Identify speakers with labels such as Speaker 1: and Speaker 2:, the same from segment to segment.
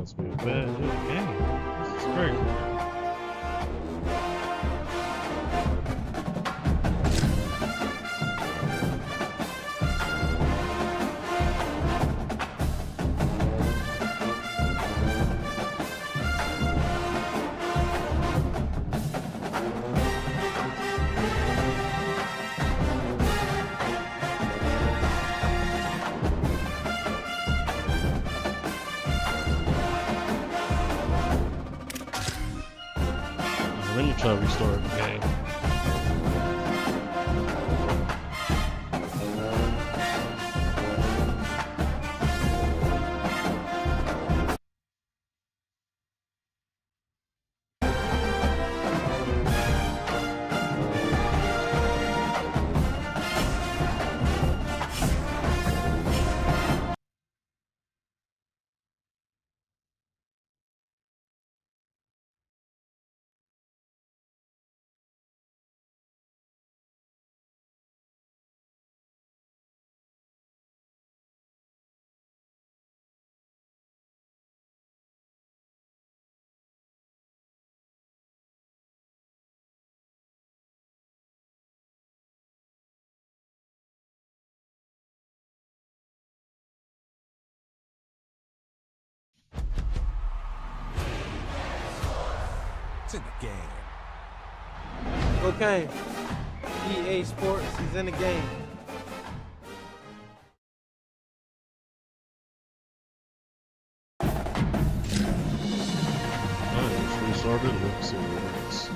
Speaker 1: must be a bad game. This is great. Let me try to restart the game.
Speaker 2: It's in the game.
Speaker 3: Okay. EA Sports is in the game.
Speaker 1: Alright, let's restart it. Let's see what works.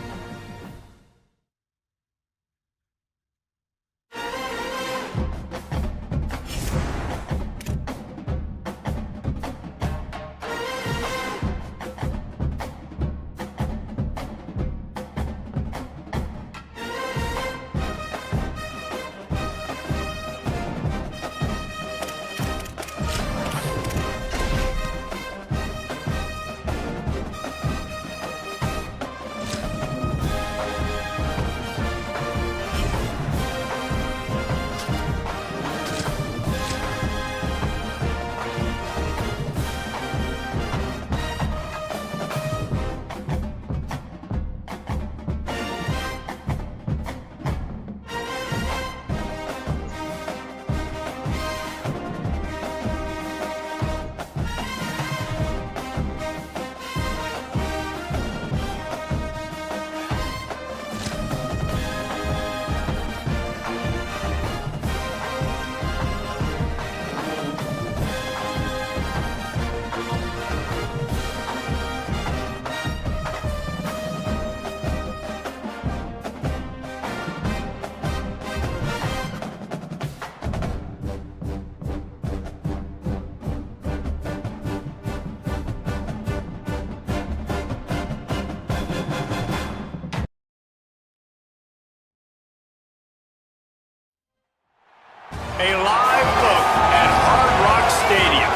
Speaker 4: A live look at Hard Rock Stadium.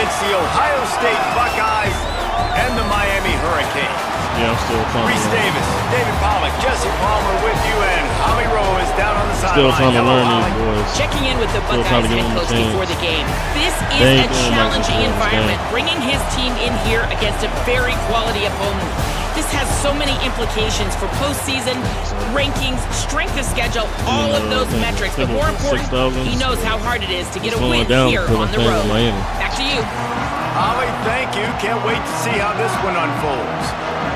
Speaker 4: It's the Ohio State Buckeyes and the Miami Hurricanes.
Speaker 1: Yeah, I'm still trying
Speaker 4: Reese
Speaker 1: to learn.
Speaker 4: Davis, David Pollack, Jesse Palmer with you, and Holly Rowe is down on the
Speaker 1: Still
Speaker 4: sideline.
Speaker 1: trying to
Speaker 4: Hello,
Speaker 1: learn
Speaker 4: Holly.
Speaker 1: these boys.
Speaker 5: Checking in with the
Speaker 1: Still trying
Speaker 5: Buckeyes
Speaker 1: to get
Speaker 5: head
Speaker 1: them
Speaker 5: coach
Speaker 1: the
Speaker 5: before
Speaker 1: chance.
Speaker 5: the game. This is
Speaker 1: They
Speaker 5: a
Speaker 1: ain't doing like
Speaker 5: challenging
Speaker 1: this in this
Speaker 5: environment,
Speaker 1: game.
Speaker 5: bringing his team in here against a very quality opponent. This has so many implications for postseason, rankings, strength of schedule, all of those metrics. But more important,
Speaker 1: 6,000.
Speaker 5: he knows how hard it is to get a
Speaker 1: Slowing
Speaker 5: win
Speaker 1: down
Speaker 5: here
Speaker 1: because
Speaker 5: on
Speaker 1: I'm
Speaker 5: the
Speaker 1: playing
Speaker 5: road.
Speaker 1: with Miami.
Speaker 5: Back to you.
Speaker 4: Holly, thank you. Can't wait to see how this one unfolds.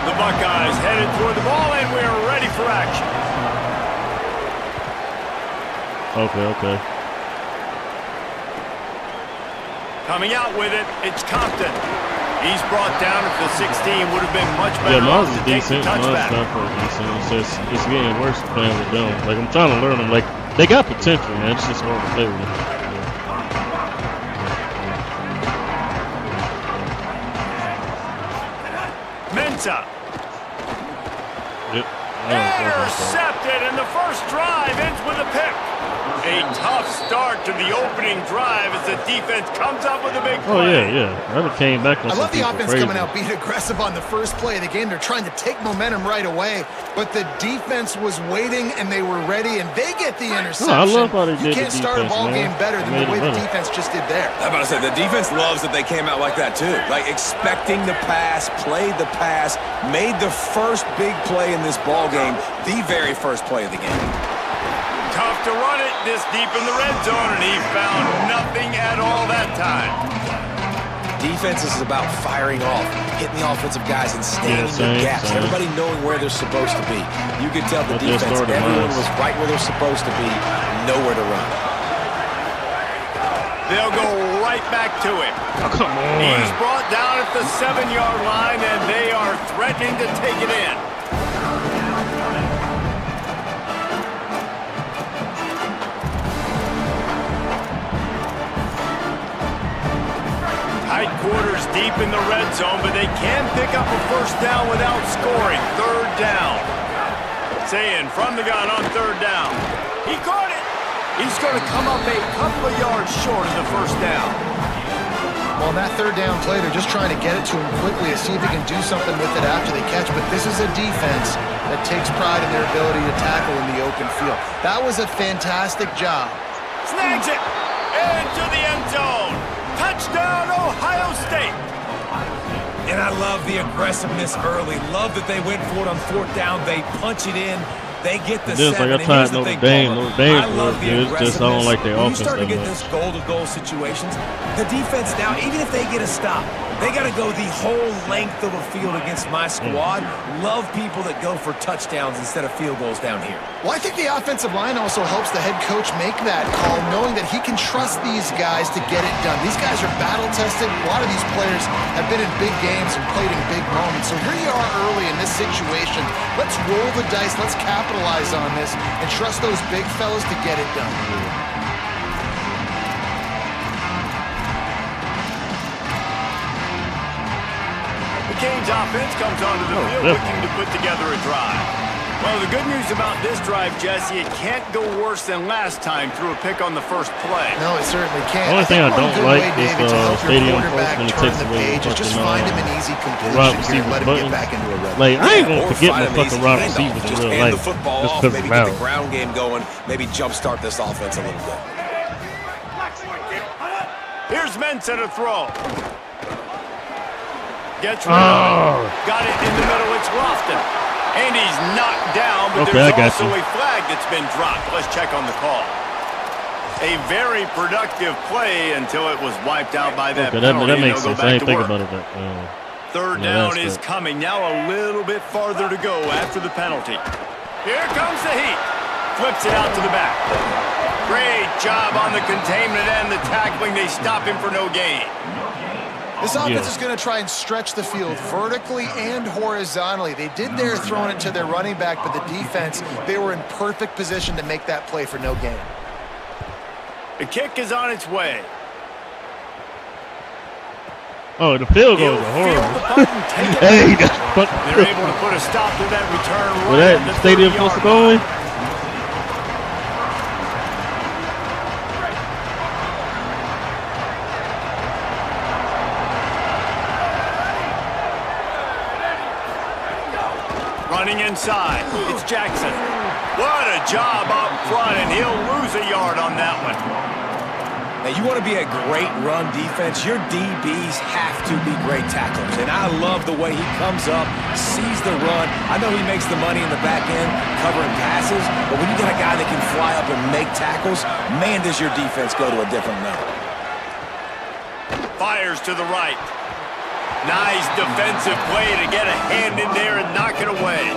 Speaker 4: The Buckeyes headed toward the ball, and we are ready for action.
Speaker 1: Okay.
Speaker 4: Coming out with it, it's Compton. He's brought down at the 16. Would have been much
Speaker 1: Yeah,
Speaker 4: better
Speaker 1: mine's
Speaker 4: off
Speaker 1: is
Speaker 4: to take the
Speaker 1: decent. Mine's
Speaker 4: touchback.
Speaker 1: not for decent. It's getting worse playing with them. Like, I'm trying to learn them. Like, they got potential, man. It's just hard to play with them.
Speaker 4: Mensa.
Speaker 1: Yep.
Speaker 4: Intercepted, and the first drive ends with a pick. A tough start to the opening drive as the defense comes up with a big
Speaker 1: Oh,
Speaker 4: play.
Speaker 1: yeah. That came back on
Speaker 6: I
Speaker 1: some
Speaker 6: love the
Speaker 1: people
Speaker 6: offense
Speaker 1: crazy.
Speaker 6: coming out being aggressive on the first play of the game. They're trying to take momentum right away, but the defense was waiting and they were ready, and they get the interception.
Speaker 1: I love how they
Speaker 6: You
Speaker 1: did
Speaker 6: can't
Speaker 1: the
Speaker 6: start a
Speaker 1: defense,
Speaker 6: ball
Speaker 1: man.
Speaker 6: game better
Speaker 1: They
Speaker 6: than
Speaker 1: made
Speaker 6: the way
Speaker 1: it
Speaker 6: the
Speaker 1: better.
Speaker 6: defense just did there.
Speaker 7: I'm about to say, the defense loves that they came out like that, too. Like, expecting the pass, played the pass, made the first big play in this ball game, the very first play of the game.
Speaker 4: Tough to run it this deep in the red zone, and he found nothing at all that time.
Speaker 7: Defense is about firing off, hitting the offensive guys and staying in their gaps.
Speaker 1: same.
Speaker 7: Everybody knowing where they're supposed to be. You could tell the
Speaker 1: But they
Speaker 7: defense,
Speaker 1: started
Speaker 7: everyone
Speaker 1: last.
Speaker 7: was right where they're supposed to be, nowhere to run.
Speaker 4: They'll go right back to him.
Speaker 1: Oh, come
Speaker 4: He's
Speaker 1: on.
Speaker 4: brought down at the 7-yard line, and they are threatening to take it in. Tight quarters deep in the red zone, but they can pick up a first down without scoring. Third down. Saying from the gun on third down. He caught it. He's going to come up a couple of yards short of the first down.
Speaker 6: On that third down play, they're just trying to get it to him quickly to see if he can do something with it after they catch. But this is a defense that takes pride in their ability to tackle in the open field. That was a fantastic job.
Speaker 4: Snags it into the end zone. Touchdown, Ohio State.
Speaker 2: And I love the aggressiveness early. Love that they went for it on fourth down. They punch it in. They get the
Speaker 1: Just like I
Speaker 2: seven. And
Speaker 1: tried
Speaker 2: here's the
Speaker 1: Notre
Speaker 2: thing,
Speaker 1: Dame.
Speaker 2: Palmer.
Speaker 1: Notre Dame
Speaker 2: I love
Speaker 1: was
Speaker 2: the
Speaker 1: good. It's just I don't
Speaker 2: aggressiveness.
Speaker 1: like their
Speaker 2: When you
Speaker 1: offense
Speaker 2: start to
Speaker 1: that
Speaker 2: get
Speaker 1: much.
Speaker 2: this goal-to-goal situations, the defense now, even if they get a stop, they got to go the whole length of a field against my squad. Love people that go for touchdowns instead of field goals down here.
Speaker 6: Well, I think the offensive line also helps the head coach make that call, knowing that he can trust these guys to get it done. These guys are battle-tested. A lot of these players have been in big games and played in big moments. So here you are early in this situation. Let's roll the dice. Let's capitalize on this and trust those big fellas to get it done.
Speaker 4: The Canes offense comes onto the field looking to put together a drive. Well, the good news about this drive, Jesse, it can't go worse than last time through a pick on the first play.
Speaker 6: No, it certainly can't.
Speaker 1: The only thing I
Speaker 6: think one
Speaker 1: don't
Speaker 6: good
Speaker 1: like
Speaker 6: way,
Speaker 1: is
Speaker 6: David, to help your
Speaker 1: stadium
Speaker 6: quarterback
Speaker 1: post when it
Speaker 6: turn
Speaker 1: takes
Speaker 6: the
Speaker 1: away
Speaker 6: page is just
Speaker 1: fucking,
Speaker 6: find him an easy
Speaker 1: wide
Speaker 6: completion here and
Speaker 1: receiver
Speaker 6: let him
Speaker 1: button.
Speaker 6: get back into a rhythm.
Speaker 1: Like, I ain't gonna
Speaker 7: Or
Speaker 1: forget
Speaker 7: find
Speaker 1: my
Speaker 7: an
Speaker 1: fucking
Speaker 7: easy
Speaker 1: wide
Speaker 7: handoff.
Speaker 1: receivers in
Speaker 7: Just
Speaker 1: real
Speaker 7: hand
Speaker 1: life.
Speaker 7: the football
Speaker 1: Just
Speaker 7: off,
Speaker 1: because
Speaker 7: maybe
Speaker 1: it's
Speaker 7: get the
Speaker 1: out.
Speaker 7: ground game going, maybe jumpstart this offense a little bit.
Speaker 4: Here's Mensa to throw. Gets rid of it. Got it in the middle. It's Lofton. And he's knocked down, but
Speaker 1: Okay, I
Speaker 4: there's
Speaker 1: got
Speaker 4: also
Speaker 1: you.
Speaker 4: a flag that's been dropped. Let's check on the call. A very productive play until it was wiped out by that
Speaker 1: Okay, that
Speaker 4: penalty.
Speaker 1: makes
Speaker 4: They'll
Speaker 1: sense.
Speaker 4: go
Speaker 1: I
Speaker 4: back
Speaker 1: ain't
Speaker 4: to
Speaker 1: think
Speaker 4: work.
Speaker 1: about it. But,
Speaker 4: Third
Speaker 1: Yeah,
Speaker 4: down
Speaker 1: that's
Speaker 4: is
Speaker 1: it.
Speaker 4: coming. Now a little bit farther to go after the penalty. Here comes the heat. Flips it out to the back. Great job on the containment and the tackling. They stop him for no gain.
Speaker 6: This offense is going to try and stretch the field vertically and horizontally. They did their throwing it to their running back, but the defense, they were in perfect position to make that play for no gain.
Speaker 4: The kick is on its way.
Speaker 1: oh, the field
Speaker 4: He'll
Speaker 1: goals are
Speaker 4: field
Speaker 1: horrible.
Speaker 4: the punt and take it.
Speaker 1: Hey, that's
Speaker 4: They're able to put a stop to that return
Speaker 1: Well,
Speaker 4: right
Speaker 1: that
Speaker 4: at the
Speaker 1: stadium
Speaker 4: 30-yard
Speaker 1: supposed to go in?
Speaker 4: line. inside. It's Jackson. What a job up front, and he'll lose a yard on that one.
Speaker 2: Now, you want to be a great run defense, your DBs have to be great tacklers. And I love the way he comes up, sees the run. I know he makes the money in the back end covering passes, but when you got a guy that can fly up and make tackles, man, does your defense go to a different level.
Speaker 4: Fires to the right. Nice defensive play to get a hand in there and knock it away.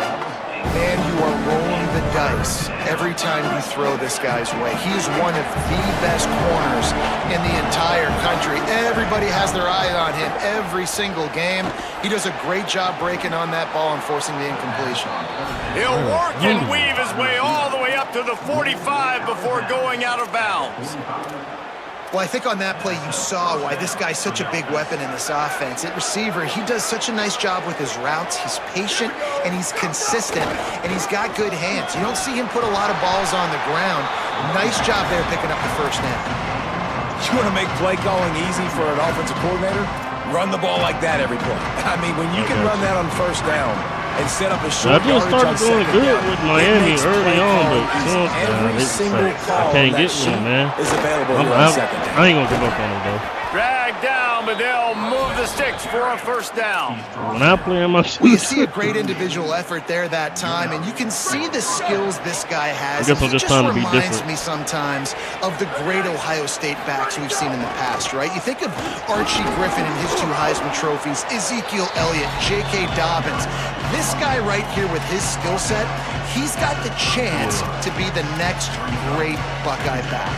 Speaker 6: Man, you are rolling the dice every time you throw this guy's way. He's one of the best corners in the entire country. Everybody has their eye on him every single game. He does a great job breaking on that ball and forcing the incompletion.
Speaker 4: He'll work and weave his way all the way up to the 45 before going out of bounds.
Speaker 6: Well, I think on that play you saw why this guy's such a big weapon in this offense. At receiver, he does such a nice job with his routes. He's patient, and he's consistent, and he's got good hands. You don't see him put a lot of balls on the ground. Nice job there picking up the first down.
Speaker 2: You want to make play calling easy for an offensive coordinator? Run the ball like that every play. I mean, when you can run that on first down and set up a short
Speaker 1: I just started doing good with Miami early on, but
Speaker 2: every single call
Speaker 1: I can't get one, man.
Speaker 2: is available on second down.
Speaker 1: I ain't gonna give up on him though.
Speaker 4: Drag down, but they'll move the sticks for a first down.
Speaker 1: When I play in my shit,
Speaker 6: Well, you see a great individual effort there that time, and you can see the skills this guy has.
Speaker 1: I guess I'm
Speaker 6: He
Speaker 1: just trying to be
Speaker 6: reminds
Speaker 1: different.
Speaker 6: me sometimes of the great Ohio State backs we've seen in the past, right? You think of Archie Griffin and his 2 Heisman trophies, Ezekiel Elliott, J.K. Dobbins. This guy right here with his skill set, he's got the chance to be the next great Buckeye back.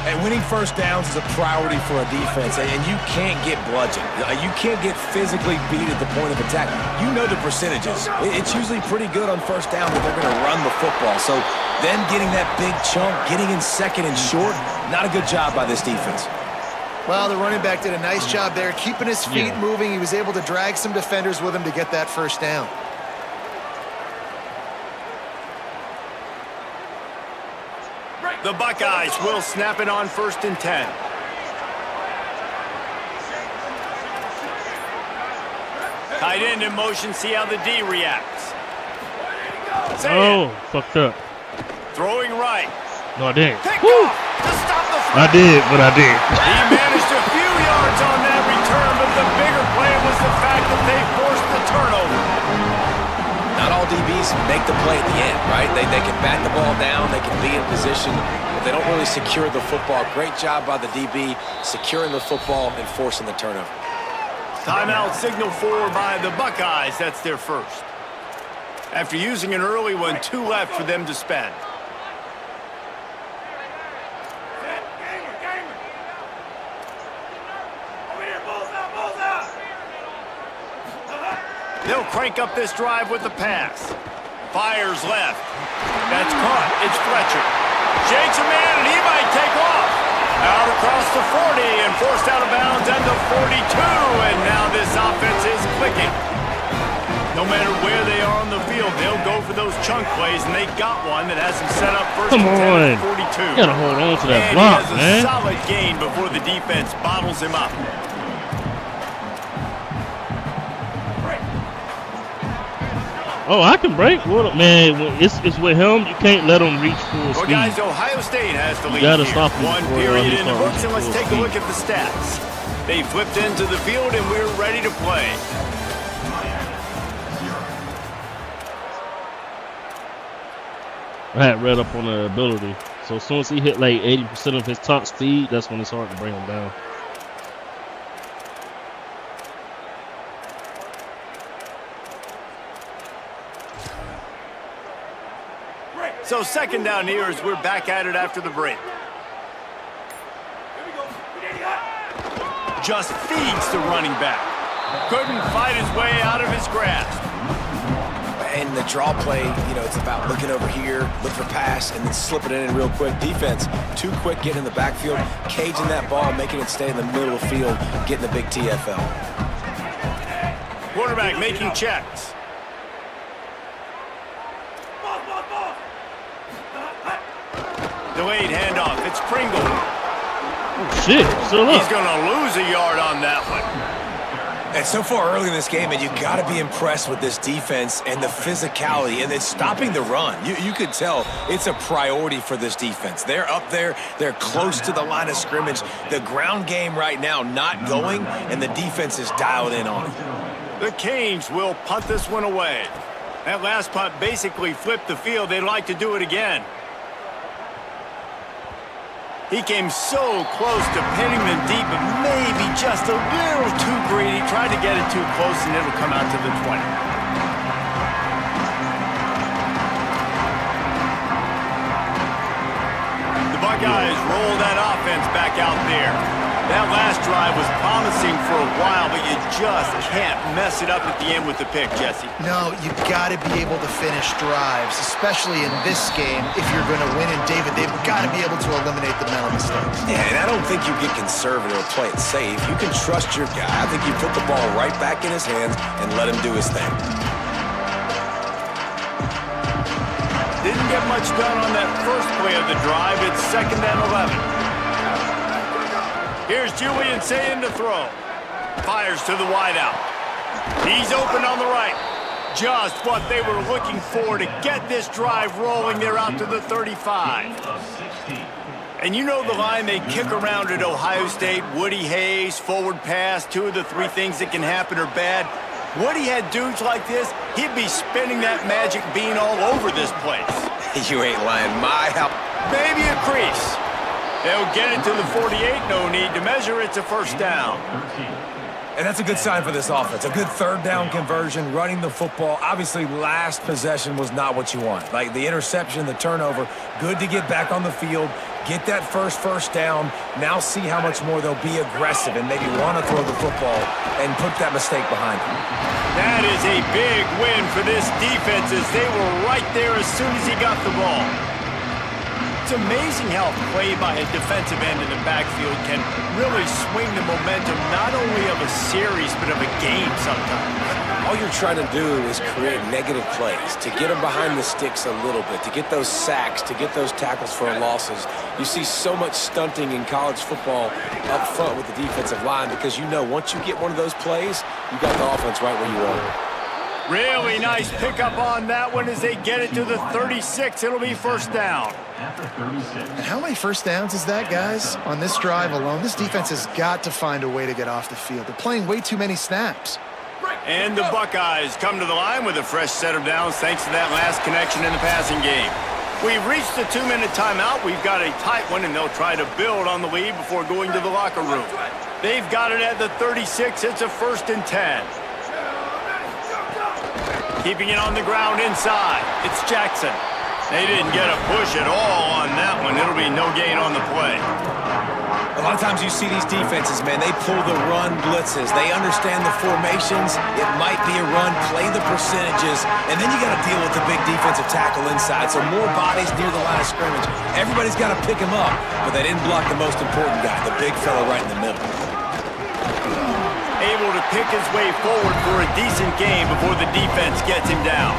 Speaker 2: And winning first downs is a priority for a defense, and you can't get bludgeoned. You can't get physically beat at the point of attack. You know the percentages. It's usually pretty good on first down that they're going to run the football. So them getting that big chunk, getting in second and short, not a good job by this defense.
Speaker 6: Well, the running back did a nice job there, keeping his feet moving. He was able to drag some defenders with him to get that first down.
Speaker 4: The Buckeyes will snap it on 1st and 10. Tight end in motion, see how the D reacts.
Speaker 1: oh, fucked up.
Speaker 4: Throwing right.
Speaker 1: No, I didn't.
Speaker 4: Pick
Speaker 1: Woo!
Speaker 4: off to stop the
Speaker 1: I did, but I did.
Speaker 4: He managed a few yards on that return, but the bigger play was the fact that they forced the turnover.
Speaker 2: Not all DBs make the play at the end, right? They can bat the ball down, they can be in position, but they don't really secure the football. Great job by the DB securing the football and forcing the turnover.
Speaker 4: Timeout signal for by the Buckeyes. That's their first. After using an early one, 2 left for them to spend. They'll crank up this drive with the pass. Fires left. That's caught. It's Fletcher. Shakes a man, and he might take off. Out across the 40 and forced out of bounds at the 42. And now this offense is clicking. No matter where they are on the field, they'll go for those chunk plays, and they got one that has them set up 1st and 10 at 42.
Speaker 1: You gotta hold on to that
Speaker 4: and
Speaker 1: block,
Speaker 4: he has a
Speaker 1: man.
Speaker 4: solid gain before the defense bottles him up.
Speaker 1: Oh, I can break. What, man, when it's with him. You can't let him reach full
Speaker 4: Well,
Speaker 1: speed.
Speaker 4: guys, Ohio State has the lead
Speaker 1: gotta
Speaker 4: here.
Speaker 1: stop him
Speaker 4: 1
Speaker 1: before
Speaker 4: period
Speaker 1: he
Speaker 4: in the
Speaker 1: starts
Speaker 4: books, and let's
Speaker 1: full
Speaker 4: take a
Speaker 1: speed.
Speaker 4: look at the stats. They flipped into the field, and we're ready to play.
Speaker 1: I had read up on the ability. So as soon as he hit like 80% of his top speed, that's when it's hard to bring him down.
Speaker 4: So 2nd down here as we're back at it after the break. Just feeds the running back. Couldn't fight his way out of his grasp.
Speaker 2: And the draw play, it's about looking over here, look for pass, and then slipping it in real quick. Defense, too quick getting in the backfield, caging that ball, making it stay in the middle of the field, getting the big TFL.
Speaker 4: Quarterback making checks. Delayed handoff. It's Pringle.
Speaker 1: Oh, shit. Still
Speaker 4: He's
Speaker 1: up.
Speaker 4: going to lose a yard on that one.
Speaker 2: And so far early in this game, and you got to be impressed with this defense and the physicality, and it's stopping the run. You could tell it's a priority for this defense. They're up there. They're close to the line of scrimmage. The ground game right now not going, and the defense is dialed in on it.
Speaker 4: The Canes will punt this one away. That last punt basically flipped the field. They'd like to do it again. He came so close to pinning them deep, but maybe just a little too greedy. Tried to get it too close, and it'll come out to the 20. The Buckeyes roll that offense back out there. That last drive was promising for a while, but you just can't mess it up at the end with the pick, Jesse.
Speaker 6: No, you've got to be able to finish drives, especially in this game. If you're going to win, and David, they've got to be able to eliminate the mental mistakes.
Speaker 2: Yeah, and I don't think you get conservative or play it safe. You can trust your guy. I think you put the ball right back in his hands and let him do his thing.
Speaker 4: Didn't get much done on that first play of the drive. It's 2nd and 11. Here's Julian saying to throw. Fires to the wideout. He's open on the right. Just what they were looking for to get this drive rolling. They're out to the 35. And you know the line they kick around at Ohio State, Woody Hayes, forward pass, 2 of the 3 things that can happen are bad. Woody had dudes like this, he'd be spinning that magic bean all over this place.
Speaker 2: You ain't lying. My help.
Speaker 4: Maybe a crease. They'll get it to the 48, no need to measure. It's a 1st down.
Speaker 2: And that's a good sign for this offense. A good 3rd down conversion, running the football. Obviously, last possession was not what you want. Like the interception, the turnover, good to get back on the field, get that first down. Now see how much more they'll be aggressive and maybe want to throw the football and put that mistake behind them.
Speaker 4: That is a big win for this defense as they were right there as soon as he got the ball. It's amazing how a play by a defensive end in the backfield can really swing the momentum not only of a series but of a game sometimes.
Speaker 2: All you're trying to do is create negative plays, to get them behind the sticks a little bit, to get those sacks, to get those tackles for losses. You see so much stunting in college football up front with the defensive line because you know once you get one of those plays, you got the offense right where you want it.
Speaker 4: Really nice pickup on that one as they get it to the 36. It'll be 1st down.
Speaker 6: And how many 1st downs is that, guys? On this drive alone, this defense has got to find a way to get off the field. They're playing way too many snaps.
Speaker 4: And the Buckeyes come to the line with a fresh set of downs thanks to that last connection in the passing game. We've reached the 2-minute timeout. We've got a tight one, and they'll try to build on the lead before going to the locker room. They've got it at the 36. It's a 1st and 10. Keeping it on the ground inside. It's Jackson. They didn't get a push at all on that one. It'll be no gain on the play.
Speaker 2: A lot of times you see these defenses, man, they pull the run blitzes. They understand the formations. It might be a run, play the percentages, and then you got to deal with the big defensive tackle inside. So more bodies near the line of scrimmage. Everybody's got to pick him up, but they didn't block the most important guy, the big fella right in the middle.
Speaker 4: Able to pick his way forward for a decent game before the defense gets him down.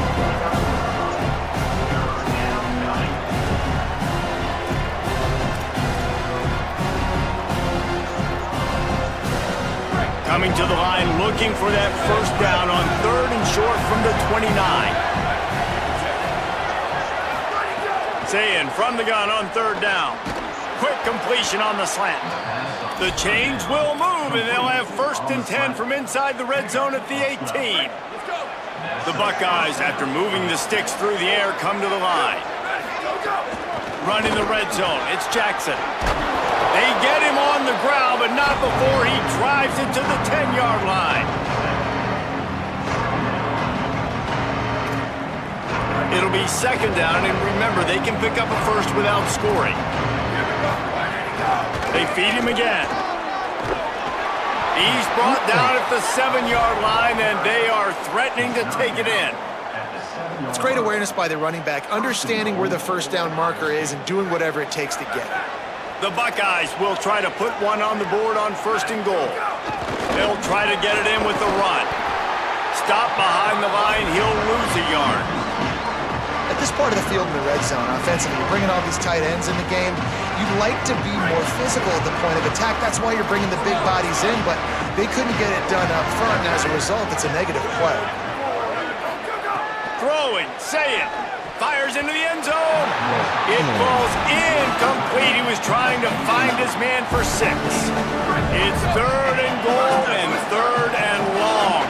Speaker 4: Coming to the line, looking for that 1st down on 3rd and short from the 29. Saying from the gun on 3rd down. Quick completion on the slant. The change will move, and they'll have 1st and 10 from inside the red zone at the 18. The Buckeyes, after moving the sticks through the air, come to the line. Run in the red zone. It's Jackson. They get him on the ground, but not before he drives it to the 10-yard line. It'll be 2nd down, and remember, they can pick up a 1st without scoring. They feed him again. He's brought down at the 7-yard line, and they are threatening to take it in.
Speaker 6: It's great awareness by the running back, understanding where the 1st down marker is and doing whatever it takes to get it.
Speaker 4: The Buckeyes will try to put one on the board on 1st and goal. They'll try to get it in with the run. Stop behind the line, he'll lose a yard.
Speaker 6: At this part of the field in the red zone, offensively, you're bringing all these tight ends in the game. You'd like to be more physical at the point of attack. That's why you're bringing the big bodies in, but they couldn't get it done up front, and as a result, it's a negative play.
Speaker 4: Throwing, say it. Fires into the end zone. It falls incomplete. He was trying to find his man for 6. It's 3rd and goal and 3rd and long.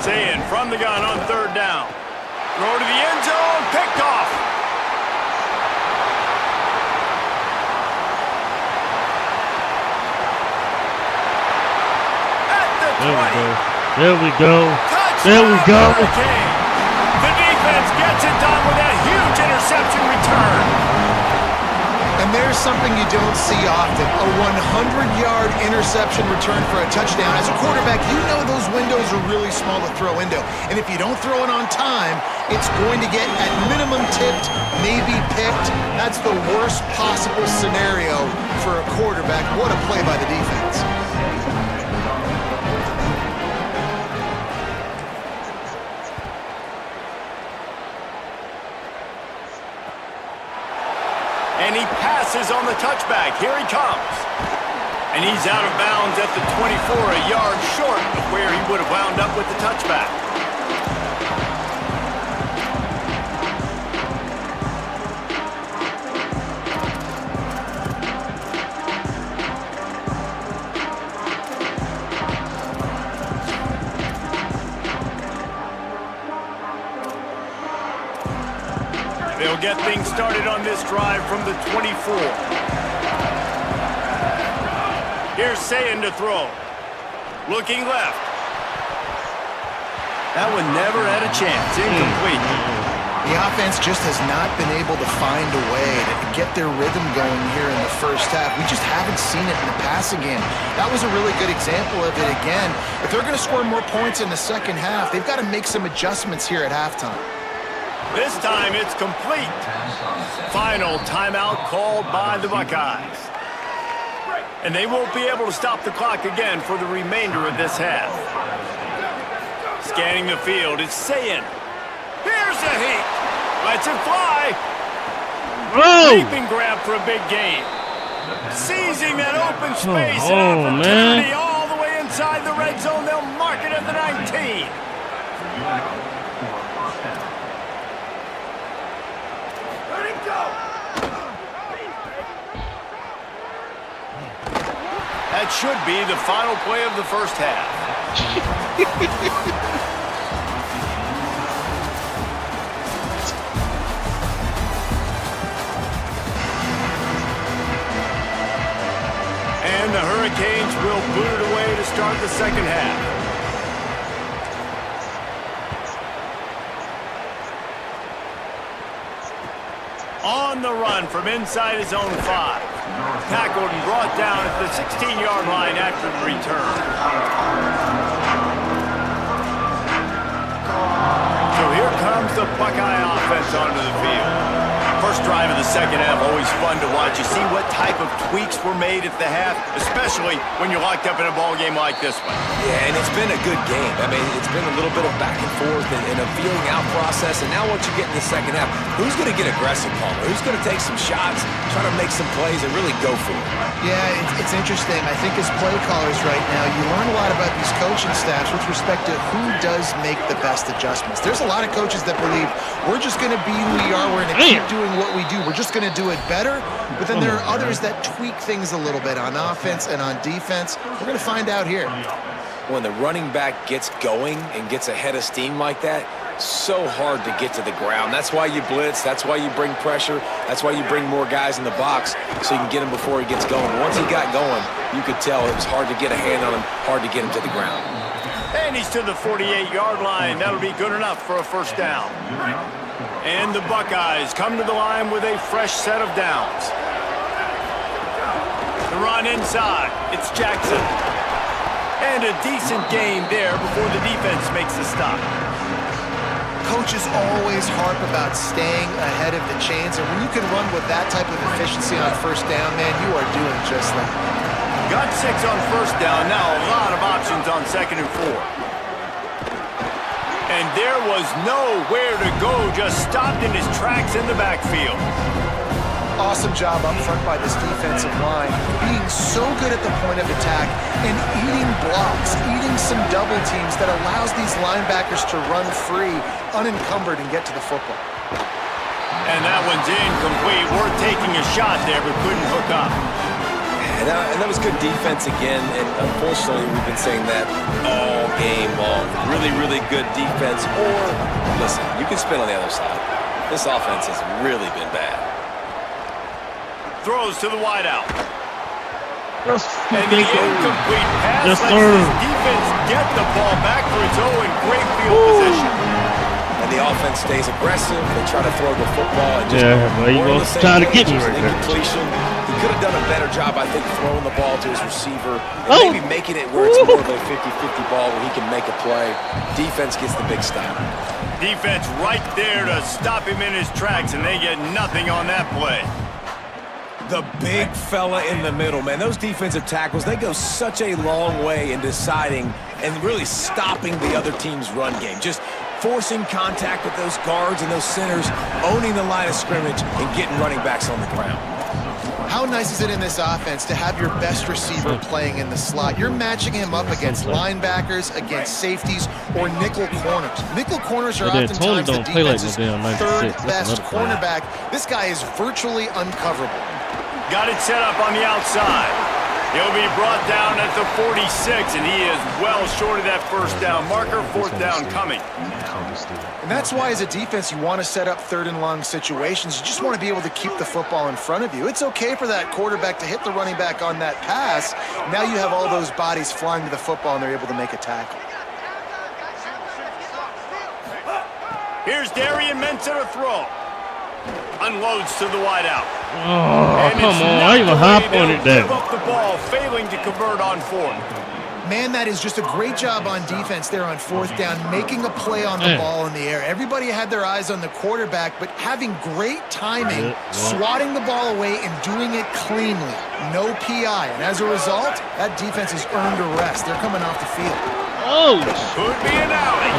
Speaker 4: Saying from the gun on 3rd down. Throw to the end zone. Picked off. At the 20.
Speaker 1: There we go.
Speaker 4: Touchdown,
Speaker 1: There we go.
Speaker 4: Hurricane. The defense gets it done with a huge interception return.
Speaker 6: And there's something you don't see often, a 100-yard interception return for a touchdown. As a quarterback, you know those windows are really small to throw into. And if you don't throw it on time, it's going to get at minimum tipped, maybe picked. That's the worst possible scenario for a quarterback. What a play by the defense.
Speaker 4: And he passes on the touchback. Here he comes. And he's out of bounds at the 24, a yard short of where he would have wound up with the touchback. They'll get things started on this drive from the 24. Here's Sayin to throw. Looking left. That one never had a chance. Incomplete.
Speaker 6: The offense just has not been able to find a way to get their rhythm going here in the first half. We just haven't seen it in the passing game. That was a really good example of it again. If they're going to score more points in the second half, they've got to make some adjustments here at halftime.
Speaker 4: This time it's complete. Final timeout called by the Buckeyes. And they won't be able to stop the clock again for the remainder of this half. Scanning the field, it's Sayin. Here's the heat. Lets it fly. Leaping grab for a big gain. Seizing that open space and opportunity all the way inside the red zone. They'll mark it at the 19. That should be the final play of the first half. And the Hurricanes will boot it away to start the second half. On the run from inside his own 5. Tackled and brought down at the 16-yard line after the return. So here comes the Buckeye offense onto the field. First drive of the second half, always fun to watch. You see what type of tweaks were made at the half, especially when you're locked up in a ball game like this one.
Speaker 7: Yeah, and it's been a good game. I mean, it's been a little bit of back and forth and a feeling out process. And now once you get in the second half, who's going to get aggressive, Palmer? Who's going to take some shots, try to make some plays, and really go for it?
Speaker 6: Yeah, it's interesting. I think as play callers right now, you learn a lot about these coaching staffs with respect to who does make the best adjustments. There's a lot of coaches that believe we're just going to be who we are. We're going to keep doing what we do. We're just going to do it better. But then there are others that tweak things a little bit on offense and on defense. We're going to find out here.
Speaker 7: When the running back gets going and gets ahead of steam like that, so hard to get to the ground. That's why you blitz. That's why you bring pressure. That's why you bring more guys in the box so you can get him before he gets going. Once he got going, you could tell it was hard to get a hand on him, hard to get him to the ground.
Speaker 4: And he's to the 48-yard line. That'll be good enough for a first down. And the Buckeyes come to the line with a fresh set of downs. The run inside. It's Jackson. And a decent game there before the defense makes the stop.
Speaker 6: Coaches always harp about staying ahead of the chains, and when you can run with that type of efficiency on first down, man, you are doing just that.
Speaker 4: Got 6 on first down. Now a lot of options on 2nd and 4. And there was nowhere to go, just stopped in his tracks in the backfield.
Speaker 6: Awesome job up front by this defensive line, being so good at the point of attack and eating blocks, eating some double teams that allows these linebackers to run free, unencumbered, and get to the football.
Speaker 4: And that one's incomplete. Worth taking a shot there, but couldn't hook up.
Speaker 7: And that was good defense again, and unfortunately, we've been saying that all game long. Really, really good defense, or, listen, you can spin on the other side. This offense has really been bad.
Speaker 4: Throws to the wideout.
Speaker 1: Yes,
Speaker 4: And the incomplete pass
Speaker 1: yes,
Speaker 4: lets
Speaker 1: sir.
Speaker 4: this defense get the ball back for its own great field position.
Speaker 7: And the offense stays aggressive. They try to throw the football. And just
Speaker 1: well, you was trying to get me right there.
Speaker 7: Incompletion. He could have done a better job, I think, throwing the ball to his receiver and maybe making it where it's more of a 50-50 ball where he can make a play. Defense gets the big stop.
Speaker 4: Defense right there to stop him in his tracks, and they get nothing on that play.
Speaker 2: The big fella in the middle, man. Those defensive tackles, they go such a long way in deciding and really stopping the other team's run game. Just forcing contact with those guards and those centers, owning the line of scrimmage, and getting running backs on the ground.
Speaker 6: How nice is it in this offense to have your best receiver playing in the slot? You're matching him up against linebackers, against safeties, or nickel corners. Nickel corners are oftentimes the defense's third best cornerback. This guy is virtually uncoverable.
Speaker 4: Got it set up on the outside. He'll be brought down at the 46, and he is well short of that first down marker. Fourth down coming.
Speaker 6: And that's why, as a defense, you want to set up third and long situations. You just want to be able to keep the football in front of you. It's okay for that quarterback to hit the running back on that pass. Now you have all those bodies flying to the football, and they're able to make a tackle.
Speaker 4: Here's Darian Mensah to throw. Unloads to the wideout.
Speaker 1: Oh, come on. I even hop on it there.
Speaker 4: Give up the ball, failing to convert on fourth.
Speaker 6: Man, that is just a great job on defense there on fourth down, making a play on the ball in the air. Everybody had their eyes on the quarterback, but having great timing, swatting the ball away and doing it cleanly. No PI. And as a result, that defense has earned a rest. They're coming off the field.
Speaker 1: Oh,
Speaker 4: could be an outing.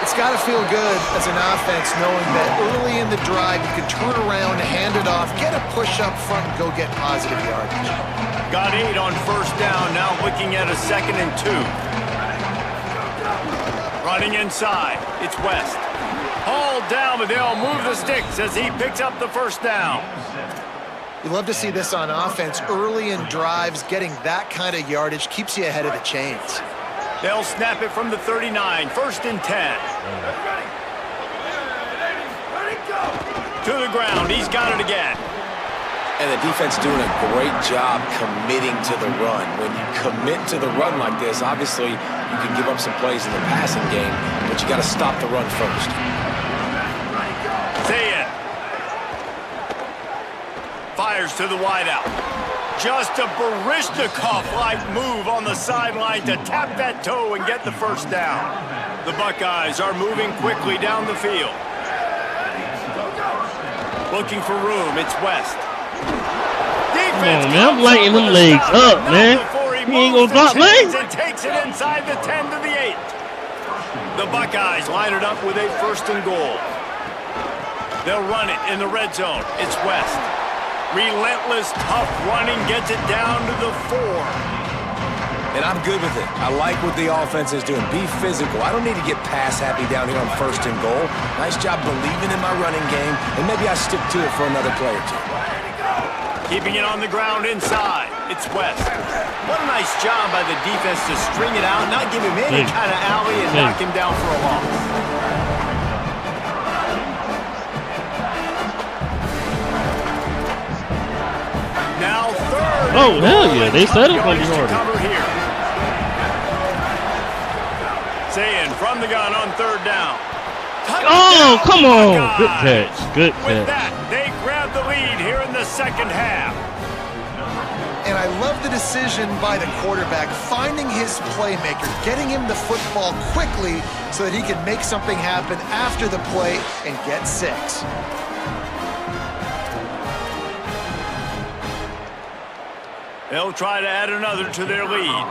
Speaker 6: It's got to feel good as an offense knowing that early in the drive you can turn around, hand it off, get a push up front, and go get positive yardage.
Speaker 4: Got 8 on first down, now looking at a 2nd and 2. Running inside, it's West. Hauled down, but they'll move the sticks as he picks up the first down.
Speaker 6: You love to see this on offense. Early in drives, getting that kind of yardage keeps you ahead of the chains.
Speaker 4: They'll snap it from the 39, 1st and 10. To the ground, he's got it again.
Speaker 7: And the defense doing a great job committing to the run. When you commit to the run like this, obviously you can give up some plays in the passing game, but you got to stop the run first.
Speaker 4: Say it. Fires to the wideout. Just a Baryshnikov-like move on the sideline to tap that toe and get the first down. The Buckeyes are moving quickly down the field. Looking for room, it's West. Defense
Speaker 1: come on, man. I'm lighting them legs up, man. He ain't gonna drop legs.
Speaker 4: And takes it inside the 10 to the 8. The Buckeyes line it up with a 1st and goal. They'll run it in the red zone. It's West. Relentless, tough running, gets it down to the 4.
Speaker 2: And I'm good with it. I like what the offense is doing. Be physical. I don't need to get pass happy down here on 1st and goal. Nice job believing in my running game, and maybe I stick to it for another play or two.
Speaker 4: Keeping it on the ground inside. It's West. What a nice job by the defense to string it out, not give him any kind of alley, and knock him down for a loss. Now 3rd.
Speaker 1: Oh, hell yeah. They said it was going to be harder.
Speaker 4: Cover here. Saying from the gun on 3rd down.
Speaker 1: Oh, come on. Good catch. Good
Speaker 4: With
Speaker 1: catch.
Speaker 4: that, they grab the lead here in the 2nd half.
Speaker 6: And I love the decision by the quarterback, finding his playmaker, getting him the football quickly so that he can make something happen after the play and get 6.
Speaker 4: They'll try to add another to their lead.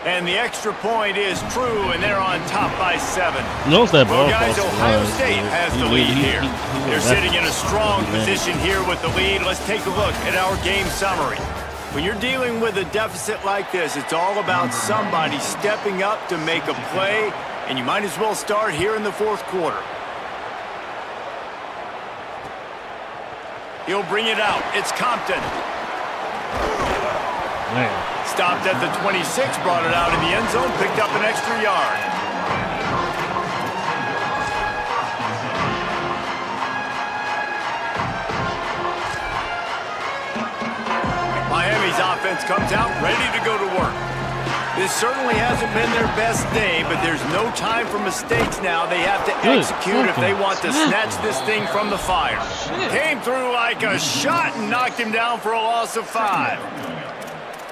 Speaker 4: And the extra point is true, and they're on top by 7.
Speaker 1: Knows that ball.
Speaker 4: Well, guys, Ohio State has the lead here. They're sitting in a strong position here with the lead. Let's take a look at our game summary. When you're dealing with a deficit like this, it's all about somebody stepping up to make a play, and you might as well start here in the fourth quarter. He'll bring it out. It's Compton.
Speaker 1: Man.
Speaker 4: Stopped at the 26, brought it out in the end zone, picked up an extra yard. Miami's offense comes out ready to go to work. This certainly hasn't been their best day, but there's no time for mistakes now. They have to execute if they want to snatch this thing from the fire. Came through like a shot and knocked him down for a loss of 5.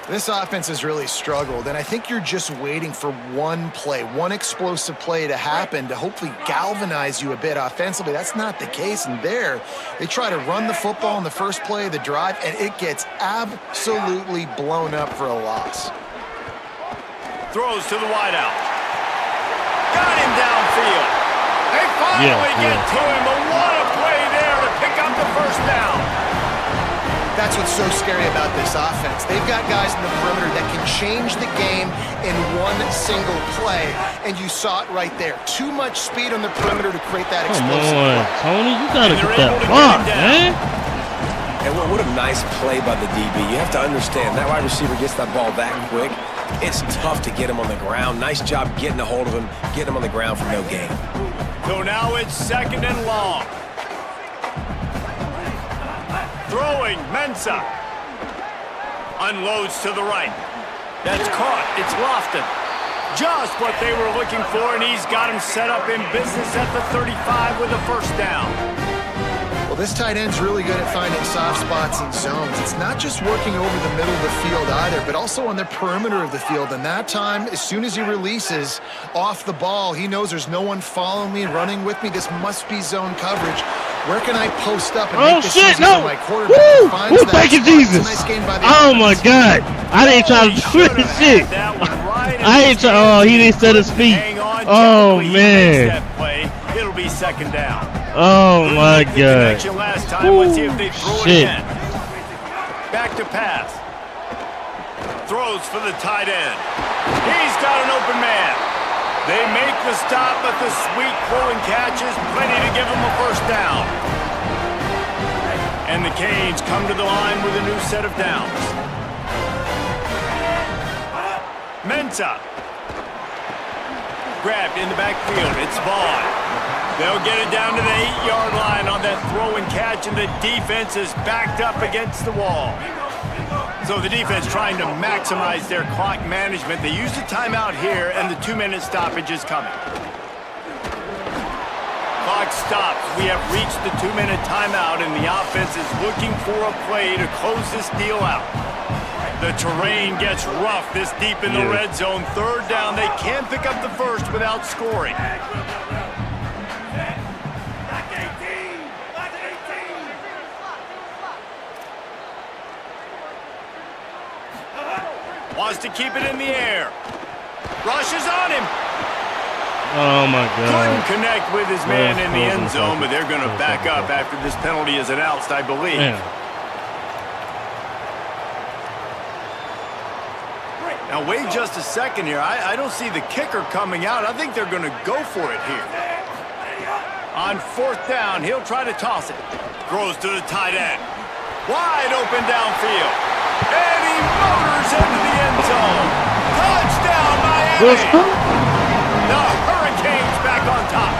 Speaker 6: This offense has really struggled, and I think you're just waiting for one play, one explosive play to happen to hopefully galvanize you a bit offensively. That's not the case, and there, they try to run the football in the first play of the drive, and it gets absolutely blown up for a loss.
Speaker 4: Throws to the wideout. Got him downfield. They finally get to him, but what a play there to pick up the first down.
Speaker 6: That's what's so scary about this offense. They've got guys in the perimeter that can change the game in one single play, and you saw it right there. Too much speed on the perimeter to create that explosive play.
Speaker 1: Tony, you gotta get that block, man.
Speaker 7: And what a nice play by the DB. You have to understand, that wide receiver gets that ball that quick. It's tough to get him on the ground. Nice job getting a hold of him, getting him on the ground for no gain.
Speaker 4: So now it's 2nd and long. Throwing, Mensah. Unloads to the right. That's caught. It's Lofton. Just what they were looking for, and he's got him set up in business at the 35 with a first down.
Speaker 6: Well, this tight end's really good at finding soft spots and zones. It's not just working over the middle of the field either, but also on the perimeter of the field. And that time, as soon as he releases off the ball, he knows there's no one following me, running with me. This must be zone coverage. Where can I post up and make this easy for my quarterback?
Speaker 1: Woo! Thank you, Jesus.
Speaker 6: Nice game by the
Speaker 1: oh, my God. I didn't try to twist the shit. I ain't try. Oh, he didn't set his feet. Oh, man.
Speaker 4: It'll be 2nd down.
Speaker 1: Oh, my God.
Speaker 4: Last time. Let's see if they throw it again. Back to pass. Throws for the tight end. He's got an open man. They make the stop, but the sweet throw and catch is plenty to give them a first down. And the Canes come to the line with a new set of downs. Mensah. Grabbed in the backfield. It's Vaughn. They'll get it down to the 8-yard line on that throw and catch, and the defense is backed up against the wall. So the defense trying to maximize their clock management. They used a timeout here, and the 2-minute stoppage is coming. Clock stops. We have reached the 2-minute timeout, and the offense is looking for a play to close this deal out. The terrain gets rough this deep in the red zone. 3rd down. They can't pick up the first without scoring. Wants to keep it in the air. Rushes on him.
Speaker 1: Oh, my God.
Speaker 4: Couldn't connect with his man in the end zone, but they're going to back up after this penalty is announced, I believe.
Speaker 1: Man.
Speaker 4: Now, wait just a second here. I don't see the kicker coming out. I think they're going to go for it here. On 4th down, he'll try to toss it. Throws to the tight end. Wide open downfield. And he motors into the end zone. Touchdown, Miami. The Hurricanes back on top.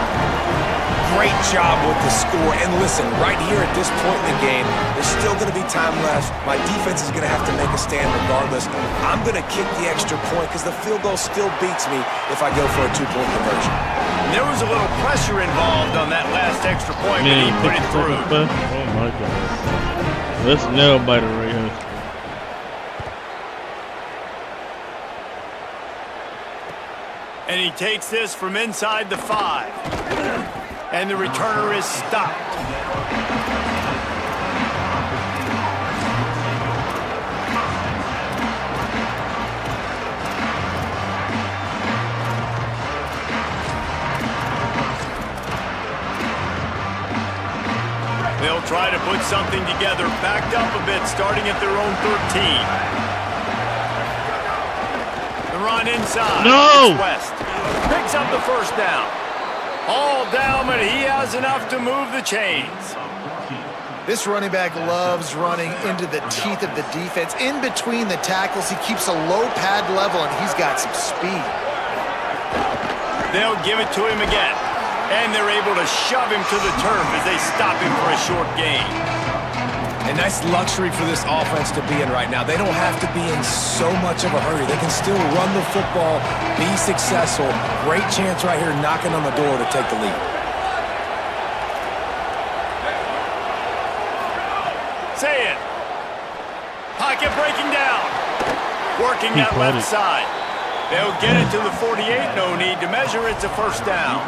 Speaker 7: Great job with the score. And listen, right here at this point in the game, there's still going to be time left. My defense is going to have to make a stand regardless. I'm going to kick the extra point because the field goal still beats me if I go for a 2-point conversion.
Speaker 4: There was a little pressure involved on that last extra point, but he put it through.
Speaker 1: Oh, my God. That's nail biter right here.
Speaker 4: And he takes this from inside the 5. And the returner is stopped. try to put something together, backed up a bit, starting at their own 13. The run inside.
Speaker 1: No!
Speaker 4: It's West. Picks up the first down. All down, but he has enough to move the chains.
Speaker 6: This running back loves running into the teeth of the defense. In between the tackles, he keeps a low pad level, and he's got some speed.
Speaker 4: They'll give it to him again. And they're able to shove him to the turf as they stop him for a short gain.
Speaker 2: A nice luxury for this offense to be in right now. They don't have to be in so much of a hurry. They can still run the football, be successful. Great chance right here knocking on the door to take the lead.
Speaker 4: Say it. Pocket breaking down. Working that left side. They'll get it to the 48. No need to measure. It's a first down.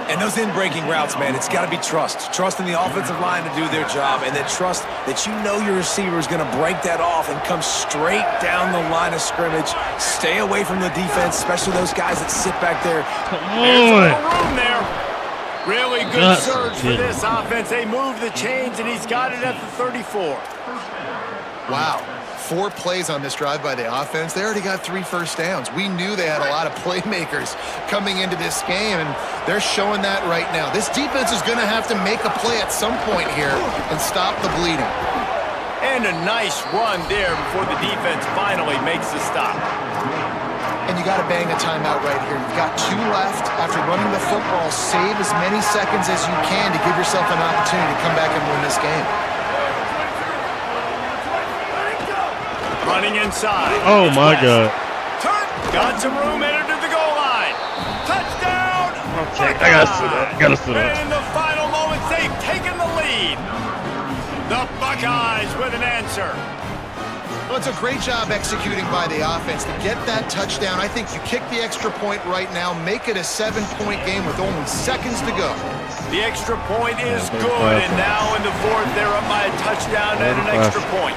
Speaker 2: And those in-breaking routes, man, it's got to be trust. Trust in the offensive line to do their job, and then trust that you know your receiver is going to break that off and come straight down the line of scrimmage. Stay away from the defense, especially those guys that sit back there.
Speaker 4: There's a little room there. Really good surge for this offense. They move the chains, and he's got it at the 34.
Speaker 6: Wow. 4 plays on this drive by the offense. They already got 3 first downs. We knew they had a lot of playmakers coming into this game, and they're showing that right now. This defense is going to have to make a play at some point here and stop the bleeding.
Speaker 4: And a nice run there before the defense finally makes the stop.
Speaker 6: And you got to bang a timeout right here. You've got 2 left. After running the football, save as many seconds as you can to give yourself an opportunity to come back and win this game.
Speaker 4: Running inside.
Speaker 1: Oh, my God.
Speaker 4: Got some room, headed to the goal line. Touchdown!
Speaker 1: Okay, I gotta sit up. Gotta sit
Speaker 4: And
Speaker 1: up.
Speaker 4: in the final moments, they've taken the lead. The Buckeyes with an answer.
Speaker 6: Well, it's a great job executing by the offense to get that touchdown. I think you kick the extra point right now, make it a 7-point game with only seconds to go.
Speaker 4: The extra point is good, and now in the 4th, they're up by a touchdown and an extra point.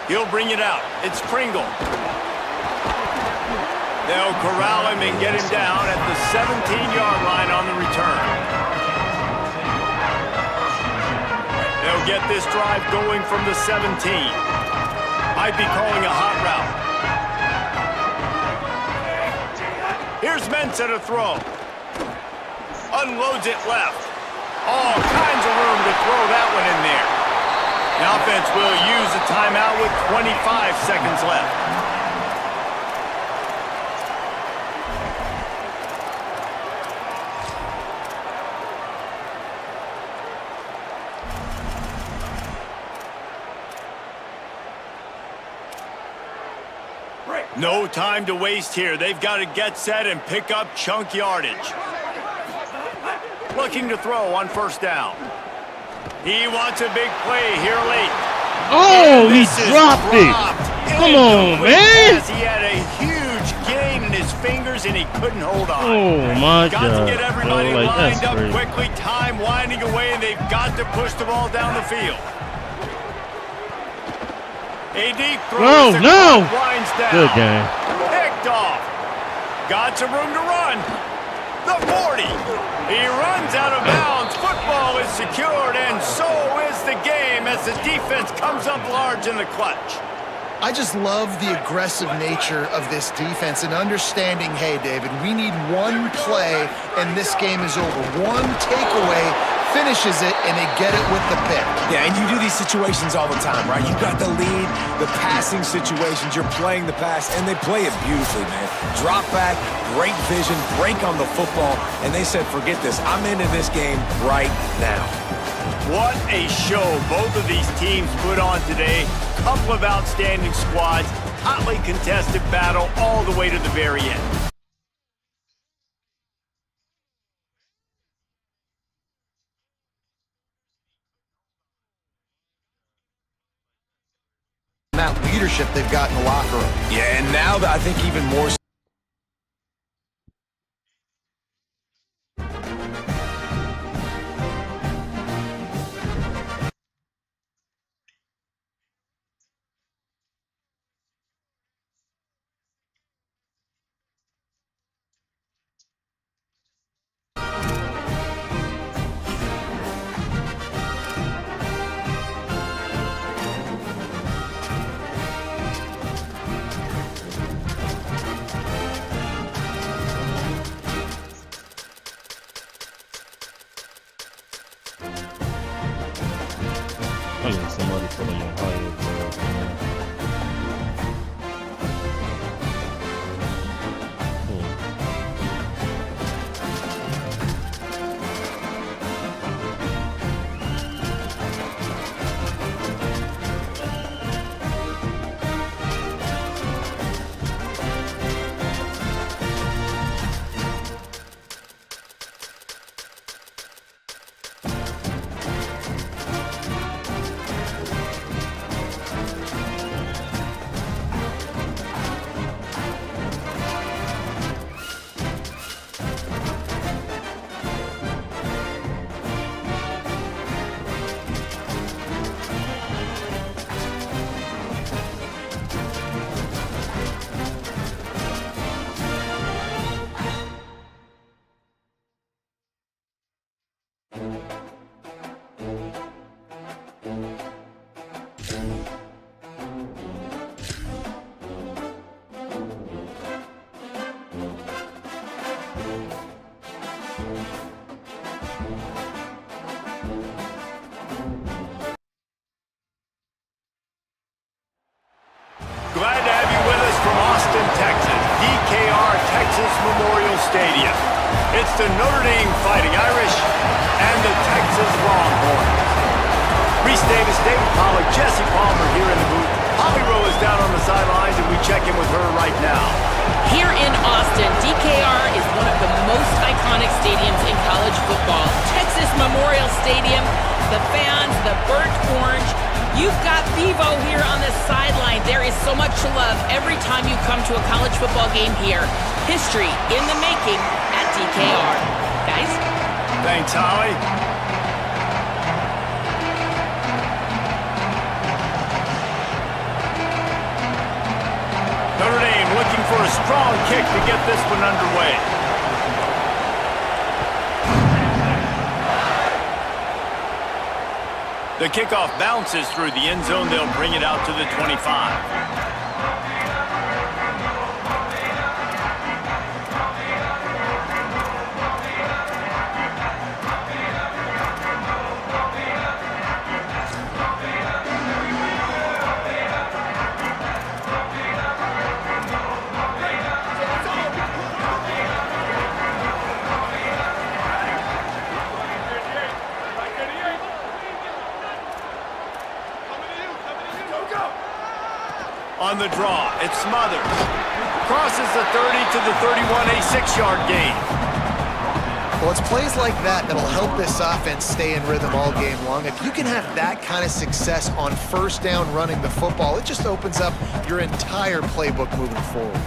Speaker 4: He'll bring it out. It's Pringle. They'll corral him and get him down at the 17-yard line on the return. They'll get this drive going from the 17. Might be calling a hot route. Here's Mensah to throw. Unloads it left. All kinds of room to throw that one in there. The offense will use a timeout with 25 seconds left. No time to waste here. They've got to get set and pick up chunk yardage. Looking to throw on first down. He wants a big play here late.
Speaker 1: Oh, he dropped it. Come on, man.
Speaker 4: He had a huge gain in his fingers, and he couldn't hold on.
Speaker 1: Oh, my God.
Speaker 4: Got to get everybody
Speaker 1: Like,
Speaker 4: lined up
Speaker 1: crazy.
Speaker 4: quickly. Time winding away, and they've got to push the ball down the field. A deep throw.
Speaker 1: No.
Speaker 4: Winds down.
Speaker 1: Good game.
Speaker 4: Picked off. Got some room to run. The 40. He runs out of bounds. Football is secured, and so is the game as the defense comes up large in the clutch.
Speaker 6: I just love the aggressive nature of this defense and understanding, hey, David, we need one play, and this game is over. One takeaway finishes it, and they get it with the pick.
Speaker 2: Yeah, and you do these situations all the time, right? You got the lead, the passing situations, you're playing the pass, and they play it beautifully, man. Drop back, great vision, break on the football, and they said, forget this. I'm into this game right now.
Speaker 4: What a show both of these teams put on today. Couple of outstanding squads, hotly contested battle all the way to the very end.
Speaker 6: That leadership they've got in the locker room.
Speaker 2: Yeah, and now I think even more so.
Speaker 1: follow your high.
Speaker 4: Glad to have you with us from Austin, Texas, DKR Texas Memorial Stadium. It's the Notre Dame Fighting Irish and the Texas Longhorns. Reese Davis, David Pollack, Jesse Palmer here in the booth. Holly Rowe is down on the sidelines, and we check in with her right now.
Speaker 5: Here in Austin, DKR is one of the most iconic stadiums in college football. Texas Memorial Stadium, the fans, the burnt orange. You've got Bevo here on the sideline. There is so much to love every time you come to a college football game here. History in the making at DKR. Guys?
Speaker 4: Thanks, Holly. Notre Dame looking for a strong kick to get this one underway. The kickoff bounces through the end zone. They'll bring it out to the 25. On the draw, it's Smothers. Crosses the 30 to the 31, a 6-yard gain.
Speaker 6: Well, it's plays like that that'll help this offense stay in rhythm all game long. If you can have that kind of success on first down running the football, it just opens up your entire playbook moving forward.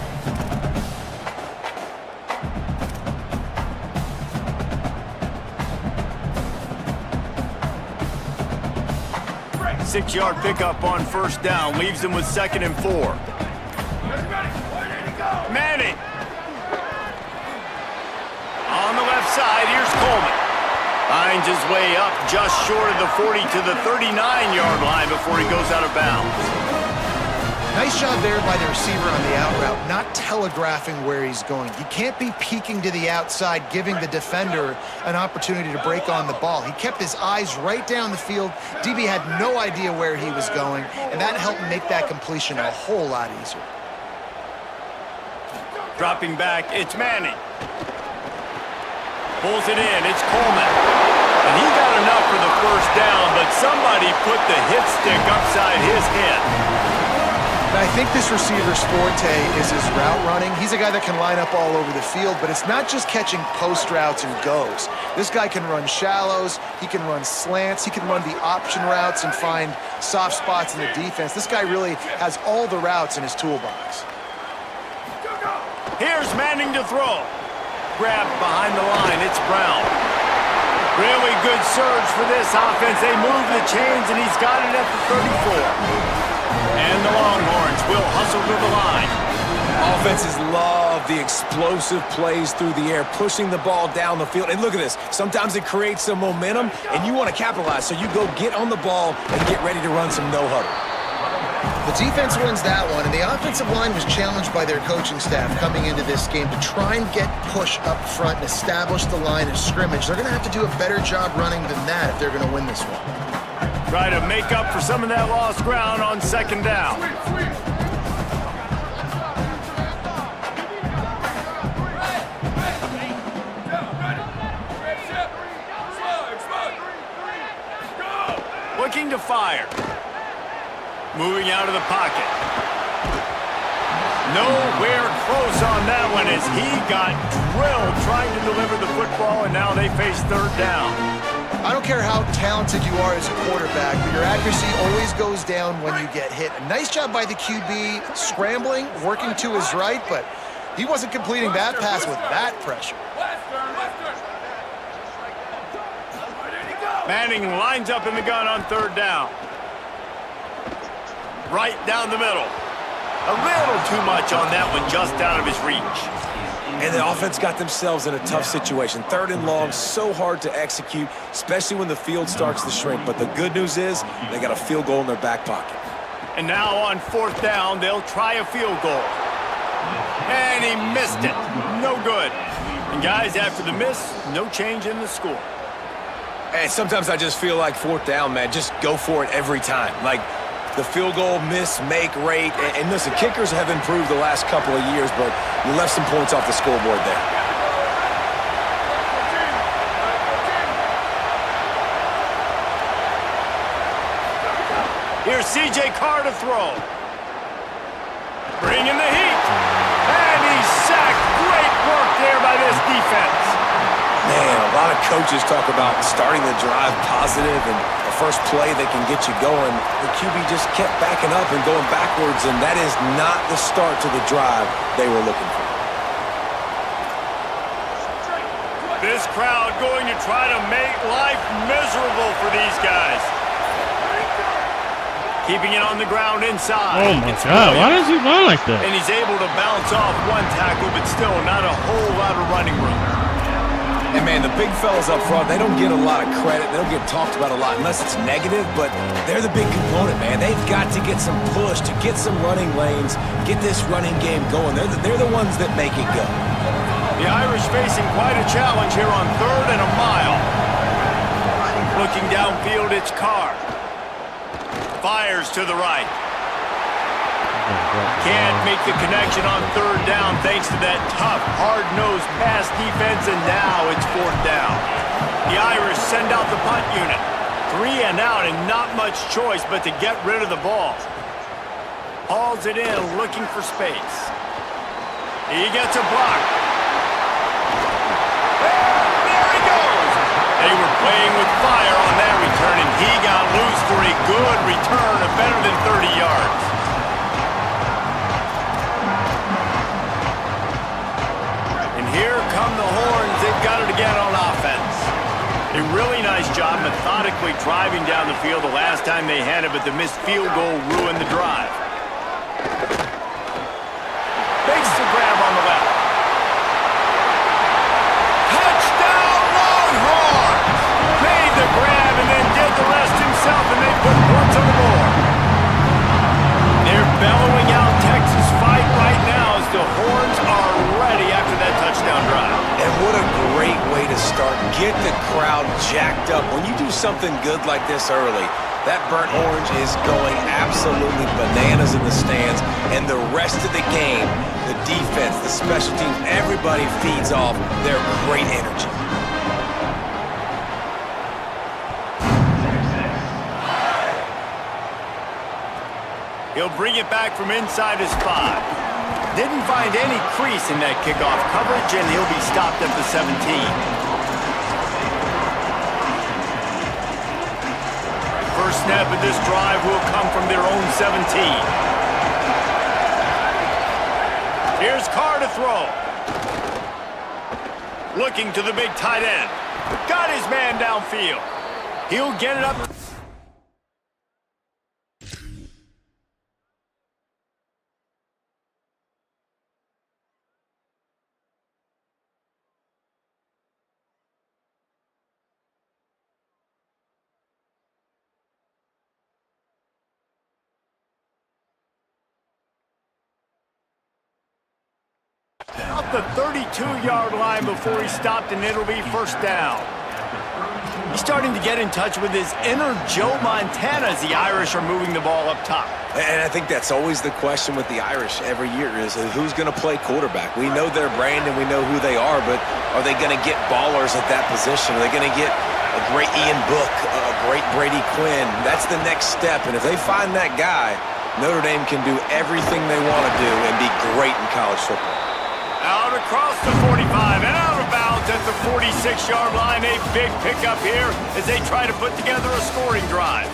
Speaker 4: Six-yard pickup on first down, leaves them with 2nd and 4. Manning. On the left side, here's Coleman. Finds his way up just short of the 40 to the 39-yard line before he goes out of bounds.
Speaker 6: Nice job there by the receiver on the out route, not telegraphing where he's going. You can't be peeking to the outside, giving the defender an opportunity to break on the ball. He kept his eyes right down the field. DB had no idea where he was going, and that helped make that completion a whole lot easier.
Speaker 4: Dropping back, it's Manning. Pulls it in, it's Coleman. And he got enough for the first down, but somebody put the hit stick upside his head.
Speaker 6: I think this receiver's forte is his route running. He's a guy that can line up all over the field, but it's not just catching post routes and goes. This guy can run shallows, he can run slants, he can run the option routes and find soft spots in the defense. This guy really has all the routes in his toolbox.
Speaker 4: Here's Manning to throw. Grabbed behind the line, it's Brown. Really good surge for this offense. They move the chains, and he's got it at the 34. And the Longhorns will hustle to the line.
Speaker 2: Offenses love the explosive plays through the air, pushing the ball down the field. And look at this. Sometimes it creates some momentum, and you want to capitalize. So you go get on the ball and get ready to run some no-huddle.
Speaker 6: The defense wins that one, and the offensive line was challenged by their coaching staff coming into this game to try and get push up front and establish the line of scrimmage. They're going to have to do a better job running than that if they're going to win this one.
Speaker 4: Try to make up for some of that lost ground on second down. Looking to fire. Moving out of the pocket. Nowhere close on that one as he got drilled trying to deliver the football, and now they face third down.
Speaker 6: I don't care how talented you are as a quarterback, but your accuracy always goes down when you get hit. A nice job by the QB scrambling, working to his right, but he wasn't completing that pass with that pressure.
Speaker 4: Manning lines up in the gun on third down. Right down the middle. A little too much on that one, just out of his reach.
Speaker 2: And the offense got themselves in a tough situation. Third and long, so hard to execute, especially when the field starts to shrink. But the good news is they got a field goal in their back pocket.
Speaker 4: And now on fourth down, they'll try a field goal. And he missed it. No good. And guys, after the miss, no change in the score.
Speaker 2: And sometimes I just feel like fourth down, man, just go for it every time. Like the field goal miss, make rate. And listen, kickers have improved the last couple of years, but you left some points off the scoreboard there.
Speaker 4: Here's C.J. Carr to throw. Bringing the heat. And he's sacked. Great work there by this defense.
Speaker 2: Man, a lot of coaches talk about starting the drive positive and the first play that can get you going. The QB just kept backing up and going backwards, and that is not the start to the drive they were looking for.
Speaker 4: This crowd going to try to make life miserable for these guys. Keeping it on the ground inside.
Speaker 1: Oh my God, why does he run like that?
Speaker 4: And he's able to bounce off one tackle, but still not a whole lot of running room.
Speaker 2: And man, the big fellas up front, they don't get a lot of credit. They don't get talked about a lot unless it's negative, but they're the big component, man. They've got to get some push, to get some running lanes, get this running game going. They're the ones that make it go.
Speaker 4: The Irish facing quite a challenge here on third and a mile. Looking downfield, it's Carr. Fires to the right. Can't make the connection on third down thanks to that tough, hard-nosed pass defense, and now it's fourth down. The Irish send out the punt unit. 3 and out and not much choice but to get rid of the ball. Hauls it in, looking for space. He gets a block. There he goes. They were playing with fire on that return, and he got loose for a good return of better than 30 yards. Here come the horns. They've got it again on offense. A really nice job methodically driving down the field the last time they had it, but the missed field goal ruined the drive. Makes the grab on the left. Touchdown Longhorns! Made the grab and then did the rest himself, and they put points on the board. They're bellowing out Texas fight right now as the Horns are ready after that touchdown drive.
Speaker 2: And what a great way to start. Get the crowd jacked up. When you do something good like this early, that burnt orange is going absolutely bananas in the stands. And the rest of the game, the defense, the special teams, everybody feeds off their great energy.
Speaker 4: He'll bring it back from inside his 5. Didn't find any crease in that kickoff coverage, and he'll be stopped at the 17. First snap of this drive will come from their own 17. Here's Carr to throw. Looking to the big tight end. Got his man downfield. He'll get it up. Out the 32-yard line before he stopped, and it'll be first down. He's starting to get in touch with his inner Joe Montana as the Irish are moving the ball up top.
Speaker 7: And I think that's always the question with the Irish every year is who's going to play quarterback. We know their brand and we know who they are, but are they going to get ballers at that position? Are they going to get a great Ian Book, a great Brady Quinn? That's the next step, and if they find that guy, Notre Dame can do everything they want to do and be great in college football.
Speaker 4: Out across the 45 and out of bounds at the 46-yard line. A big pickup here as they try to put together a scoring drive.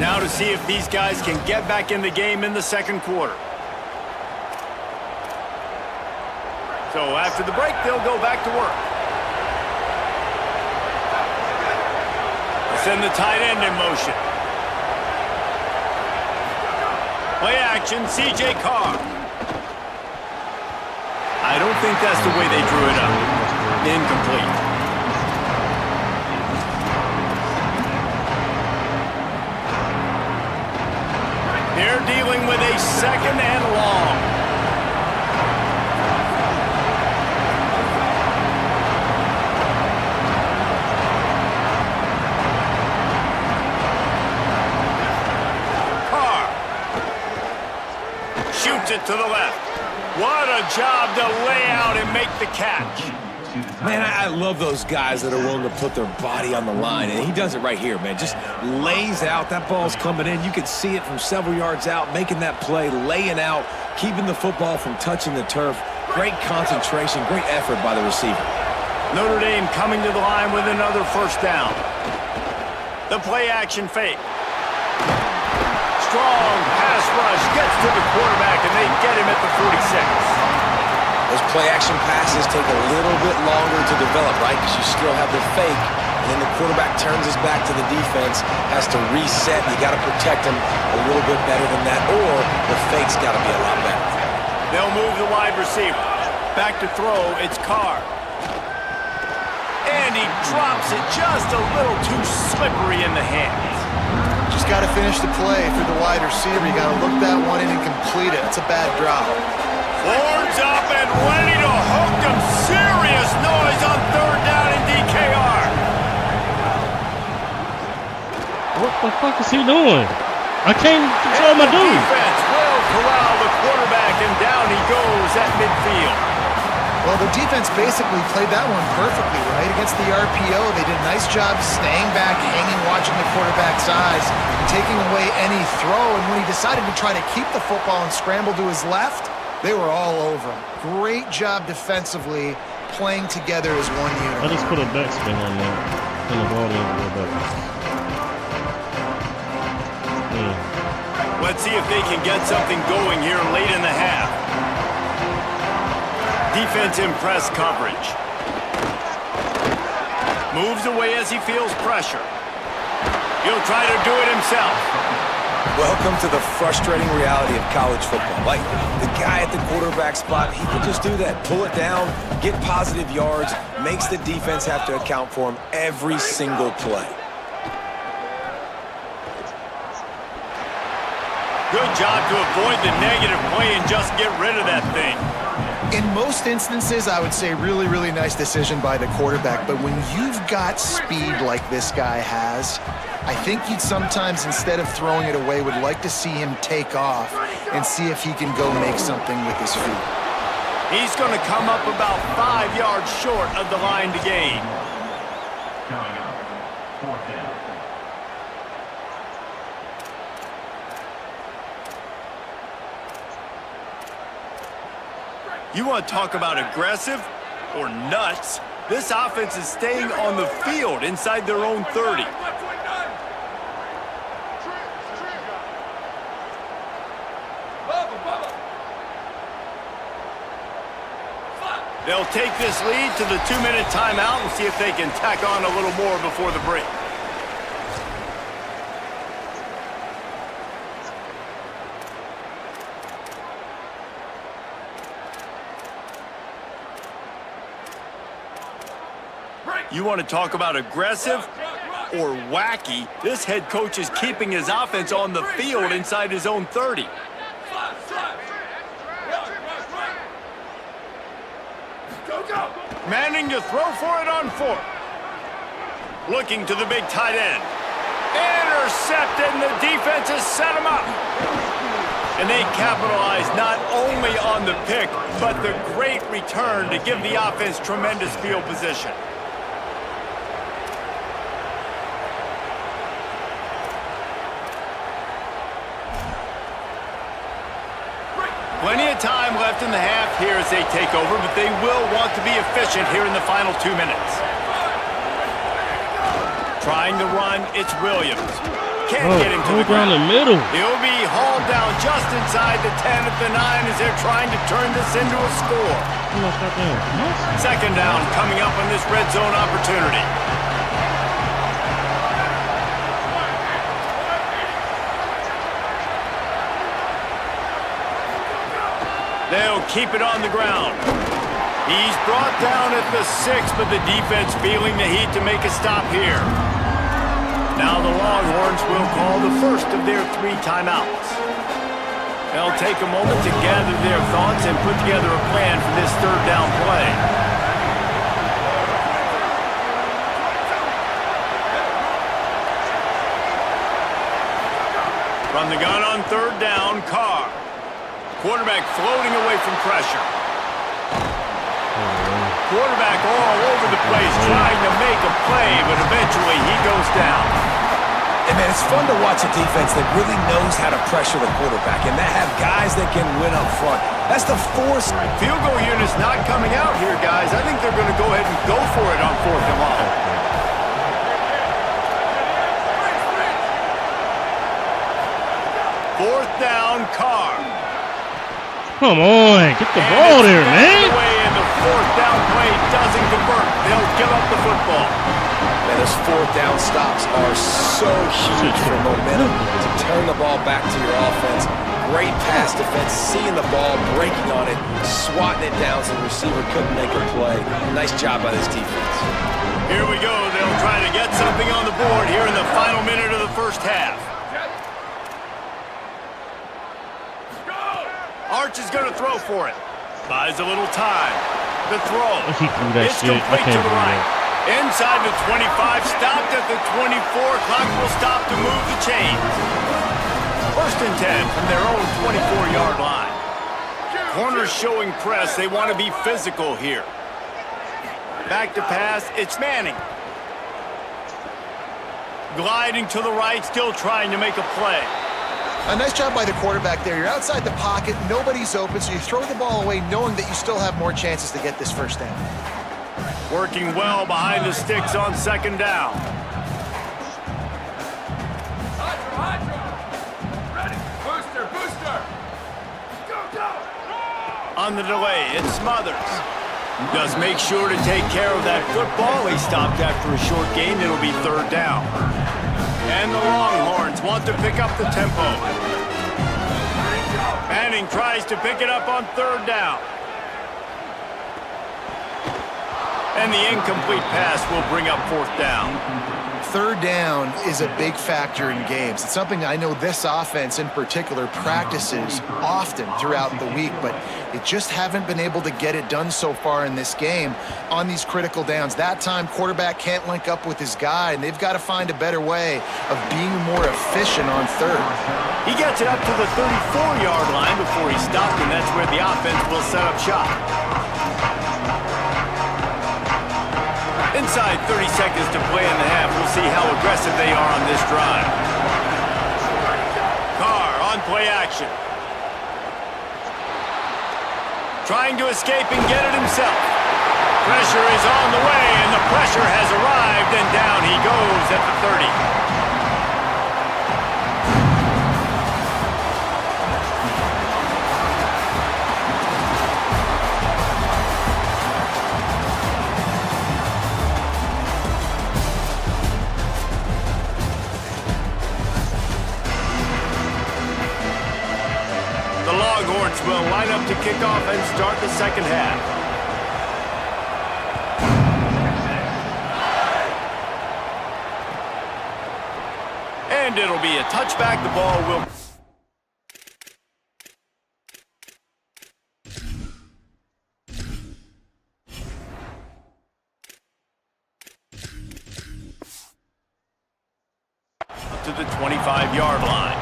Speaker 4: Now to see if these guys can get back in the game in the second quarter. So after the break, they'll go back to work. Send the tight end in motion. Play action, C.J. Carr. I don't think that's the way they drew it up. Incomplete. They're dealing with a second and long. Carr shoots it to the left. What a job to lay out and make the catch.
Speaker 7: Man, I love those guys that are willing to put their body on the line, and he does it right here, man. Just lays out. That ball's coming in. You can see it from several yards out, making that play, laying out, keeping the football from touching the turf. Great concentration, great effort by the receiver.
Speaker 4: Notre Dame coming to the line with another first down. The play action fake. Strong pass rush gets to the quarterback, and they get him at the 46.
Speaker 7: Those play-action passes take a little bit longer to develop, right? Because you still have the fake, and then the quarterback turns his back to the defense, has to reset. You got to protect him a little bit better than that, or the fake's got to be a lot better.
Speaker 4: They'll move the wide receiver. Back to throw, it's Carr. And he drops it just a little too slippery in the hands.
Speaker 6: Just got to finish the play for the wide receiver. You got to look that one in and complete it. It's a bad drop.
Speaker 4: Ford's up and ready to hook them. Serious noise on third down in DKR.
Speaker 1: What the fuck is he doing? I can't control my dude.
Speaker 4: Defense will corral the quarterback, and down he goes at midfield.
Speaker 6: Well, the defense basically played that one perfectly, right? Against the RPO, they did a nice job staying back, hanging, watching the quarterback's eyes, and taking away any throw. And when he decided to try to keep the football and scramble to his left, they were all over him. Great job defensively, playing together as one unit.
Speaker 1: I just put a backspin on that, and the ball didn't go back.
Speaker 4: Let's see if they can get something going here late in the half. Defense in press coverage. Moves away as he feels pressure. He'll try to do it himself.
Speaker 7: Welcome to the frustrating reality of college football. Like, the guy at the quarterback spot, he can just do that. Pull it down, get positive yards, makes the defense have to account for him every single play.
Speaker 4: Good job to avoid the negative play and just get rid of that thing.
Speaker 6: In most instances, I would say really, really nice decision by the quarterback. But when you've got speed like this guy has, I think you'd sometimes, instead of throwing it away, would like to see him take off and see if he can go make something with his feet.
Speaker 4: He's going to come up about 5 yards short of the line to gain. You want to talk about aggressive or nuts? This offense is staying on the field inside their own 30. They'll take this lead to the 2-minute timeout and see if they can tack on a little more before the break. You want to talk about aggressive or wacky? This head coach is keeping his offense on the field inside his own 30. Manning to throw for it on 4th. Looking to the big tight end. Intercepted, and the defense has set him up. And they capitalize not only on the pick, but the great return to give the offense tremendous field position. Plenty of time left in the half here as they take over, but they will want to be efficient here in the final 2 minutes. Trying to run, it's Williams. Can't get him to the ground.
Speaker 1: Down the middle.
Speaker 4: He'll be hauled down just inside the 10 at the 9 as they're trying to turn this into a score. Second down coming up on this red zone opportunity. They'll keep it on the ground. He's brought down at the 6, but the defense feeling the heat to make a stop here. Now the Longhorns will call the first of their 3 timeouts. They'll take a moment to gather their thoughts and put together a plan for this third down play. From the gun on third down, Carr. Quarterback floating away from pressure. Quarterback all over the place trying to make a play, but eventually he goes down.
Speaker 2: And man, it's fun to watch a defense that really knows how to pressure the quarterback and that have guys that can win up front. That's the force.
Speaker 4: Field goal unit's not coming out here, guys. I think they're going to go ahead and go for it on 4th and long. Fourth down, Carr.
Speaker 1: Come on, get the ball there, man.
Speaker 4: And the 4th down play doesn't convert. They'll give up the football.
Speaker 2: Man, those 4th down stops are so huge for momentum to turn the ball back to your offense. Great pass defense, seeing the ball, breaking on it, swatting it down so the receiver couldn't make a play. Nice job by this defense.
Speaker 4: Here we go. They'll try to get something on the board here in the final minute of the first half. Arch is going to throw for it. Buys a little time. The throw. It's complete to the right. Inside the 25, stopped at the 24. Clock will stop to move the chains. 1st and 10 from their own 24-yard line. Corners showing press. They want to be physical here. Back to pass. It's Manning. Gliding to the right, still trying to make a play.
Speaker 6: A nice job by the quarterback there. You're outside the pocket, nobody's open, so you throw the ball away knowing that you still have more chances to get this first down.
Speaker 4: Working well behind the sticks on 2nd down.
Speaker 8: Ready, booster. Go.
Speaker 4: On the delay, it's Smothers. Does make sure to take care of that football. He stopped after a short gain. It'll be 3rd down. And the Longhorns want to pick up the tempo. Manning tries to pick it up on 3rd down. And the incomplete pass will bring up 4th down.
Speaker 6: 3rd down is a big factor in games. It's something I know this offense in particular practices often throughout the week, but they just haven't been able to get it done so far in this game on these critical downs. That time, quarterback can't link up with his guy, and they've got to find a better way of being more efficient on 3rd.
Speaker 4: He gets it up to the 34-yard line before he stopped, and that's where the offense will set up shop. Inside 30 seconds to play in the half. We'll see how aggressive they are on this drive. Carr on play action. Trying to escape and get it himself. Pressure is on the way, and the pressure has arrived, and down he goes at the 30. Will line up to kick off and start the 2nd half. And it'll be a touchback. The ball will... to the 25-yard line.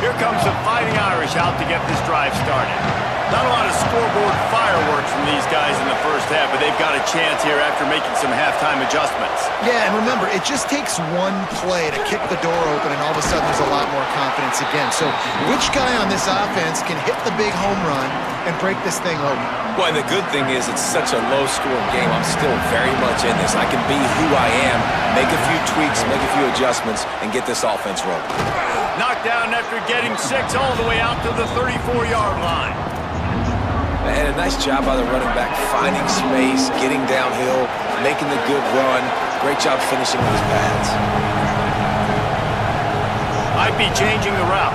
Speaker 4: Here comes the Fighting Irish out to get this drive started. Not a lot of scoreboard fireworks from these guys in the first half, but they've got a chance here after making some halftime adjustments.
Speaker 6: Yeah, and remember, it just takes one play to kick the door open, and all of a sudden there's a lot more confidence again. So which guy on this offense can hit the big home run and break this thing open?
Speaker 7: Well, and the good thing is it's such a low-scoring game. I'm still very much in this. I can be who I am, make a few tweaks, make a few adjustments, and get this offense rolling.
Speaker 4: Knocked down after getting 6 all the way out to the 34-yard line.
Speaker 7: And a nice job by the running back, finding space, getting downhill, making the good run. Great job finishing with his pads.
Speaker 4: Might be changing the route.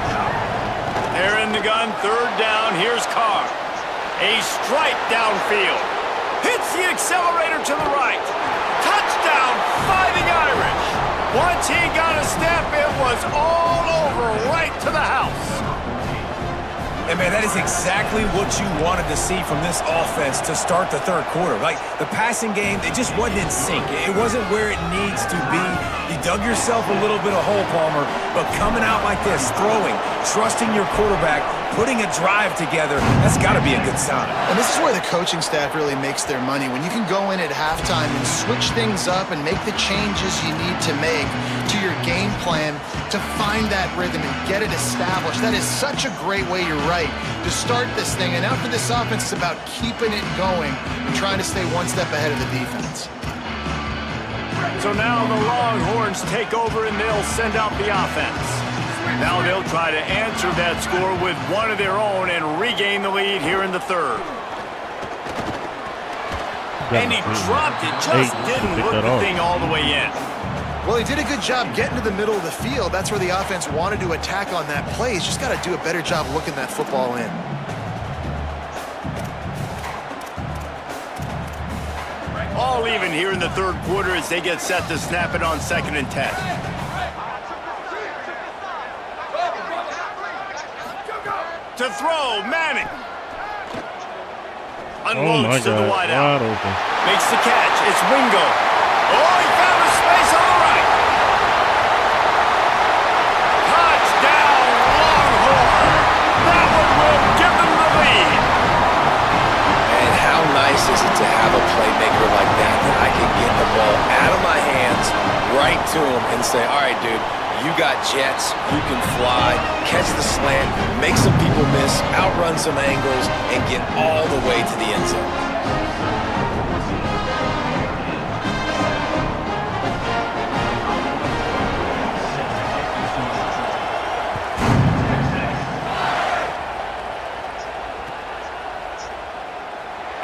Speaker 4: They're in the gun, 3rd down. Here's Carr. A strike downfield. Hits the accelerator to the right. Touchdown, Fighting Irish. Once he got a step, it was all over, right to the house.
Speaker 2: And, man, that is exactly what you wanted to see from this offense to start the third quarter. Like, the passing game, it just wasn't in sync. It wasn't where it needs to be. You dug yourself a little bit of hole, Palmer, but coming out like this, throwing, trusting your quarterback, putting a drive together, that's got to be a good sign.
Speaker 6: And this is where the coaching staff really makes their money. When you can go in at halftime and switch things up and make the changes you need to make to your game plan to find that rhythm and get it established. That is such a great way, you're right, to start this thing. And now for this offense, it's about keeping it going and trying to stay one step ahead of the defense.
Speaker 4: So now the Longhorns take over and they'll send out the offense. Now they'll try to answer that score with one of their own and regain the lead here in the 3rd. And he dropped it, just didn't look the thing all the way in.
Speaker 6: Well, he did a good job getting to the middle of the field. That's where the offense wanted to attack on that play. He's just got to do a better job looking that football in.
Speaker 4: All even here in the 3rd quarter as they get set to snap it on 2nd and 10. To throw, Manning. Unloads to the wideout. Makes the catch. It's Wingo. Oh, he found a space on the right. Touchdown, Longhorn. That one will give them the lead.
Speaker 7: And how nice is it to have a playmaker like that I can get the ball out of my hands right to him and say, all right, dude, you got jets, you can fly, catch the slant, make some people miss, outrun some angles, and get all the way to the end zone.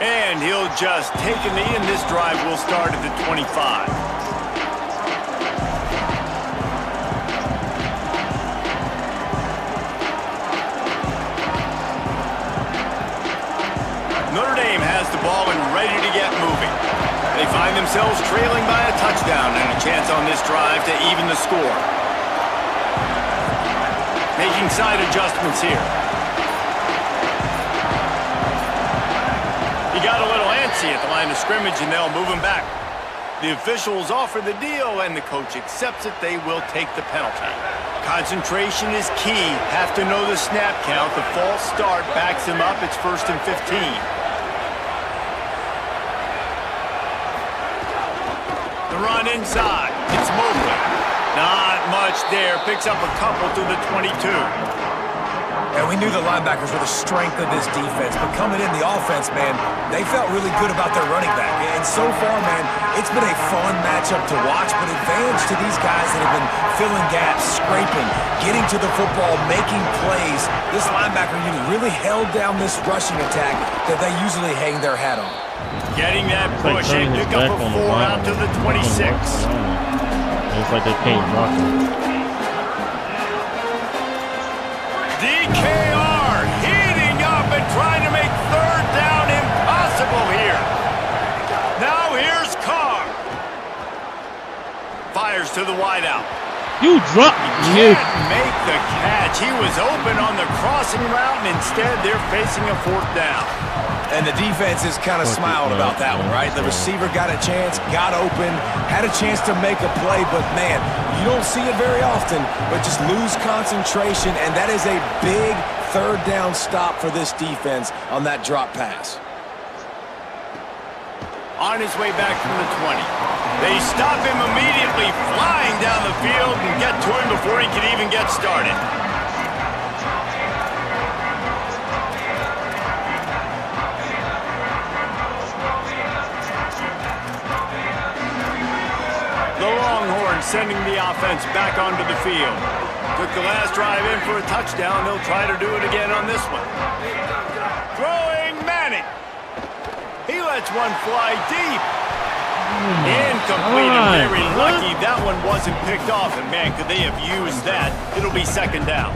Speaker 4: And he'll just take a knee, and this drive will start at the 25. Notre Dame has the ball and ready to get moving. They find themselves trailing by a touchdown and a chance on this drive to even the score. Making side adjustments here. He got a little antsy at the line of scrimmage, and they'll move him back. The officials offer the deal, and the coach accepts it. They will take the penalty. Concentration is key. Have to know the snap count. The false start backs him up. It's 1st and 15. The run inside. It's Mobley. Not much there. Picks up a couple to the 22.
Speaker 2: And we knew the linebackers were the strength of this defense, but coming in the offense, man, they felt really good about their running back. And so far, man, it's been a fun matchup to watch, but advantage to these guys that have been filling gaps, scraping, getting to the football, making plays. This linebacker unit really held down this rushing attack that they usually hang their hat on.
Speaker 4: Getting that push and pick up a 4 out to the 26.
Speaker 1: Looks like they can't block him.
Speaker 4: DKR heating up and trying to make 3rd down impossible here. Now here's Fires to the wideout.
Speaker 1: You dropped.
Speaker 4: Can't make the catch. He was open on the crossing route, and instead they're facing a 4th down.
Speaker 2: And the defense is kind of smiled about that one, right? The receiver got a chance, got open, had a chance to make a play, but man, you don't see it very often, but just lose concentration, and that is a big 3rd down stop for this defense on that drop pass.
Speaker 4: On his way back from the 20. They stop him immediately, flying down the field and get to him before he can even get started. The Longhorns sending the offense back onto the field. Took the last drive in for a touchdown. They'll try to do it again on this one. Throwing Manning. He lets one fly deep. Incomplete and very lucky. That one wasn't picked off. And man, could they have used that? It'll be 2nd down.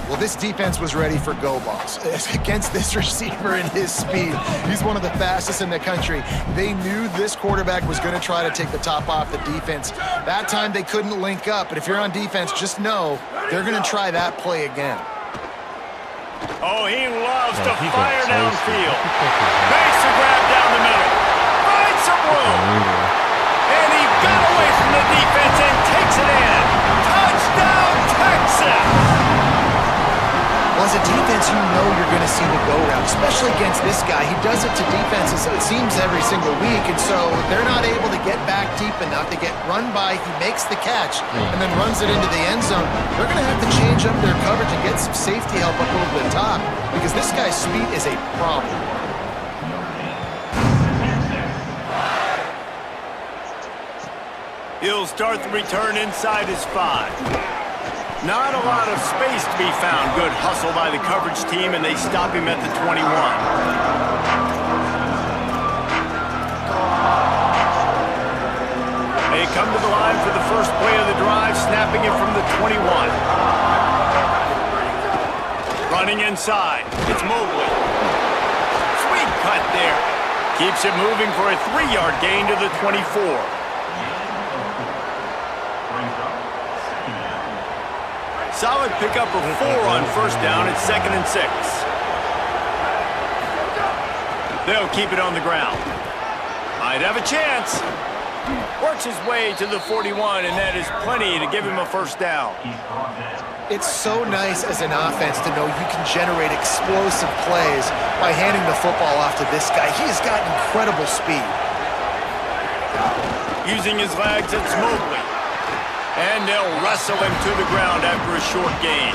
Speaker 6: Well, this defense was ready for go balls against this receiver and his speed. He's one of the fastest in the country. They knew this quarterback was going to try to take the top off the defense. That time they couldn't link up, but if you're on defense, just know they're going to try that play again.
Speaker 4: Oh, he loves to fire downfield. Makes a grab down the middle. Finds some room. And he got away from the defense and takes it in. Touchdown, Texas!
Speaker 6: Well, as a defense, you know you're going to see the go-round, especially against this guy. He does it to defenses, it seems, every single week, and so they're not able to get back deep enough. They get run by, he makes the catch, and then runs it into the end zone. They're going to have to change up their coverage and get some safety help up over the top, because this guy's speed is a problem.
Speaker 4: He'll start the return inside his 5. Not a lot of space to be found. Good hustle by the coverage team, and they stop him at the 21. They come to the line for the first play of the drive, snapping it from the 21. Running inside. It's Mobley. Sweet cut there. Keeps it moving for a 3-yard gain to the 24. Solid pickup of 4 on 1st down. It's 2nd and 6. They'll keep it on the ground. Might have a chance. Works his way to the 41, and that is plenty to give him a 1st down.
Speaker 6: It's so nice as an offense to know you can generate explosive plays by handing the football off to this guy. He has got incredible speed.
Speaker 4: Using his legs, it's Mobley. And they'll wrestle him to the ground after a short gain.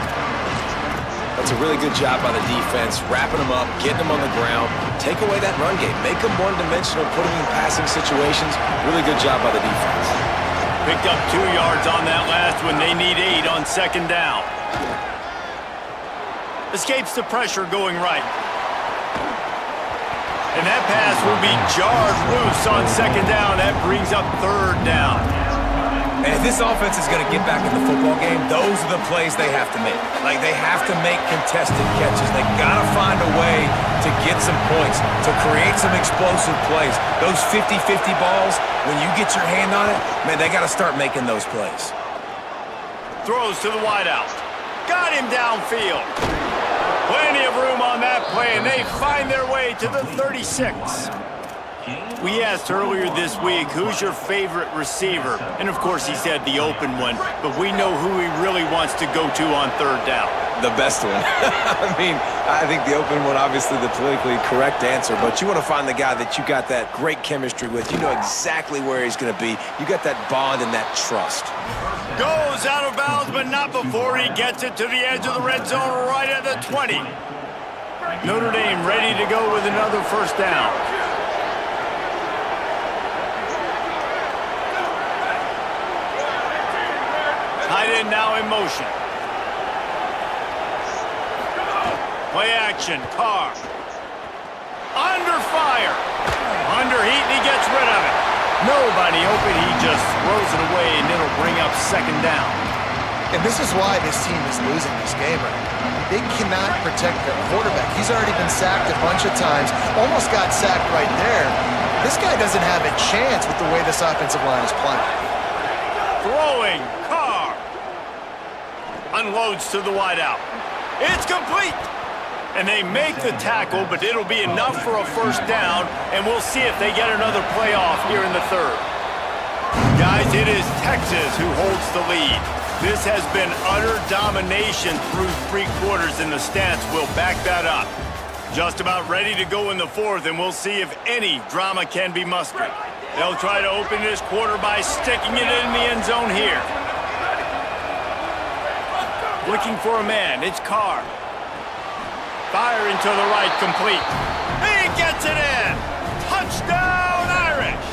Speaker 2: That's a really good job by the defense, wrapping him up, getting him on the ground, take away that run game, make him one-dimensional, put him in passing situations. Really good job by the defense.
Speaker 4: Picked up 2 yards on that last one. They need 8 on 2nd down. Escapes the pressure going right. And that pass will be jarred loose on 2nd down. That brings up 3rd down.
Speaker 2: And if this offense is going to get back in the football game, those are the plays they have to make. Like, they have to make contested catches. They got to find a way to get some points, to create some explosive plays. Those 50-50 balls, when you get your hand on it, man, they got to start making those plays.
Speaker 4: Throws to the wideout. Got him downfield. Plenty of room on that play, and they find their way to the 36. We asked earlier this week, who's your favorite receiver? And of course he said the open one, but we know who he really wants to go to on 3rd down.
Speaker 2: The best one. I mean, I think the open one, obviously the politically correct answer, but you want to find the guy that you got that great chemistry with. You know exactly where he's going to be. You got that bond and that trust.
Speaker 4: Goes out of bounds, but not before he gets it to the edge of the red zone right at the 20. Notre Dame ready to go with another 1st down. Tight end now in motion. Play action, Carr. Under fire. Under heat, and he gets rid of it. Nobody open, he just throws it away, and it'll bring up 2nd down.
Speaker 6: And this is why this team is losing this game right now. They cannot protect their quarterback. He's already been sacked a bunch of times, almost got sacked right there. This guy doesn't have a chance with the way this offensive line is playing.
Speaker 4: Throwing. Carr. Unloads to the wideout. It's complete. And they make the tackle, but it'll be enough for a first down, and we'll see if they get another playoff here in the third. Guys, it is Texas who holds the lead. This has been utter domination through 3 quarters, and the stats will back that up. Just about ready to go in the fourth, and we'll see if any drama can be mustered. They'll try to open this quarter by sticking it in the end zone here. Looking for a man, it's Carr. Firing to the right, complete. He gets it in! Touchdown, Irish!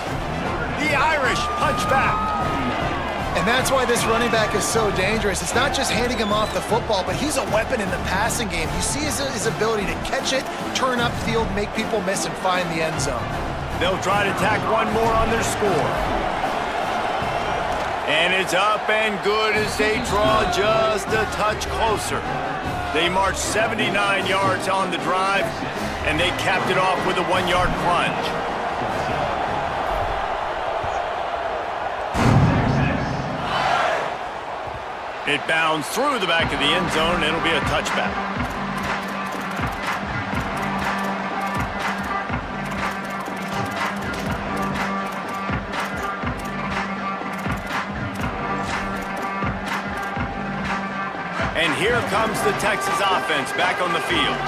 Speaker 4: The Irish punch back.
Speaker 6: And that's why this running back is so dangerous. It's not just handing him off the football, but he's a weapon in the passing game. You see his ability to catch it, turn upfield, make people miss, and find the end zone.
Speaker 4: They'll try to tack one more on their score. And it's up and good as they draw just a touch closer. They marched 79 yards on the drive, and they capped it off with a 1-yard plunge. It bounds through the back of the end zone. It'll be a touchback. And here comes the Texas offense back on the field.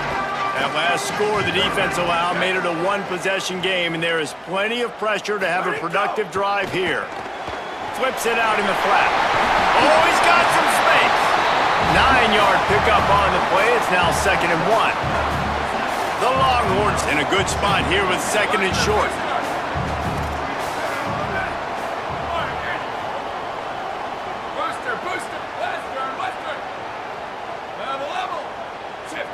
Speaker 4: That last score the defense allowed made it a 1-possession game, and there is plenty of pressure to have a productive drive here. Flips it out in the flat. Oh, he's got some space. 9-yard pickup on the play. It's now 2nd and 1. The Longhorns in a good spot here with 2nd and short.
Speaker 8: Booster, booster, Lester. Level. Shift.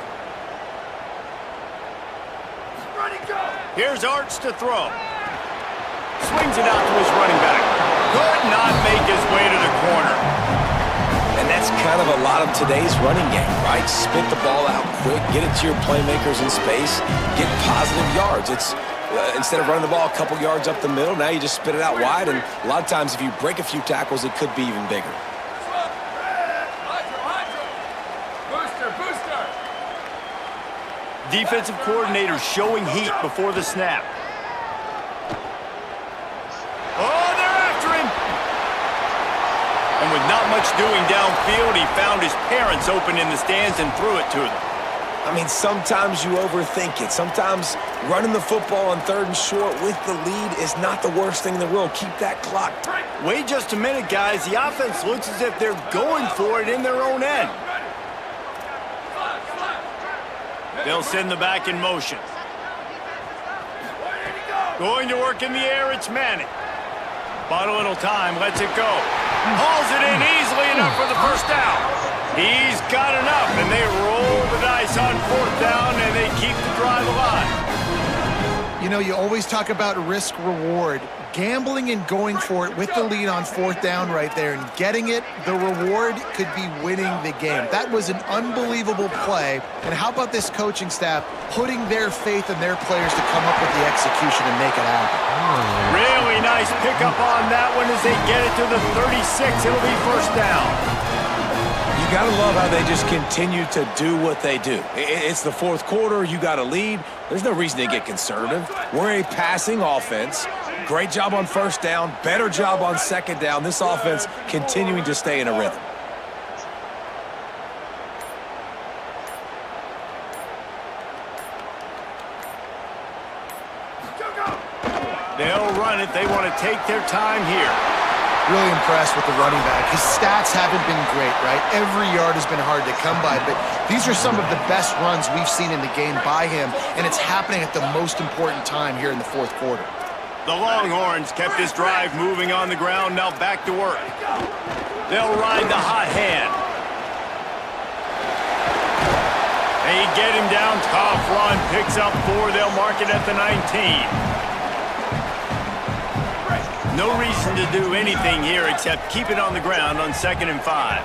Speaker 8: Ready, go.
Speaker 4: Here's Arch to throw. Swings it out to his running back. Could not make his way to the corner.
Speaker 7: And that's kind of a lot of today's running game, right? Spit the ball out quick, get it to your playmakers in space, get positive yards. It's instead of running the ball a couple yards up the middle, now you just spit it out wide, and a lot of times if you break a few tackles, it could be even bigger.
Speaker 8: Booster.
Speaker 4: Defensive coordinator showing heat before the snap. Oh, they're after him! And with not much doing downfield, he found his parents open in the stands and threw it to them.
Speaker 7: I mean, sometimes you overthink it. Sometimes running the football on 3rd and short with the lead is not the worst thing in the world. Keep that clock.
Speaker 4: Wait just a minute, guys. The offense looks as if they're going for it in their own end. They'll send the back in motion. Going to work in the air, it's Manning. Bought a little time, lets it go. Hauls it in easily enough for the first down. He's got enough, and they roll the dice on 4th down, and they keep the drive alive.
Speaker 6: You know, you always talk about risk-reward. Gambling and going for it with the lead on 4th down right there and getting it, the reward could be winning the game. That was an unbelievable play. And how about this coaching staff putting their faith in their players to come up with the execution and make it happen?
Speaker 4: Really nice pickup on that one as they get it to the 36. It'll be 1st down.
Speaker 7: You got to love how they just continue to do what they do. It's the 4th quarter. You got a lead. There's no reason to get conservative. We're a passing offense. Great job on 1st down. Better job on 2nd down. This offense continuing to stay in a rhythm.
Speaker 4: They'll run it. They want to take their time here.
Speaker 6: Really impressed with the running back. His stats haven't been great, right? Every yard has been hard to come by, but these are some of the best runs we've seen in the game by him, and it's happening at the most important time here in the 4th quarter.
Speaker 4: The Longhorns kept this drive moving on the ground, now back to work. They'll ride the hot hand. They get him down, tough run, picks up 4, they'll mark it at the 19. No reason to do anything here except keep it on the ground on 2nd and 5.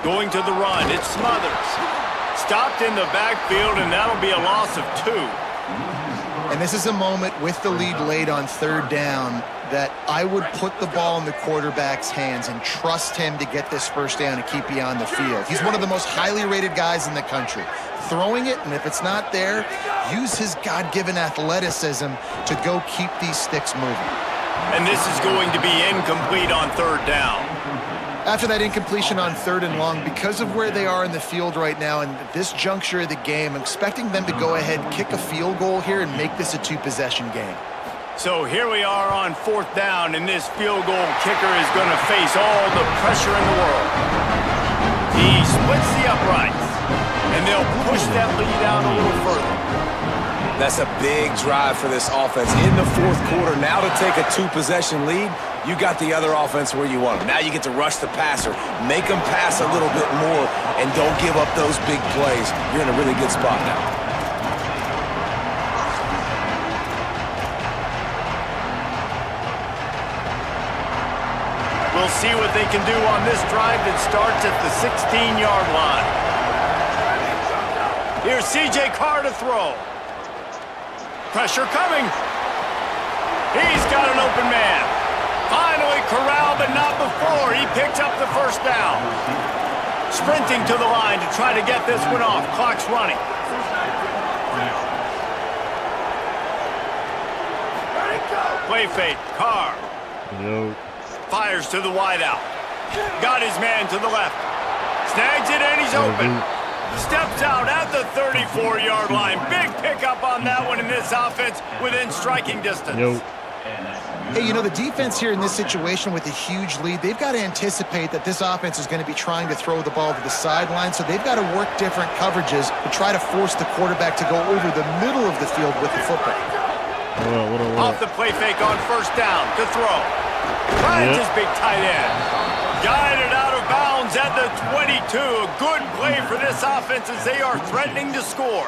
Speaker 4: Going to the run, it's Smothers. Stopped in the backfield, and that'll be a loss of 2.
Speaker 6: And this is a moment with the lead late on third down that I would put the ball in the quarterback's hands and trust him to get this first down and keep you on the field. He's one of the most highly rated guys in the country. Throwing it, and if it's not there, use his God-given athleticism to go keep these sticks moving.
Speaker 4: And this is going to be incomplete on third down.
Speaker 6: After that incompletion on third and long, because of where they are in the field right now and this juncture of the game, I'm expecting them to go ahead and kick a field goal here and make this a two-possession game.
Speaker 4: So here we are on fourth down, and this field goal kicker is going to face all the pressure in the world. He splits the uprights, and they'll push that lead out a little further.
Speaker 2: That's a big drive for this offense in the fourth quarter. Now to take a two-possession lead, you got the other offense where you want them. Now you get to rush the passer, make them pass a little bit more, and don't give up those big plays. You're in a really good spot now.
Speaker 4: We'll see what they can do on this drive that starts at the 16-yard line. Here's C.J. Carr to throw. Pressure coming. He's got an open man. Finally corralled, but not before. He picks up the first down. Sprinting to the line to try to get this one off. Clock's running. Play fake. Carr.
Speaker 1: Yo.
Speaker 4: Fires to the wideout. Got his man to the left. Snags it and he's open. Steps out at the 34-yard line. Big pickup on that one in this offense within striking distance.
Speaker 1: Yo.
Speaker 6: Hey, you know, the defense here in this situation with a huge lead, they've got to anticipate that this offense is going to be trying to throw the ball to the sideline, so they've got to work different coverages to try to force the quarterback to go over the middle of the field with the football.
Speaker 4: Off the play fake on first down to throw. Finds his big tight end. Guided out of bounds at the 22. A good play for this offense as they are threatening to score.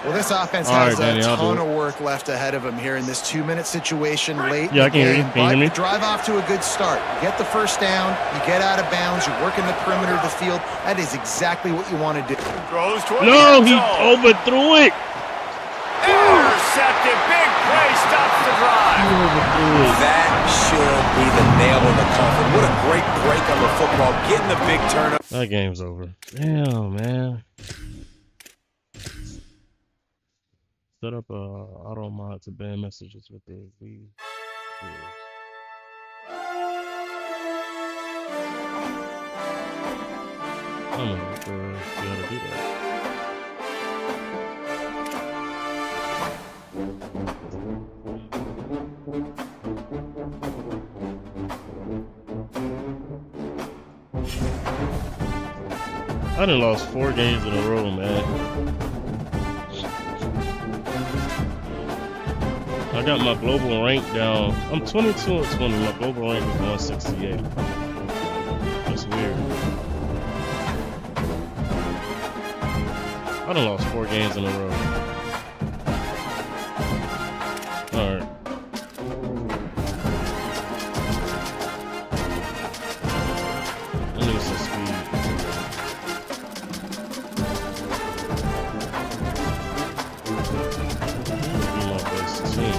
Speaker 6: Well, this offense has a ton of work left ahead of them here in this 2-minute situation late in the game. But you drive off to a good start. You get the first down, you get out of bounds, you're working the perimeter of the field. That is exactly what you want to do.
Speaker 4: Throws toward
Speaker 1: No, he overthrew it.
Speaker 4: Intercepted. Big play. Stops the drive.
Speaker 2: That should be the nail in the coffin. What a great break on the football. Getting the big turn.
Speaker 1: That game's over. Damn, man. Set up auto mod to ban messages with the lead. I don't know if you gotta do that. I done lost 4 games in a row, man. I got my global rank down. I'm 22-20. My global rank is 168. That's weird. I done lost 4 games in a row. Alright. I need some speed. Be my best team.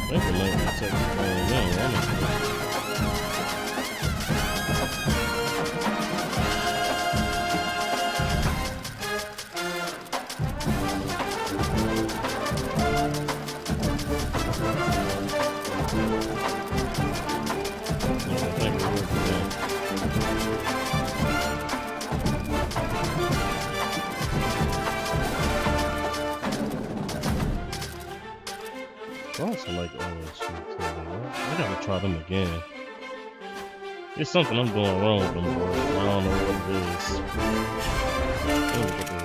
Speaker 1: I think it might be technical now, honestly. I also like shoot too. I gotta try them again. It's something I'm doing wrong with them, bro. I don't know what it is. Let me get the-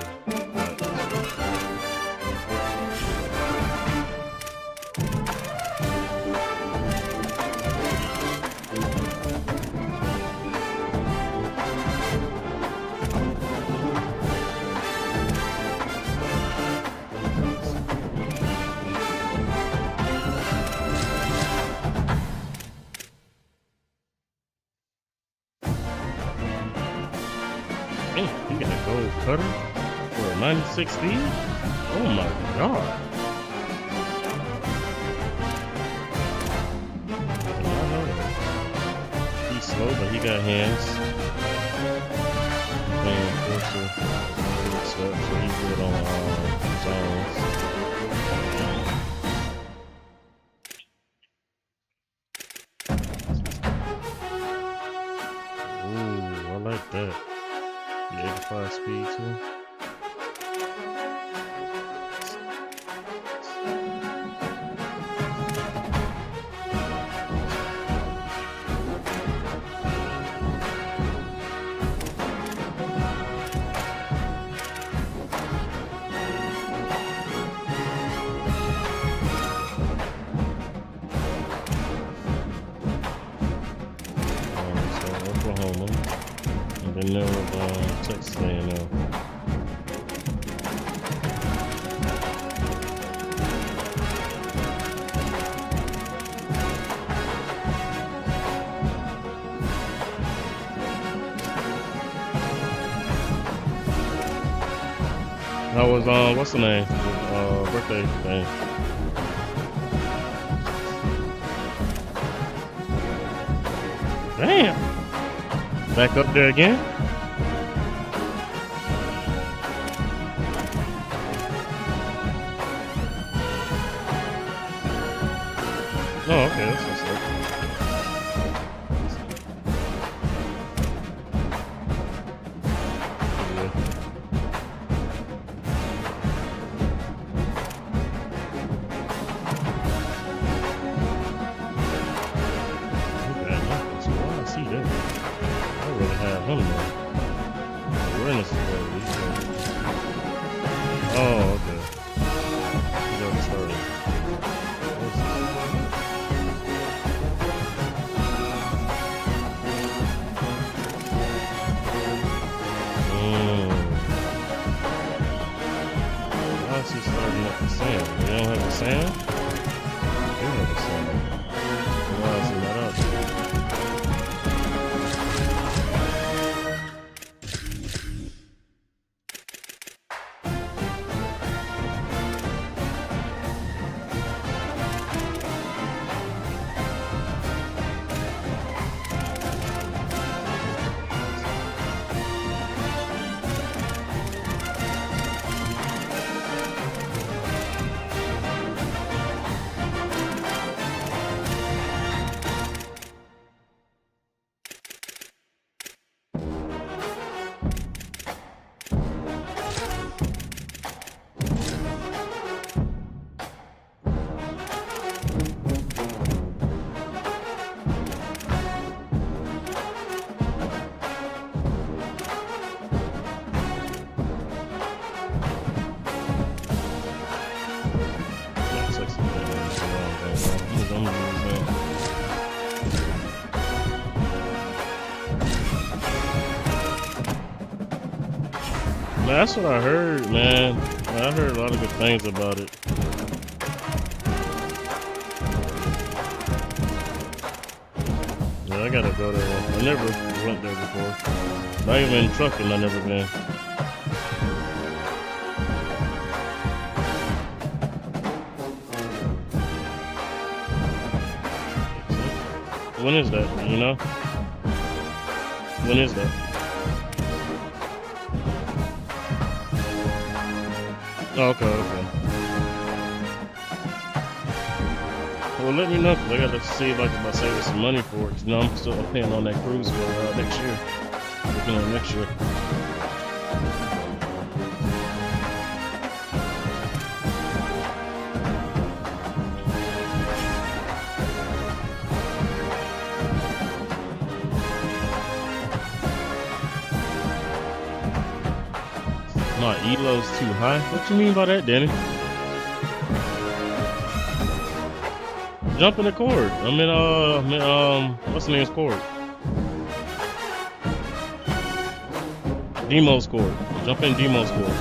Speaker 1: cutter for a 96 speed? Oh my god. He's slow, but he got hands. And Forcer stuff, so he's good on zones. Ooh, I like that. The 85 speed too. Oklahoma, and then there was Texas A&M. That was what's the name? Birthday thing. Damn. Back up there again. Oh, okay, that's what's up. Oh, okay. You got started. Why is he starting up the sand? They don't have the sand? They do have the sand. Why is he not out there? Man, that's what I heard, man. I heard a lot of good things about it. Yeah, I gotta go there. I never went there before. Not even in trucking, I never been. When is that? You know? When is that? Oh, okay, okay. Well, let me know, because I gotta see if I can save some money for it. You know, I'm still paying on that cruise for next year. Looking at next year. My ELO's too high? What you mean by that, Danny? Jump in the cord. What's the name's cord? Demo's cord. Jump in Demo's cord.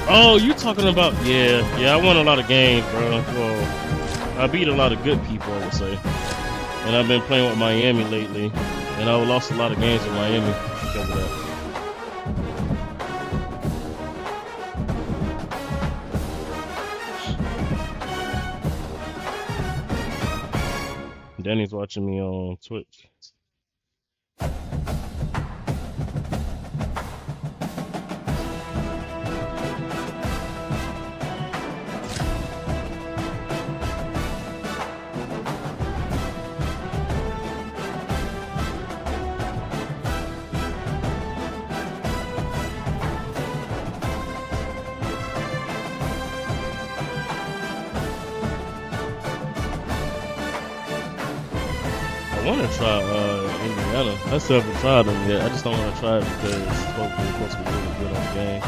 Speaker 1: Oh, you talking about? Yeah. I won a lot of games, bro. Well, I beat a lot of good people, I would say. And I've been playing with Miami lately, and I lost a lot of games with Miami because of that. Danny's watching me on Twitch. I want to try Indiana. I still haven't tried them yet. I just don't want to try it because hopefully it's supposed to be really good on the game.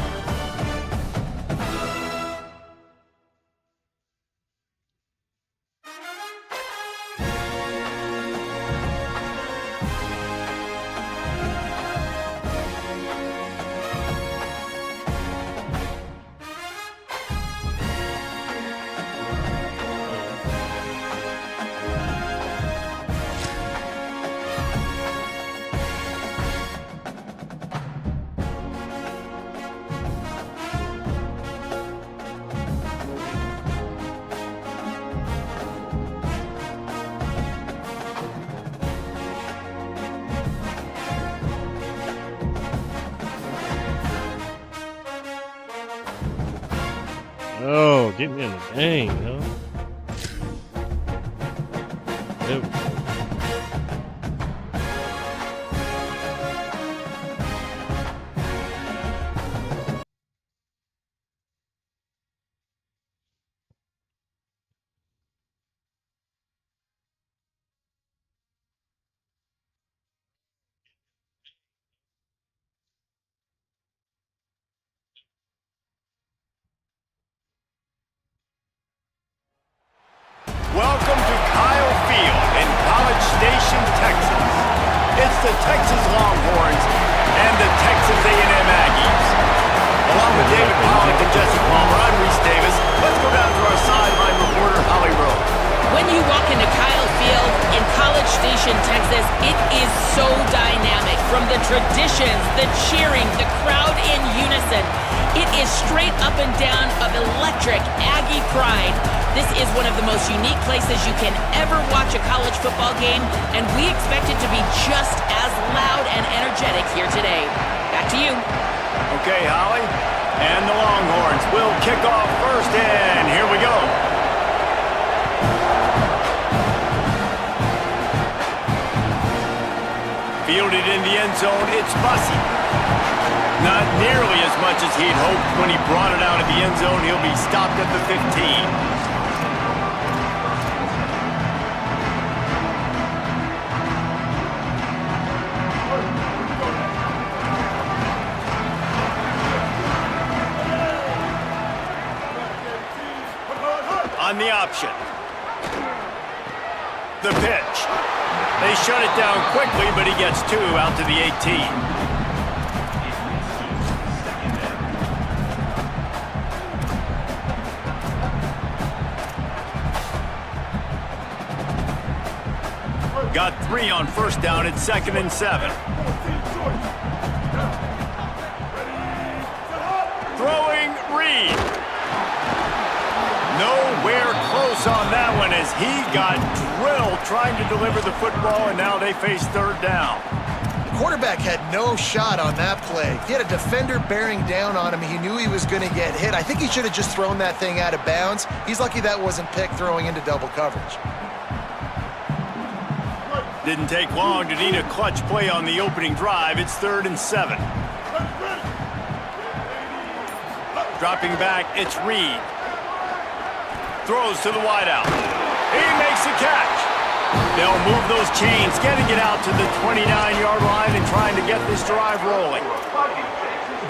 Speaker 1: Oh, get me in the game, yo. There we go.
Speaker 4: Welcome to Kyle Field in College Station, Texas. It's the Texas Longhorns and the Texas A&M Aggies. Along with David Pollack and Jesse Palmer, I'm Reese Davis. Let's go down to our sideline reporter, Holly Rowe.
Speaker 5: When you walk into Kyle Field in College Station, Texas, it is so dynamic. From the traditions, the cheering, the crowd in unison. It is straight up and down of electric Aggie pride. This is one of the most unique places you can ever watch a college football game, and we expect it to be just as loud and energetic here today. Back to you.
Speaker 4: Okay, Holly. And the Longhorns will kick off first, and here we go. Fielded in the end zone, it's Bussey. Not nearly as much as he'd hoped when he brought it out of the end zone. He'll be stopped at the 15. On the option. The pitch. They shut it down quickly, but he gets two out to the 18. Got 3 on first down at 2nd and 7. Throwing Reed. Nowhere close on that one as he got drilled trying to deliver the football, and now they face 3rd down.
Speaker 6: The quarterback had no shot on that play. He had a defender bearing down on him. He knew he was going to get hit. I think he should have just thrown that thing out of bounds. He's lucky that wasn't picked throwing into double coverage.
Speaker 4: Didn't take long to need a clutch play on the opening drive. It's 3rd and 7. Dropping back, it's Reed. Throws to the wideout. He makes a catch. They'll move those chains, getting it out to the 29-yard line and trying to get this drive rolling.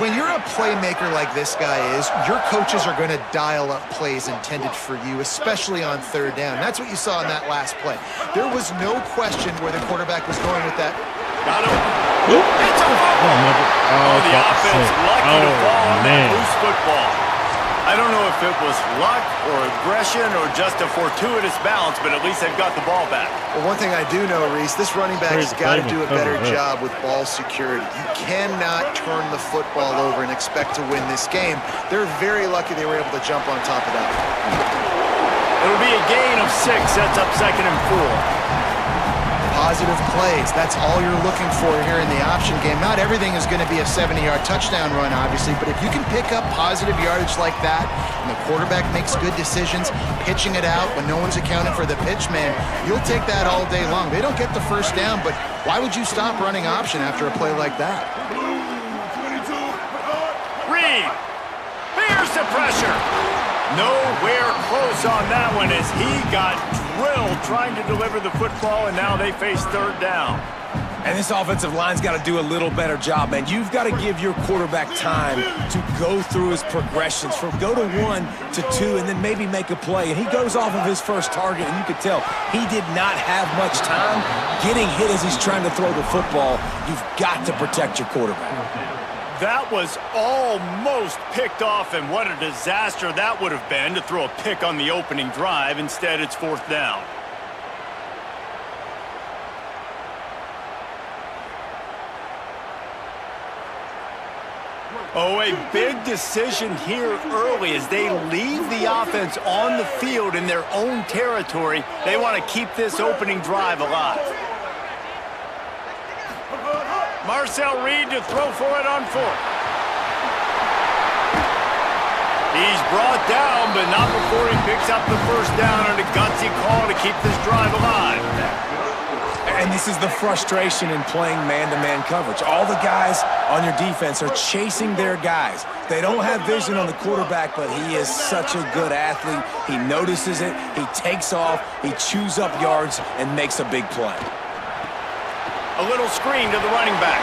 Speaker 6: When you're a playmaker like this guy is, your coaches are going to dial up plays intended for you, especially on 3rd down. That's what you saw in that last play. There was no question where the quarterback was going with that.
Speaker 4: Got him. It's a fumble. The offense lucky to fall on that loose football. I don't know if it was luck or aggression or just a fortuitous bounce, but at least they've got the ball back.
Speaker 6: Well, one thing I do know, Reese, this running back has got to do a better job with ball security. You cannot turn the football over and expect to win this game. They're very lucky they were able to jump on top of that.
Speaker 4: It'll be a gain of 6, sets up 2nd and 4.
Speaker 6: Positive plays, that's all you're looking for here in the option game. Not everything is going to be a 70-yard touchdown run, obviously, but if you can pick up positive yardage like that and the quarterback makes good decisions, pitching it out when no one's accounting for the pitch, man, you'll take that all day long. They don't get the first down, but why would you stop running option after a play like that?
Speaker 4: Reed, here's the pressure. Nowhere close on that one as he got drilled trying to deliver the football, and now they face 3rd down.
Speaker 2: And this offensive line's got to do a little better job, man. You've got to give your quarterback time to go through his progressions from go to 1 to 2 and then maybe make a play. And he goes off of his first target, and you could tell he did not have much time getting hit as he's trying to throw the football. You've got to protect your quarterback.
Speaker 4: That was almost picked off, and what a disaster that would have been to throw a pick on the opening drive. Instead, it's 4th down. Oh, a big decision here early as they leave the offense on the field in their own territory. They want to keep this opening drive alive. Marcel Reed to throw for it on 4th. He's brought down, but not before he picks up the first down on a gutsy call to keep this drive alive.
Speaker 2: And this is the frustration in playing man-to-man coverage. All the guys on your defense are chasing their guys. They don't have vision on the quarterback, but he is such a good athlete. He notices it, he takes off, he chews up yards, and makes a big play.
Speaker 4: A little screen to the running back.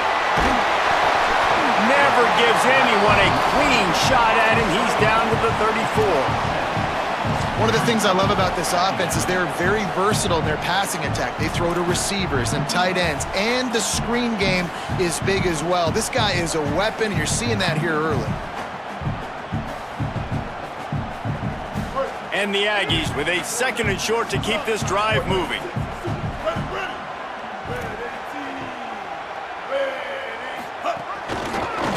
Speaker 4: Never gives anyone a clean shot at him. He's down to the 34.
Speaker 6: One of the things I love about this offense is they're very versatile in their passing attack. They throw to receivers and tight ends, and the screen game is big as well. This guy is a weapon, and you're seeing that here early.
Speaker 4: And the Aggies with a 2nd and short to keep this drive moving.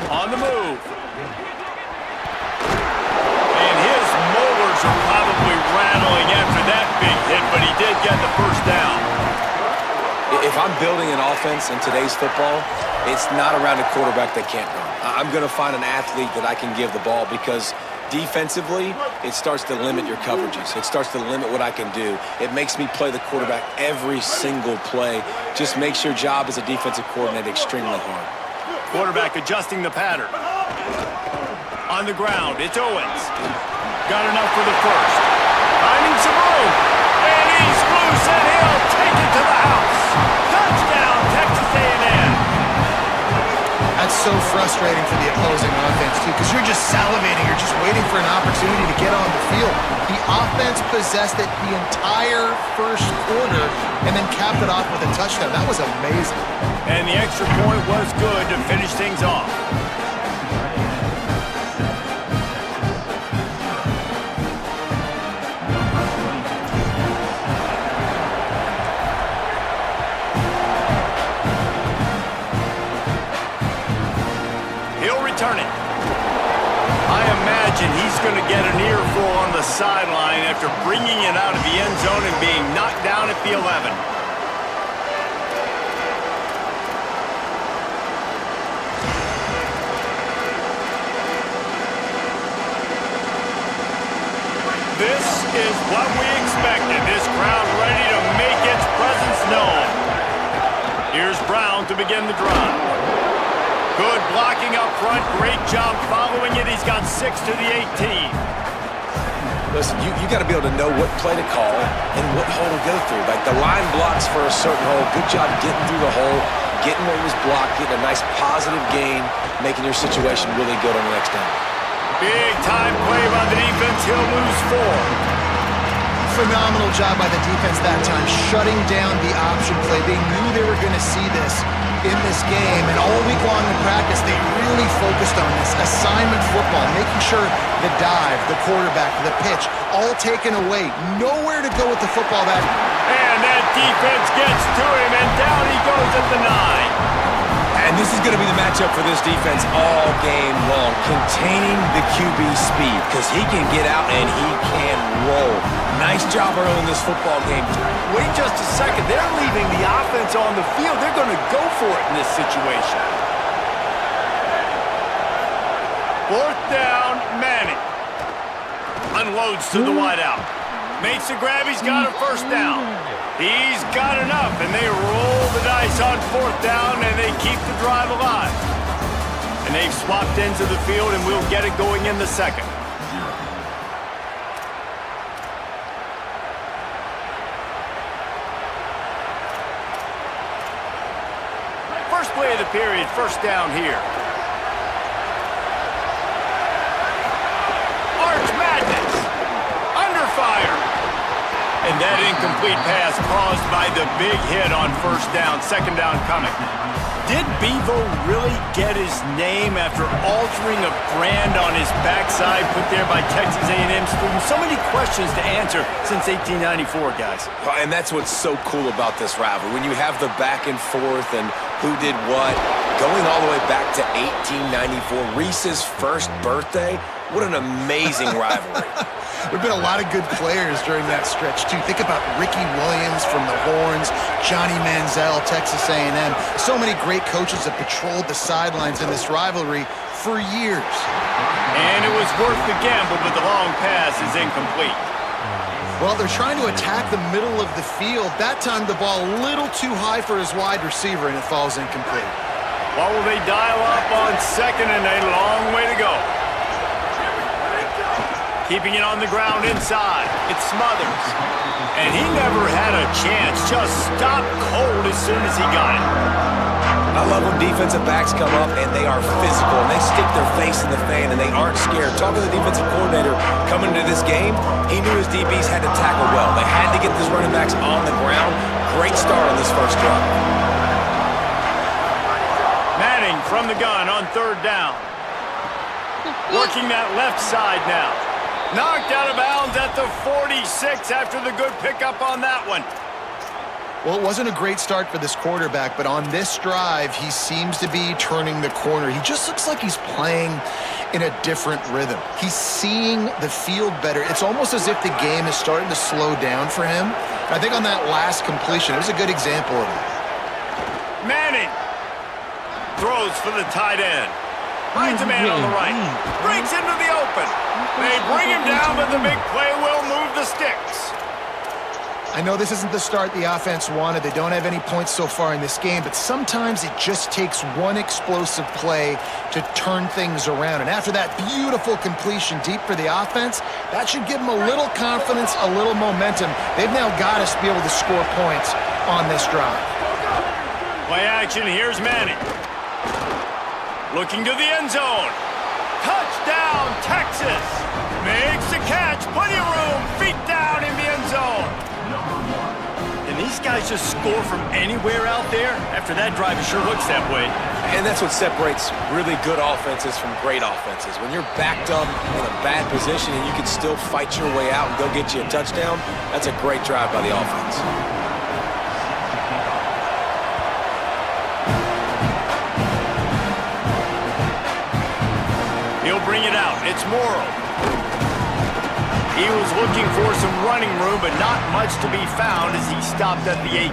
Speaker 4: On the move. And his molars are probably rattling after that big hit, but he did get the first down.
Speaker 2: If I'm building an offense in today's football, it's not around a quarterback that can't run. I'm going to find an athlete that I can give the ball because defensively, it starts to limit your coverages. It starts to limit what I can do. It makes me play the quarterback every single play. Just makes your job as a defensive coordinator extremely hard.
Speaker 4: Quarterback adjusting the pattern. On the ground, it's Owens. Got enough for the first. Finding some room. And he's loose, and he'll take it to the house. Touchdown, Texas A&M.
Speaker 6: That's so frustrating for the opposing offense, too, because you're just salivating. You're just waiting for an opportunity to get on the field. The offense possessed it the entire first quarter and then capped it off with a touchdown. That was amazing.
Speaker 4: And the extra point was good to finish things off. He'll return it. I imagine he's going to get an earful on the sideline after bringing it out of the end zone and being knocked down at the 11. This is what we expected. This crowd ready to make its presence known. Here's Brown to begin the drive. Good blocking up front. Great job following it. He's got 6 to the 18.
Speaker 2: Listen, you got to be able to know what play to call and what hole to go through. Like the line blocks for a certain hole. Good job getting through the hole, getting what was blocked, getting a nice positive gain, making your situation really good on the next down.
Speaker 4: Big time play by the defense. He'll lose 4.
Speaker 6: phenomenal job by the defense that time, shutting down the option play. They knew they were going to see this in this game, and all week long in practice, they really focused on this assignment football, making sure the dive, the quarterback, the pitch, all taken away. Nowhere to go with the football that.
Speaker 4: And that defense gets to him, and down he goes at the 9.
Speaker 2: And this is going to be the matchup for this defense all game long, containing the QB speed, because he can get out and he can roll. Nice job early in this football game.
Speaker 4: Wait just a second. They're leaving the offense on the field. They're going to go for it in this situation. 4th down, Manning. Unloads to the wideout. Makes the grab. He's got a 1st down. He's got enough, and they roll the dice on 4th down, and they keep the drive alive. And they've swapped ends of the field, and we'll get it going in the 2nd. First play of the period, 1st down here. Arch Madness. Under fire. And that incomplete pass caused by the big hit on 1st down, 2nd down coming. Did Bevo really get his name after altering a brand on his backside put there by Texas A&M students? So many questions to answer since 1894, guys.
Speaker 2: And that's what's so cool about this rivalry. When you have the back and forth and who did what, going all the way back to 1894, Reese's first birthday, what an amazing rivalry.
Speaker 6: There have been a lot of good players during that stretch, too. Think about Ricky Williams from the Horns, Johnny Manziel, Texas A&M. So many great coaches have patrolled the sidelines in this rivalry for years.
Speaker 4: And it was worth the gamble, but the long pass is incomplete.
Speaker 6: Well, they're trying to attack the middle of the field. That time, the ball a little too high for his wide receiver, and it falls incomplete.
Speaker 4: What will they dial up on 2nd, and a long way to go? Keeping it on the ground inside. It's Smothers. And he never had a chance. Just stopped cold as soon as he got it.
Speaker 2: I love when defensive backs come up and they are physical and they stick their face in the fan and they aren't scared. Talking to the defensive coordinator coming into this game, he knew his DBs had to tackle well. They had to get these running backs on the ground. Great start on this first drive.
Speaker 4: Manning from the gun on 3rd down. Working that left side now. Knocked out of bounds at the 46 after the good pickup on that one.
Speaker 6: Well, it wasn't a great start for this quarterback, but on this drive, he seems to be turning the corner. He just looks like he's playing in a different rhythm. He's seeing the field better. It's almost as if the game is starting to slow down for him. I think on that last completion, it was a good example of it.
Speaker 4: Manning throws for the tight end. Finds a man on the right. Breaks into the open. They bring him down, but the big play will move the sticks.
Speaker 6: I know this isn't the start the offense wanted. They don't have any points so far in this game, but sometimes it just takes one explosive play to turn things around. And after that beautiful completion deep for the offense, that should give them a little confidence, a little momentum. They've now got to be able to score points on this drive.
Speaker 4: Play action, here's Manning. Looking to the end zone. Touchdown, Texas. Makes the catch. Plenty of room. Feet down in the end zone. And these guys just score from anywhere out there? After that drive, it sure looks that way.
Speaker 2: And that's what separates really good offenses from great offenses. When you're backed up in a bad position and you can still fight your way out and go get you a touchdown, that's a great drive by the offense.
Speaker 4: He'll bring it out. It's Morrow. He was looking for some running room, but not much to be found as he stopped at the 18.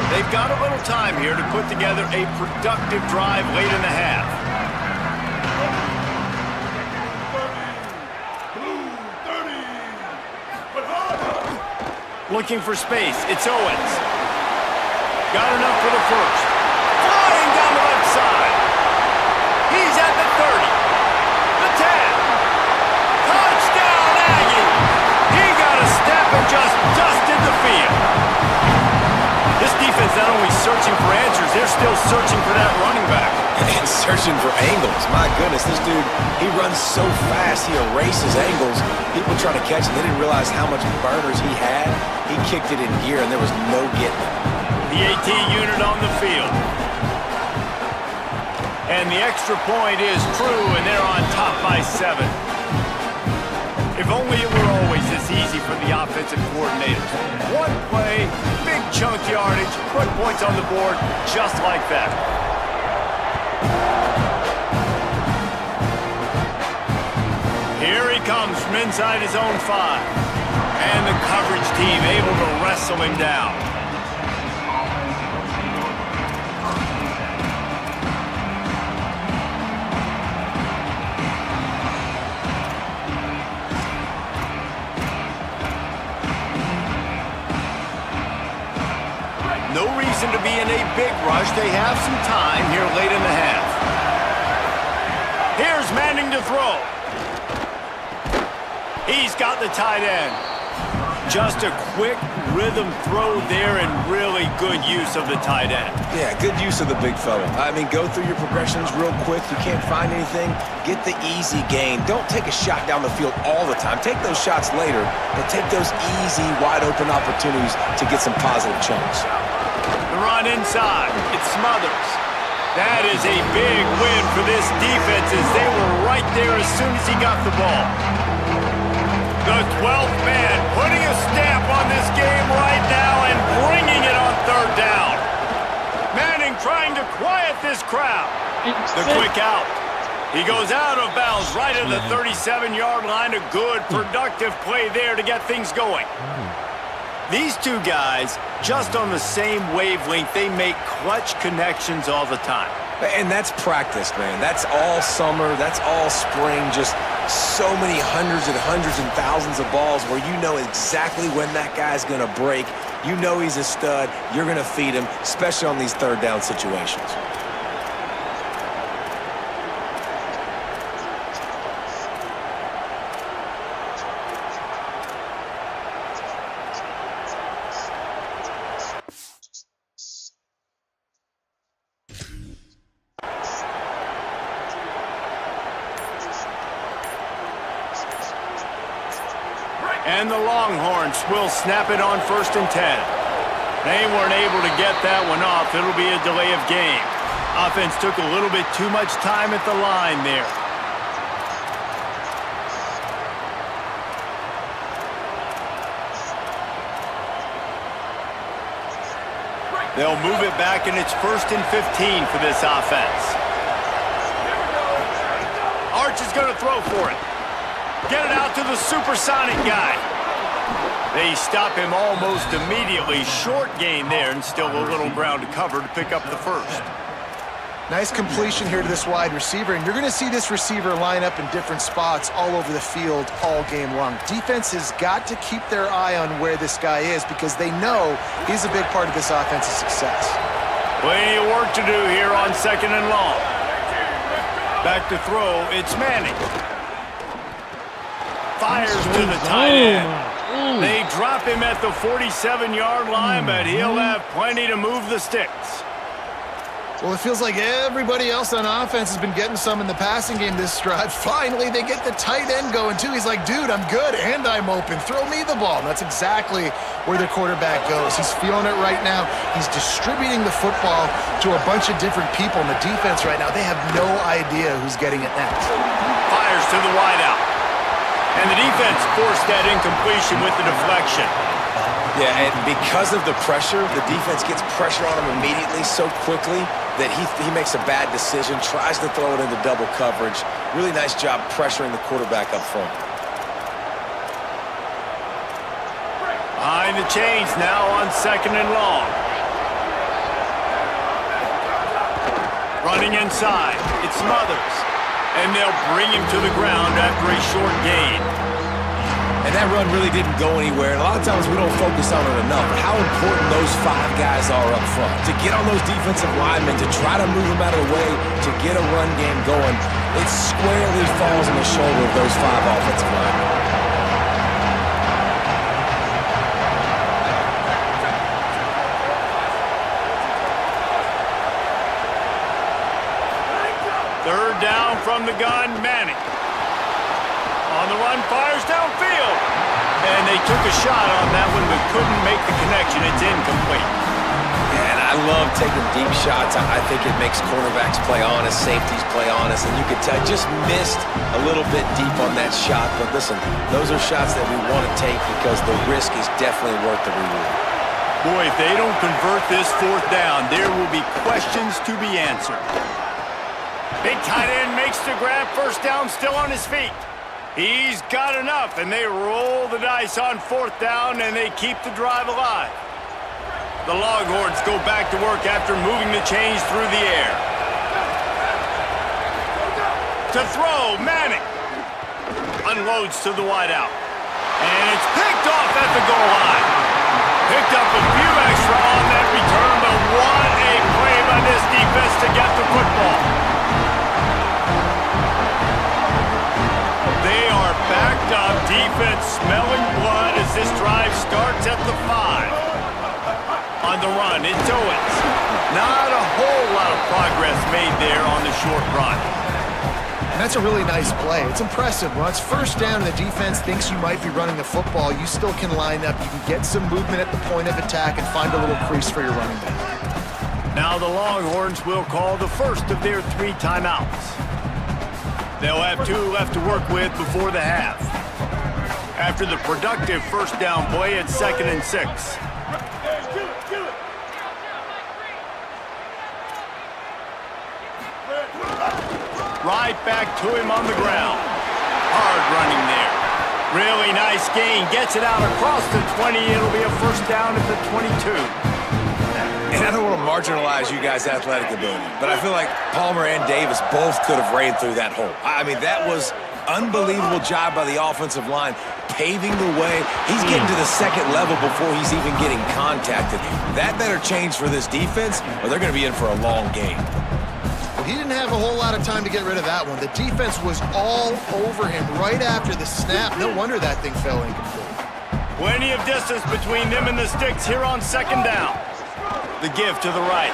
Speaker 4: They've got a little time here to put together a productive drive late in the half. Looking for space. It's Owens. Got enough for the first. Flying down the left side. He's at the 30. The 10. Touchdown, Aggie. He got a step and just dusted the field. This defense not only searching for answers, they're still searching for that running back.
Speaker 2: And searching for angles. My goodness, this dude, he runs so fast, he erases angles. People trying to catch him, they didn't realize how much burners he had. He kicked it in gear, and there was no getting it.
Speaker 4: The AT unit on the field. And the extra point is true, and they're on top by 7. If only it were always this easy for the offensive coordinators. One play, big chunk yardage, put points on the board just like that. Here he comes from inside his own 5. And the coverage team able to wrestle him down. No reason to be in a big rush. They have some time here late in the half. Here's Manning to throw. He's got the tight end. Just a quick rhythm throw there and really good use of the tight end.
Speaker 2: Yeah, good use of the big fella. I mean, go through your progressions real quick. You can't find anything. Get the easy gain. Don't take a shot down the field all the time. Take those shots later, but take those easy, wide-open opportunities to get some positive chunks.
Speaker 4: The run inside. It smothers. That is a big win for this defense as they were right there as soon as he got the ball. The 12th man putting a stamp on this game right now and bringing it on 3rd down. Manning trying to quiet this crowd. The quick out. He goes out of bounds right at the 37-yard line. A good, productive play there to get things going. These two guys, just on the same wavelength, they make clutch connections all the time.
Speaker 2: And that's practice, man. That's all summer. That's all spring. Just so many hundreds and thousands of balls where you know exactly when that guy's going to break. You know he's a stud. You're going to feed him, especially on these 3rd down situations.
Speaker 4: And the Longhorns will snap it on 1st and 10. They weren't able to get that one off. It'll be a delay of game. Offense took a little bit too much time at the line there. They'll move it back, and it's 1st and 15 for this offense. Arch is going to throw for it. Get it out to the supersonic guy. They stop him almost immediately. Short gain there, and still a little ground to cover to pick up the 1st.
Speaker 6: Nice completion here to this wide receiver, and you're going to see this receiver line up in different spots all over the field all game long. Defense has got to keep their eye on where this guy is because they know he's a big part of this offense's success.
Speaker 4: Plenty of work to do here on 2nd and long. Back to throw, it's Manning. Fires to the tight end. They drop him at the 47-yard line, but he'll have plenty to move the sticks.
Speaker 6: Well, it feels like everybody else on offense has been getting some in the passing game this drive. Finally, they get the tight end going, too. He's like, dude, I'm good, and I'm open. Throw me the ball. And that's exactly where the quarterback goes. He's feeling it right now. He's distributing the football to a bunch of different people. And the defense right now, they have no idea who's getting it next.
Speaker 4: Fires to the wideout. And the defense forced that incompletion with the deflection.
Speaker 2: Yeah, and because of the pressure, the defense gets pressure on him immediately so quickly that he makes a bad decision, tries to throw it into double coverage. Really nice job pressuring the quarterback up front.
Speaker 4: Behind the chains now on 2nd and long. Running inside, it smothers. And they'll bring him to the ground after a short gain.
Speaker 2: And that run really didn't go anywhere. And a lot of times we don't focus on it enough. But how important those 5 guys are up front. To get on those defensive linemen, to try to move them out of the way, to get a run game going, it squarely falls on the shoulder of those 5 offensive linemen.
Speaker 4: from the gun, Manning. On the run, fires downfield. And they took a shot on that one, but couldn't make the connection. It's incomplete.
Speaker 7: Yeah, and I love taking deep shots. I think it makes cornerbacks play honest, safeties play honest, and you could tell just missed a little bit deep on that shot. But listen, those are shots that we want to take because the risk is definitely worth the reward.
Speaker 4: Boy, if they don't convert this fourth down, there will be questions to be answered. Big tight end makes the grab, first down, still on his feet. He's got enough, and they roll the dice on fourth down, and they keep the drive alive. The Longhorns go back to work after moving the chains through the air. To throw, Manning. Unloads to the wideout. And it's picked off at the goal line. Picked up a few extra on that return, but what a play by this defense to get the football. They are backed up, defense smelling blood as this drive starts at the 5. On the run, it's Owens. Not a whole lot of progress made there on the short run.
Speaker 6: And that's a really nice play. It's impressive. When it's first down and the defense thinks you might be running the football, you still can line up. You can get some movement at the point of attack and find a little crease for your running back.
Speaker 4: Now the Longhorns will call the first of their 3 timeouts. They'll have 2 left to work with before the half. After the productive first down play, it's 2nd and 6. Right back to him on the ground. Hard running there. Really nice gain. Gets it out across the 20. It'll be a first down at the 22.
Speaker 7: And I don't want to marginalize you guys' athletic ability, but I feel like Palmer and Davis both could have ran through that hole. I mean, that was unbelievable job by the offensive line, paving the way. He's getting to the second level before he's even getting contacted. That better change for this defense, or they're going to be in for a long game.
Speaker 6: He didn't have a whole lot of time to get rid of that one. The defense was all over him right after the snap. No wonder that thing fell incomplete.
Speaker 4: Plenty of distance between them and the sticks here on 2nd down. The give to the right.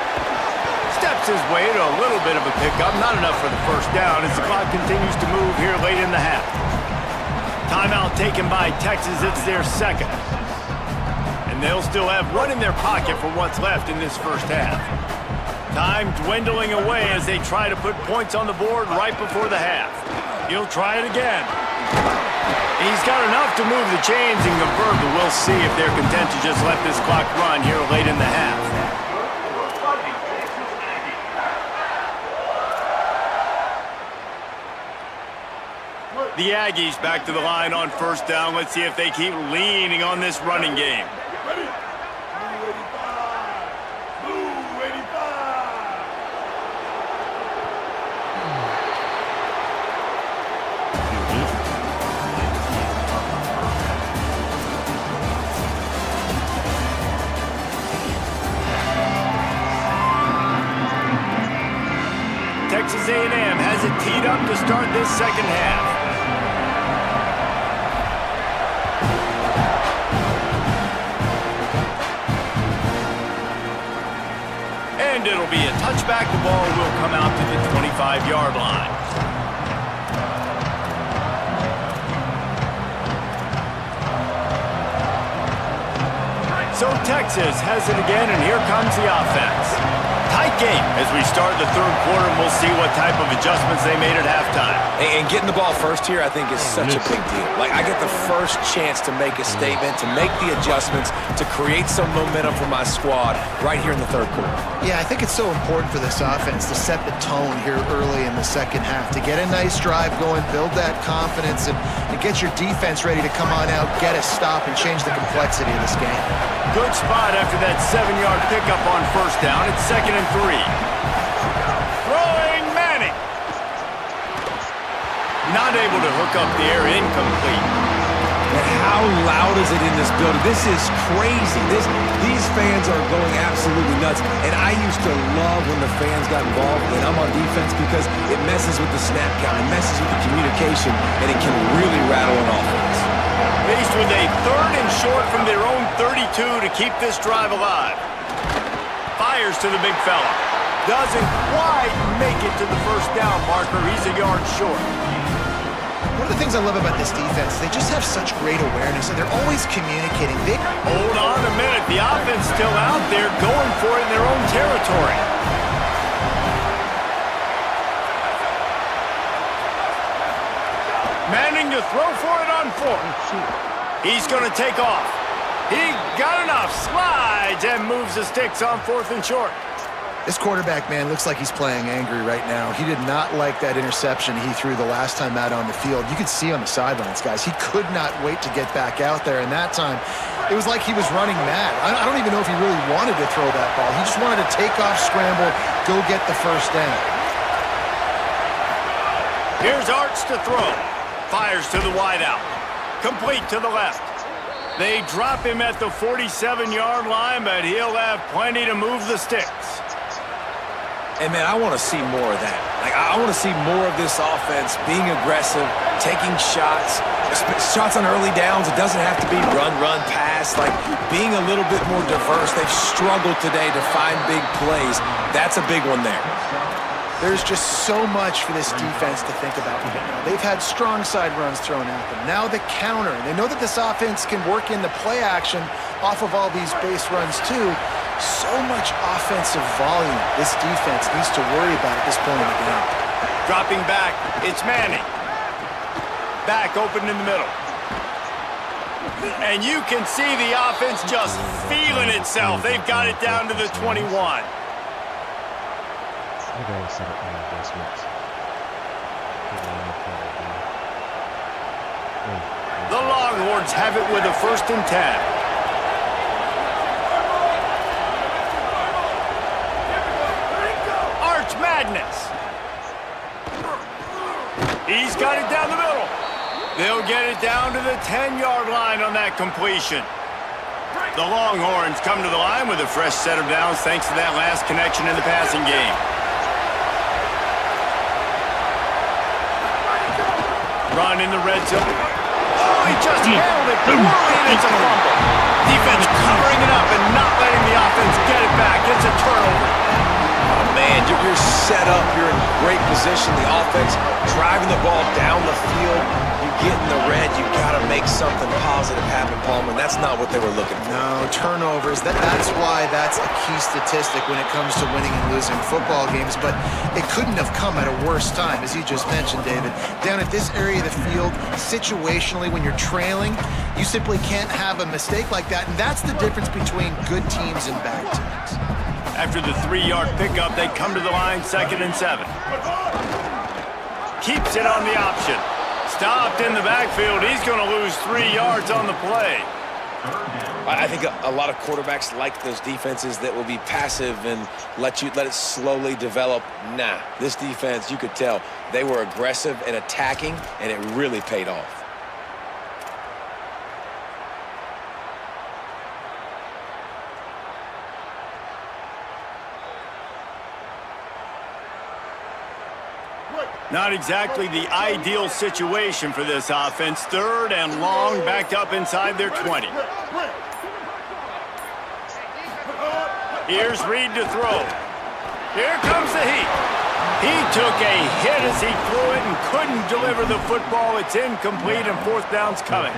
Speaker 4: Steps his way to a little bit of a pickup. Not enough for the first down as the clock continues to move here late in the half. Timeout taken by Texas. It's their 2nd. And they'll still have one in their pocket for what's left in this first half. Time dwindling away as they try to put points on the board right before the half. He'll try it again. He's got enough to move the chains and convert, but we'll see if they're content to just let this clock run here late in the half. The Aggies back to the line on first down. Let's see if they keep leaning on this running game. Texas A&M has it teed up to start this second half. And it'll be a touchback. The ball will come out to the 25-yard line. So Texas has it again, and here comes the offense. Tight game as we start the third quarter, and we'll see what type of adjustments they made at halftime.
Speaker 7: And getting the ball first here, I think, is such a big deal. Like, I get the first chance to make a statement, to make the adjustments, to create some momentum for my squad right here in the third quarter.
Speaker 6: Yeah, I think it's so important for this offense to set the tone here early in the second half, to get a nice drive going, build that confidence, and get your defense ready to come on out, get a stop, and change the complexity of this game.
Speaker 4: Good spot after that 7-yard pickup on first down. It's 2nd and 3. Throwing Manning. Not able to hook up there, incomplete.
Speaker 7: And how loud is it in this building? This is crazy. These fans are going absolutely nuts. And I used to love when the fans got involved when I'm on defense because it messes with the snap count, it messes with the communication, and it can really rattle an offense.
Speaker 4: Faced with a 3rd and short from their own 32 to keep this drive alive. Fires to the big fella. Doesn't quite make get to the first down marker. He's a yard short.
Speaker 6: One of the things I love about this defense, they just have such great awareness, and they're always communicating.
Speaker 4: Hold on a minute. The offense still out there going for it in their own territory. Manning to throw for it on fourth. He's going to take off. He got enough, slides, and moves the sticks on 4th and short.
Speaker 6: This quarterback, man, looks like he's playing angry right now. He did not like that interception he threw the last time out on the field. You could see on the sidelines, guys, he could not wait to get back out there. And that time, it was like he was running mad. I don't even know if he really wanted to throw that ball. He just wanted to take off, scramble, go get the first down.
Speaker 4: Here's Arch to throw. Fires to the wideout. Complete to the left. They drop him at the 47-yard line, but he'll have plenty to move the sticks.
Speaker 2: And, man, I want to see more of that. Like, I want to see more of this offense being aggressive, taking shots on early downs. It doesn't have to be run, pass. Like, being a little bit more diverse. They've struggled today to find big plays. That's a big one there.
Speaker 6: There's just so much for this defense to think about right now. They've had strong side runs thrown at them. Now the counter. They know that this offense can work in the play action off of all these base runs too. So much offensive volume this defense needs to worry about at this point in the game.
Speaker 4: Dropping back, it's Manning. Back open in the middle. And you can see the offense just feeling itself. They've got it down to the 21.
Speaker 1: I gotta set up my adjustments.
Speaker 4: The Longhorns have it with a 1st and 10. Arch Madness. He's got it down the middle. They'll get it down to the 10-yard line on that completion. The Longhorns come to the line with a fresh set of downs thanks to that last connection in the passing game. Run in the red zone. Oh, he just handled it poorly, and it's a fumble. Defense covering it up and not letting the offense get it back. It's a turnover.
Speaker 2: Oh, man, you're set up. You're in great position. The offense driving the ball down the field. You get in the red. You got to make something positive happen, Palmer. That's not what they were looking for.
Speaker 6: No, turnovers. That's why that's a key statistic when it comes to winning and losing football games. But it couldn't have come at a worse time, as you just mentioned, David. Down at this area of the field, situationally, when you're trailing, you simply can't have a mistake like that. And that's the difference between good teams and bad teams.
Speaker 4: After the 3-yard pickup, they come to the line 2nd and 7. Keeps it on the option. Stopped in the backfield. He's going to lose 3 yards on the play.
Speaker 2: I think a lot of quarterbacks like those defenses that will be passive and let it slowly develop. Nah, this defense, you could tell, they were aggressive and attacking, and it really paid off.
Speaker 4: Not exactly the ideal situation for this offense. 3rd and long, backed up inside their 20. Here's Reed to throw. Here comes the heat. He took a hit as he threw it and couldn't deliver the football. It's incomplete, and 4th down's coming.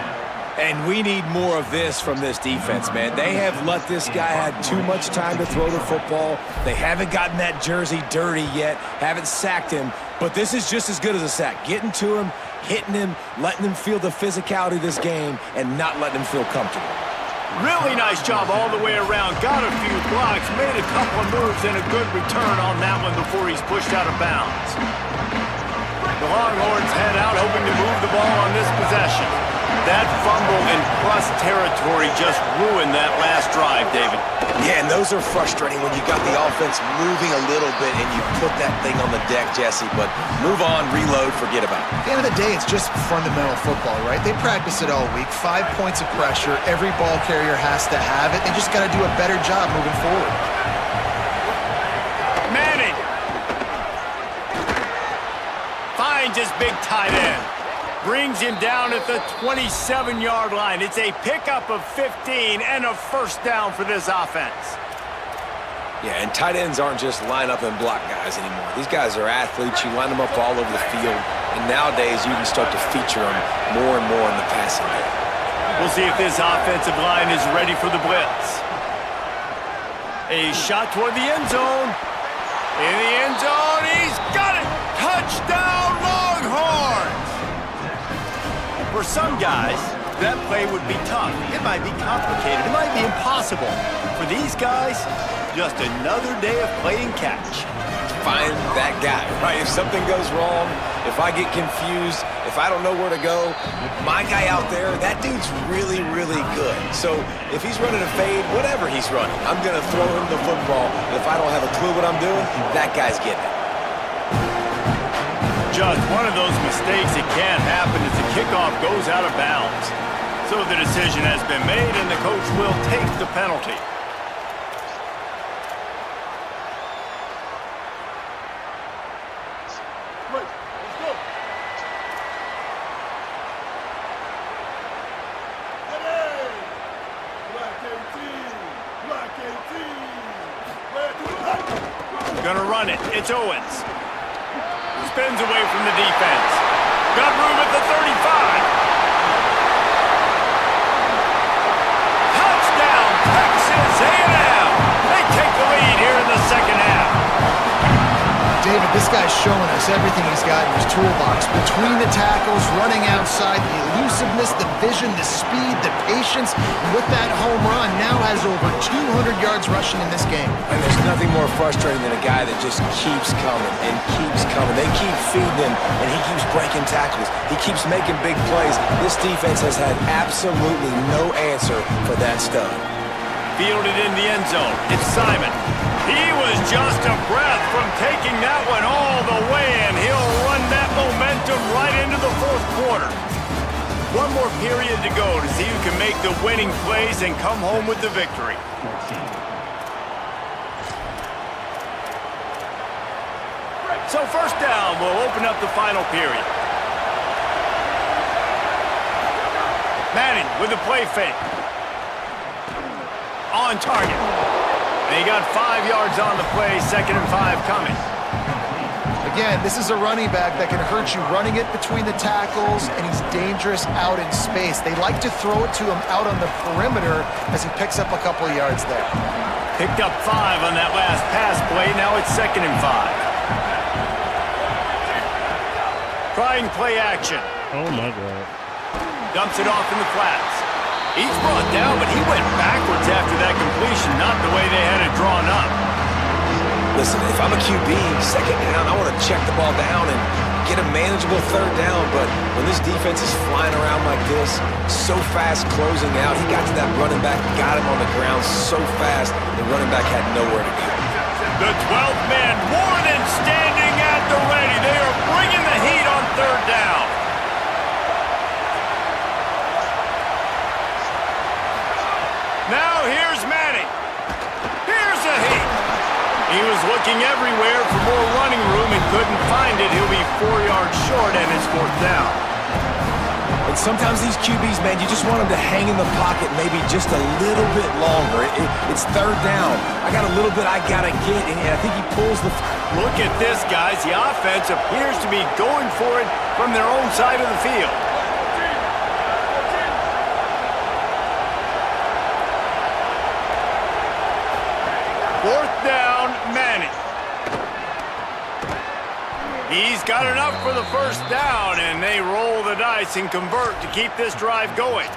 Speaker 2: And we need more of this from this defense, man. They have let this guy have too much time to throw the football. They haven't gotten that jersey dirty yet, haven't sacked him. But this is just as good as a sack. Getting to him, hitting him, letting him feel the physicality of this game, and not letting him feel comfortable.
Speaker 4: Really nice job all the way around. Got a few blocks, made a couple of moves, and a good return on that one before he's pushed out of bounds. The Longhorns head out, hoping to move the ball on this possession. That fumble in plus territory just ruined that last drive, David.
Speaker 2: Yeah, and those are frustrating when you got the offense moving a little bit and you put that thing on the deck, Jesse. But move on, reload, forget about it.
Speaker 6: At the end of the day, it's just fundamental football, right? They practice it all week. 5 points of pressure. Every ball carrier has to have it. They just got to do a better job moving forward.
Speaker 4: Manning finds his big tight end. Brings him down at the 27-yard line. It's a pickup of 15 and a 1st down for this offense.
Speaker 7: Yeah, and tight ends aren't just line up and block guys anymore. These guys are athletes. You line them up all over the field. And nowadays, you can start to feature them more and more in the passing game.
Speaker 4: We'll see if this offensive line is ready for the blitz. A shot toward the end zone. In the end zone, he's got it! Touchdown, Longhorns! For some guys, that play would be tough. It might be complicated. It might be impossible. For these guys, just another day of playing catch.
Speaker 7: Find that guy, right? If something goes wrong, if I get confused, if I don't know where to go, my guy out there, that dude's really, really good. So if he's running a fade, whatever he's running, I'm going to throw him the football. If I don't have a clue what I'm doing, that guy's getting it.
Speaker 4: Just one of those mistakes that can't happen as the kickoff goes out of bounds. So the decision has been made, and the coach will take the penalty. Gonna run it. It's Owens. Spins away from the defense. Got room at the 35. Touchdown, Texas A&M. They take the lead here in the second half.
Speaker 6: David, this guy's showing us everything he's got in his toolbox. Between the tackles, running outside, the elusiveness, the vision, the speed, the patience. And with that home run, now has over 200 yards rushing in this game.
Speaker 7: And there's nothing more frustrating than a guy that just keeps coming and keeps coming. They keep feeding him, and he keeps breaking tackles. He keeps making big plays. This defense has had absolutely no answer for that stud.
Speaker 4: Fielded in the end zone. It's Simon. He was just a breath from taking that one all the way, and he'll run that momentum right into the fourth quarter. One more period to go to see who can make the winning plays and come home with the victory. So first down will open up the final period. Manning with the play fake. On target. And he got 5 yards on the play, 2nd and 5 coming.
Speaker 6: Again, this is a running back that can hurt you running it between the tackles, and he's dangerous out in space. They like to throw it to him out on the perimeter as he picks up a couple of yards there.
Speaker 4: Picked up 5 on that last pass play. Now it's 2nd and 5. Trying play action.
Speaker 1: Oh, my God.
Speaker 4: Dumps it off in the flats. He's brought down, but he went backwards after that completion, not the way they had it drawn up.
Speaker 7: Listen, if I'm a QB, 2nd down, I want to check the ball down and get a manageable 3rd down, but when this defense is flying around like this, so fast closing out, he got to that running back, got him on the ground so fast, the running back had nowhere to go.
Speaker 4: The 12th man more than standing at the ready. They are bringing the heat on 3rd down. Now here's Manning. Here's a hit. He was looking everywhere for more running room and couldn't find it. He'll be 4 yards short, and it's 4th down.
Speaker 7: And sometimes these QBs, man, you just want them to hang in the pocket maybe just a little bit longer. It's 3rd down. I got a little bit I got to get, and I think he pulls the...
Speaker 4: Look at this, guys. The offense appears to be going for it from their own side of the field. Fourth down, Manning. He's got enough for the first down, and they roll the dice and convert to keep this drive going.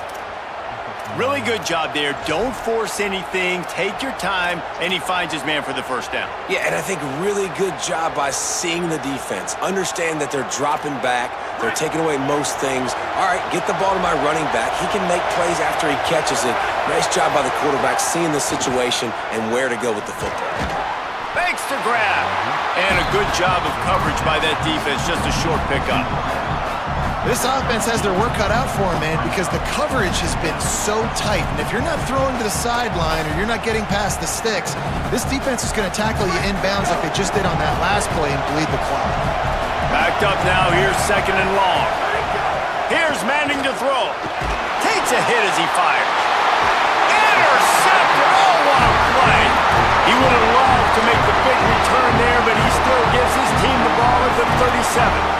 Speaker 4: Really good job there. Don't force anything. Take your time, and he finds his man for the first down.
Speaker 7: Yeah, and I think really good job by seeing the defense. Understand that they're dropping back. They're taking away most things. All right, get the ball to my running back. He can make plays after he catches it. Nice job by the quarterback seeing the situation and where to go with the football.
Speaker 4: Thanks to grab. And a good job of coverage by that defense. Just a short pickup.
Speaker 6: This offense has their work cut out for them, man, because the coverage has been so tight. And if you're not throwing to the sideline or you're not getting past the sticks, this defense is going to tackle you inbounds like they just did on that last play and bleed the clock.
Speaker 4: Backed up now. Here's 2nd and long. Here's Manning to throw. Takes a hit as he fires. Intercepted. Oh, what a play. He would have loved 37.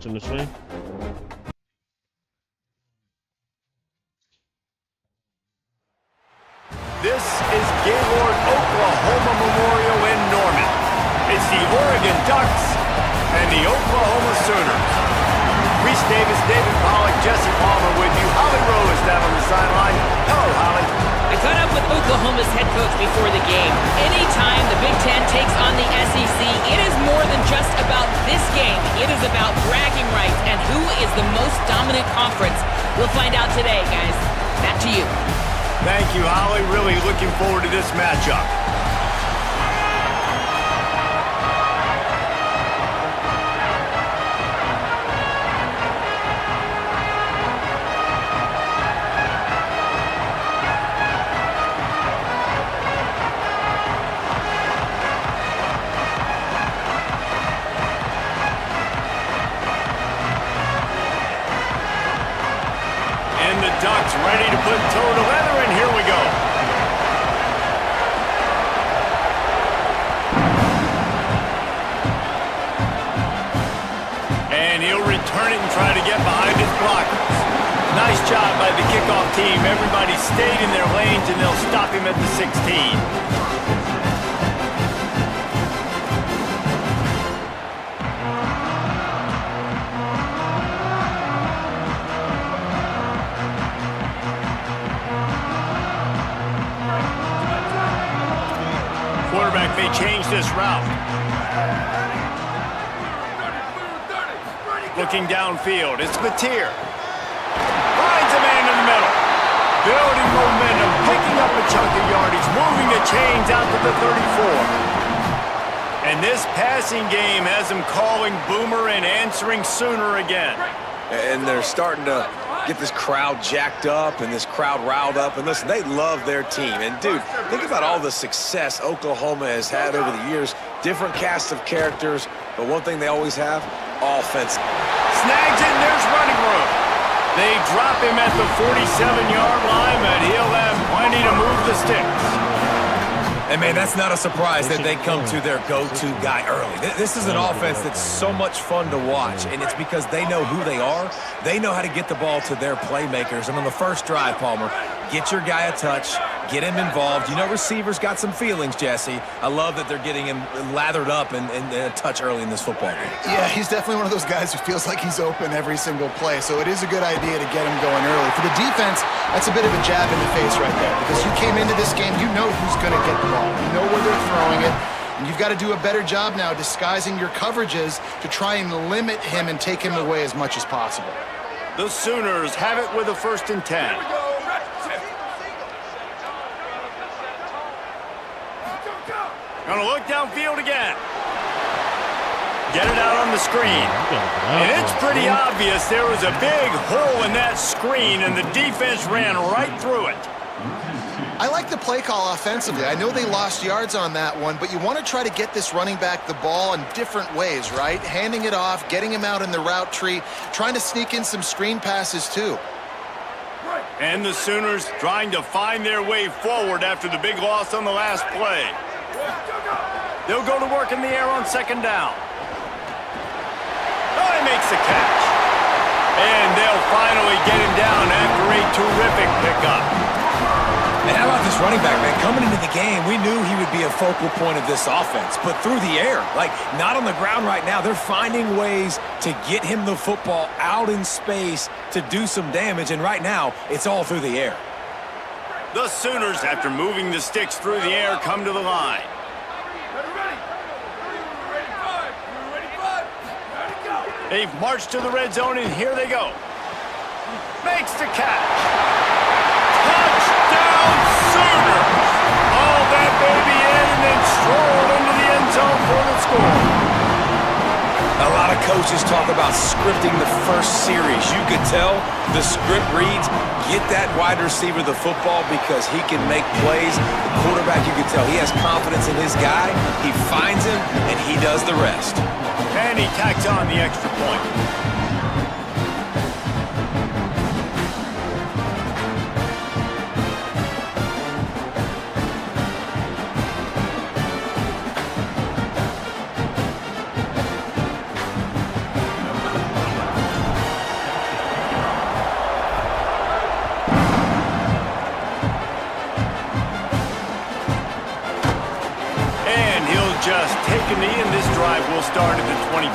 Speaker 1: watching the stream?
Speaker 4: This is Gaylord Oklahoma Memorial in Norman. It's the Oregon Ducks and the Oklahoma Sooners. Reese Davis, David Pollock, Jesse Palmer with you. Holly Rose down on the sideline. Hello, Holly.
Speaker 5: I caught up with Oklahoma's head coach before the game. Anytime the Big Ten takes on the SEC, it is more than just about this game. It is about bragging rights and who is the most dominant conference. We'll find out today, guys. Back to you.
Speaker 4: Thank you, Holly. Really looking forward to this matchup. put toe to leather, and here we go. And he'll return it and try to get behind his blockers. Nice job by the kickoff team. Everybody stayed in their lanes, and they'll stop him at the 16. Quarterback may change this route. Looking downfield, it's Mateer. Finds a man in the middle. Building momentum, picking up a chunk of yardage, moving the chains out to the 34. And this passing game has him calling Boomer and answering Sooner again.
Speaker 2: And they're starting to get this crowd jacked up and this crowd riled up. And listen, they love their team. And, dude, think about all the success Oklahoma has had over the years. Different cast of characters, but one thing they always have, offense.
Speaker 4: Snags it, and there's running room. They drop him at the 47-yard line, but he'll have plenty to move the sticks.
Speaker 2: And, man, that's not a surprise that they come to their go-to guy early. This is an offense that's so much fun to watch, and it's because they know who they are. They know how to get the ball to their playmakers. And on the first drive, Palmer, get your guy a touch, get him involved. You know receivers got some feelings, Jesse. I love that they're getting him lathered up and a touch early in this football game.
Speaker 6: Yeah, he's definitely one of those guys who feels like he's open every single play, so it is a good idea to get him going early. For the defense, that's a bit of a jab in the face right there, because you came into this game, you know who's going to get the ball. You know where they're throwing it, and you've got to do a better job now disguising your coverages to try and limit him and take him away as much as possible.
Speaker 4: The Sooners have it with a 1st and 10. Gonna look downfield again. Get it out on the screen. And it's pretty obvious there was a big hole in that screen, and the defense ran right through it.
Speaker 6: I like the play call offensively. I know they lost yards on that one, but you want to try to get this running back the ball in different ways, right? Handing it off, getting him out in the route tree, trying to sneak in some screen passes too.
Speaker 4: And the Sooners trying to find their way forward after the big loss on the last play. They'll go to work in the air on 2nd down. Oh, he makes the catch. And they'll finally get him down after a terrific pickup.
Speaker 2: And how about this running back, man? Coming into the game, we knew he would be a focal point of this offense, but through the air, like not on the ground right now. They're finding ways to get him the football out in space to do some damage, and right now, it's all through the air.
Speaker 4: The Sooners, after moving the sticks through the air, come to the line. They've marched to the red zone, and here they go. Makes the catch. Touchdown, Sooners! Haul that baby in and then stroll into the end zone for the score.
Speaker 2: A lot of coaches talk about scripting the first series. You could tell the script reads, get that wide receiver the football because he can make plays. The quarterback, you can tell he has confidence in his guy. He finds him, and he does the rest.
Speaker 4: And he tacks on the extra point. Just take a knee, and this drive will start at the 25.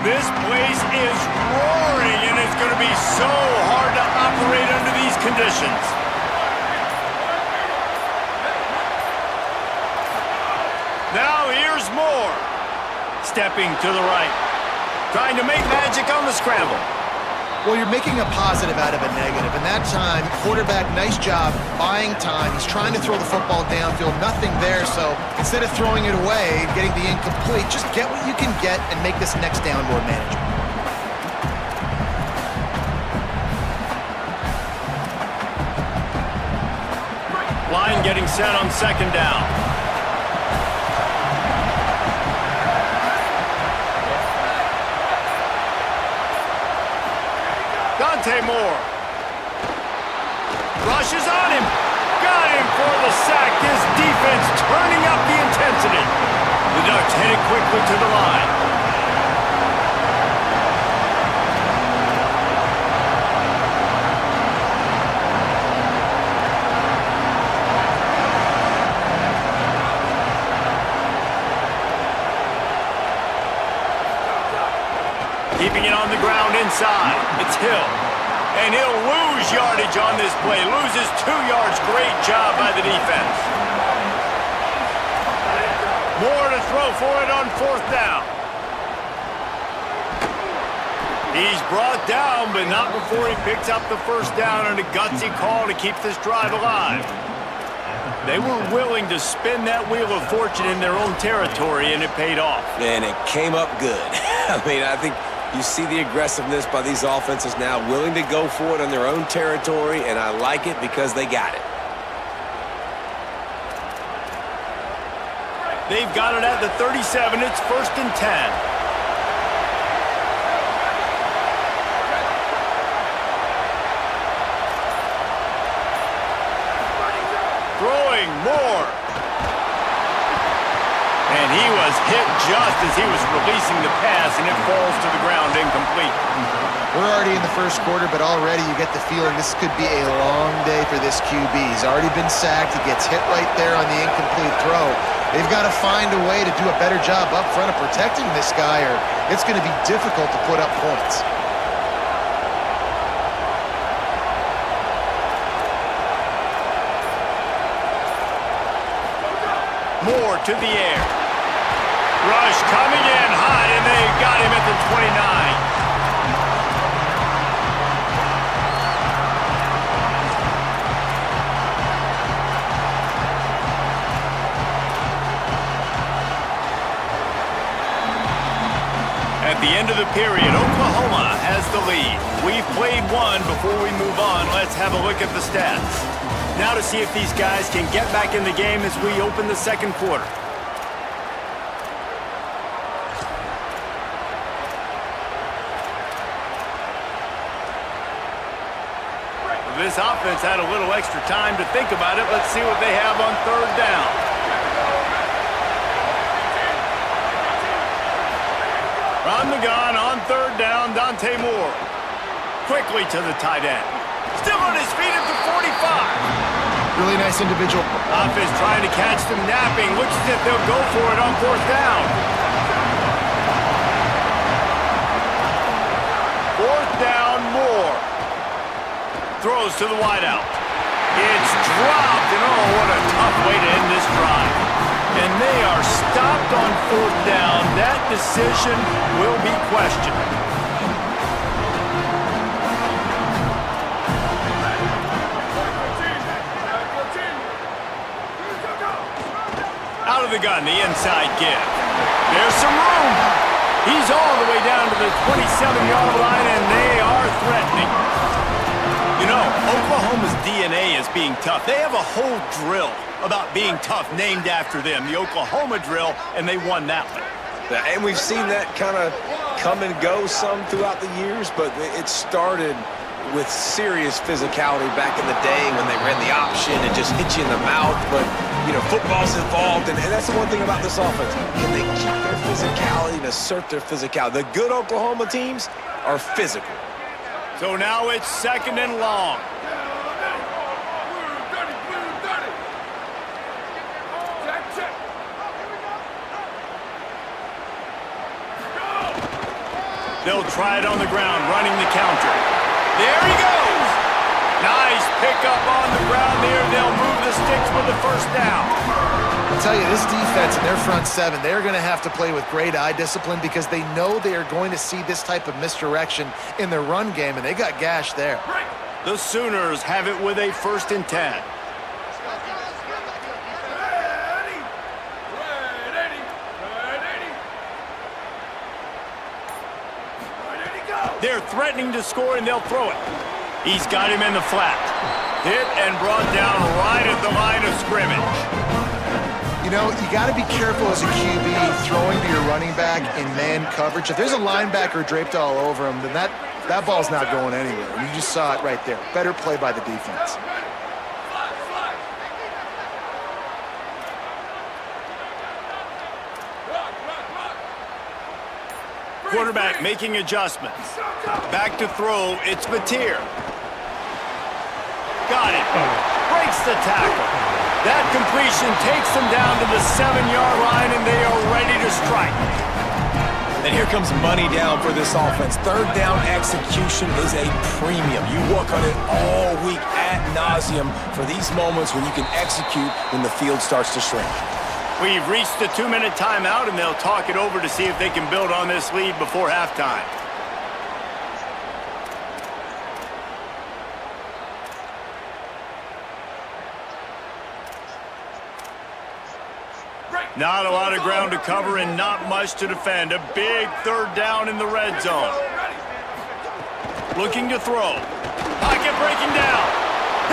Speaker 4: This place is roaring, and it's going to be so hard to operate under these conditions. Now here's Moore. Stepping to the right. Trying to make magic on the scramble.
Speaker 6: Well, you're making a positive out of a negative. And that time, quarterback, nice job buying time. He's trying to throw the football downfield. Nothing there, so instead of throwing it away, getting the incomplete, just get what you can get and make this next down more manageable.
Speaker 4: getting set on second down. Moore rushes on him. Got him for the sack. This defense turning up the intensity. The Ducks headed quickly to the line. Keeping it on the ground inside. It's Hill. And he'll lose yardage on this play. Loses 2 yards. Great job by the defense. Moore to throw for it on 4th down. He's brought down, but not before he picks up the 1st down and a gutsy call to keep this drive alive. They were willing to spin that wheel of fortune in their own territory, and it paid off.
Speaker 7: And it came up good. I mean, I think you see the aggressiveness by these offenses now, willing to go for it on their own territory, and I like it because they got it.
Speaker 4: They've got it at the 37. It's 1st and 10. Throwing Moore. And he was hit just as he was releasing the pass, and it falls to the ground incomplete.
Speaker 6: We're already in the 1st quarter, but already you get the feeling this could be a long day for this QB. He's already been sacked. He gets hit right there on the incomplete throw. They've got to find a way to do a better job up front of protecting this guy, or it's going to be difficult to put up points.
Speaker 4: Moore to the air. Rush coming in high, and they got him at the 29. At the end of the period, Oklahoma has the lead. We've played one. Before we move on, let's have a look at the stats. Now to see if these guys can get back in the game as we open the 2nd quarter. This offense had a little extra time to think about it. Let's see what they have on 3rd down. From the gun on 3rd down, Dante Moore. Quickly to the tight end. Still on his feet at the 45.
Speaker 6: Really nice individual.
Speaker 4: Offense trying to catch them napping. Looks as if they'll go for it on 4th down. 4th down, Moore. Throws to the wideout. It's dropped, and oh, what a tough way to end this drive. And they are stopped on 4th down. That decision will be questioned. Out of the gun, the inside give. There's some room. He's all the way down to the 27-yard line, and they are threatening. You know, Oklahoma's DNA is being tough. They have a whole drill about being tough named after them, the Oklahoma drill, and they won that one.
Speaker 7: And we've seen that kind of come and go some throughout the years, but it started with serious physicality back in the day when they ran the option and just hit you in the mouth. But, you know, football's involved, and that's the one thing about this offense. Can they keep their physicality and assert their physicality? The good Oklahoma teams are physical.
Speaker 4: So now it's 2nd and long. They'll try it on the ground, running the counter. There he goes! Nice pickup on the ground there. They'll move the sticks with the 1st down.
Speaker 6: I'll tell you, this defense and their front 7, they're going to have to play with great eye discipline because they know they are going to see this type of misdirection in their run game, and they got gashed there.
Speaker 4: The Sooners have it with a 1st and 10. They're threatening to score, and they'll throw it. He's got him in the flat. Hit and brought down right at the line of scrimmage.
Speaker 6: You know, you got to be careful as a QB throwing to your running back in man coverage. If there's a linebacker draped all over him, then that ball's not going anywhere. And you just saw it right there. Better play by the defense.
Speaker 4: Quarterback making adjustments. Back to throw, it's Mateer. Got it. Breaks the tackle. That completion takes them down to the 7-yard line, and they are ready to strike.
Speaker 2: And here comes money down for this offense. Third down execution is a premium. You work on it all week ad nauseum for these moments when you can execute when the field starts to shrink.
Speaker 4: We've reached the 2-minute timeout, and they'll talk it over to see if they can build on this lead before halftime. Not a lot of ground to cover and not much to defend. A big third down in the red zone. Looking to throw. Pocket breaking down.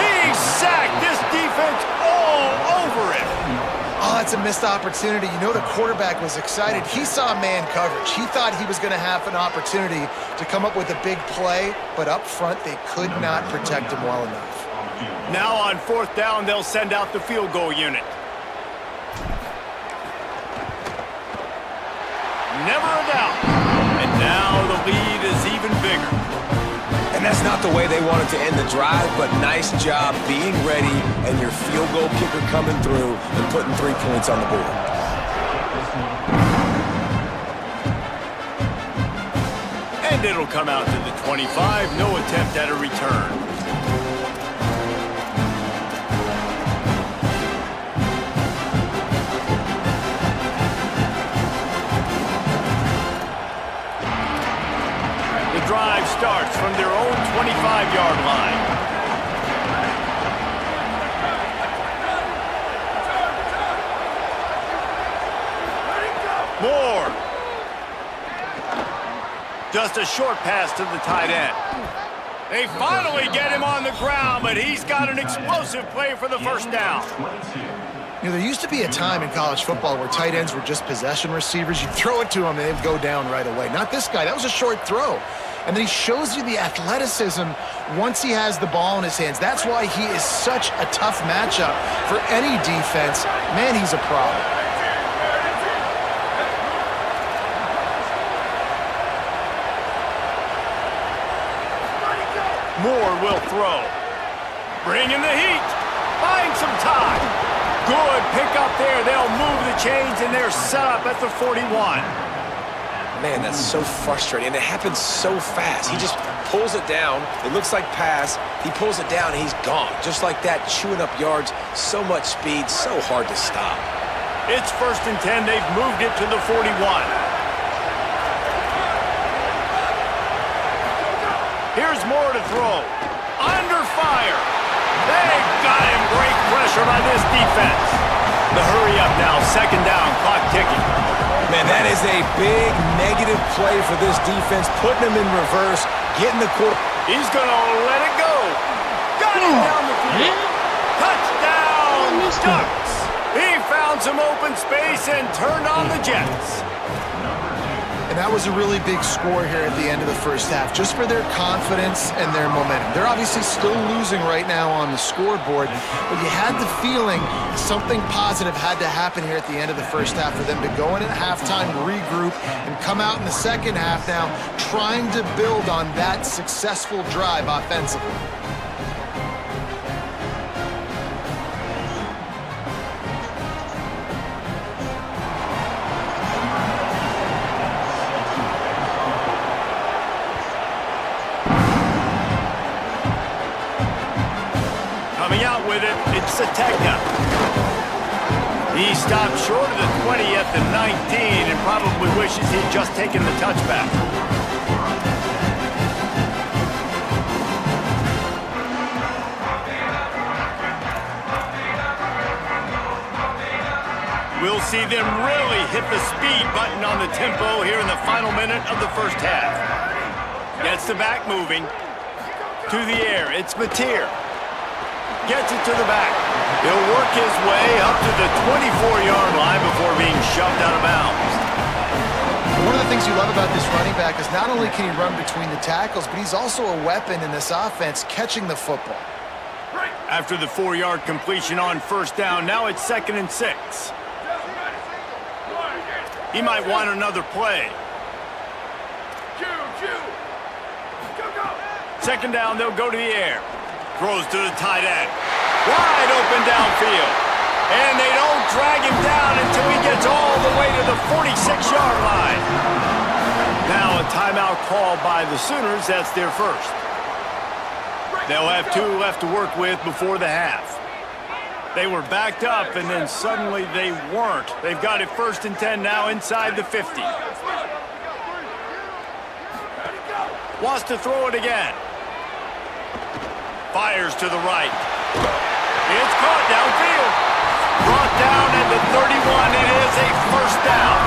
Speaker 4: He's sacked. This defense all over him.
Speaker 6: Oh, that's a missed opportunity. You know the quarterback was excited. He saw man coverage. He thought he was going to have an opportunity to come up with a big play, but up front they could not protect him well enough.
Speaker 4: Now on fourth down, they'll send out the field goal unit. Never a doubt. And now the lead is even bigger.
Speaker 2: And that's not the way they wanted to end the drive, but nice job being ready and your field goal kicker coming through and putting 3 points on the board.
Speaker 4: And it'll come out to the 25. No attempt at a return. Drive starts from their own 25-yard line. Moore. Just a short pass to the tight end. They finally get him on the ground, but he's got an explosive play for the first down.
Speaker 6: You know, there used to be a time in college football where tight ends were just possession receivers. You'd throw it to them and they'd go down right away. Not this guy. That was a short throw. And then he shows you the athleticism once he has the ball in his hands. That's why he is such a tough matchup for any defense. Man, he's a problem.
Speaker 4: Moore will throw. Bringing the heat. Buying some time. Good pickup there. They'll move the chains, and they're set up at the 41.
Speaker 2: Man, that's so frustrating. And it happens so fast. He just pulls it down. It looks like pass. He pulls it down, and he's gone. Just like that, chewing up yards. So much speed, so hard to stop.
Speaker 4: It's 1st and 10. They've moved it to the 41. Here's Moore to throw. Under fire. They've got him. Great pressure by this defense. The hurry up now. 2nd down. Clock ticking.
Speaker 2: Man, that is a big negative play for this defense. Putting him in reverse. Getting the quarter.
Speaker 4: He's going to let it go. Got it down the field. Touchdown, Ducks. He found some open space and turned on the Jets.
Speaker 6: And that was a really big score here at the end of the first half, just for their confidence and their momentum. They're obviously still losing right now on the scoreboard, but you had the feeling something positive had to happen here at the end of the first half for them to go in at halftime, regroup, and come out in the second half now trying to build on that successful drive offensively.
Speaker 4: With it, it's Sategna. He stopped short of the 20 at the 19 and probably wishes he'd just taken the touchback. We'll see them really hit the speed button on the tempo here in the final minute of the first half. Gets the back moving. To the air, it's Mateer. gets it to the back. He'll work his way up to the 24-yard line before being shoved out of bounds.
Speaker 6: One of the things you love about this running back is not only can he run between the tackles, but he's also a weapon in this offense catching the football.
Speaker 4: After the 4-yard completion on first down, now it's 2nd and 6. He might want another play. Second down, they'll go to the air. Throws to the tight end. Wide open downfield. And they don't drag him down until he gets all the way to the 46-yard line. Now a timeout called by the Sooners. That's their first. They'll have 2 left to work with before the half. They were backed up, and then suddenly they weren't. They've got it 1st and 10 now inside the 50. Wants to throw it again. Fires to the right. It's caught downfield. Brought down at the 31. It is a first down.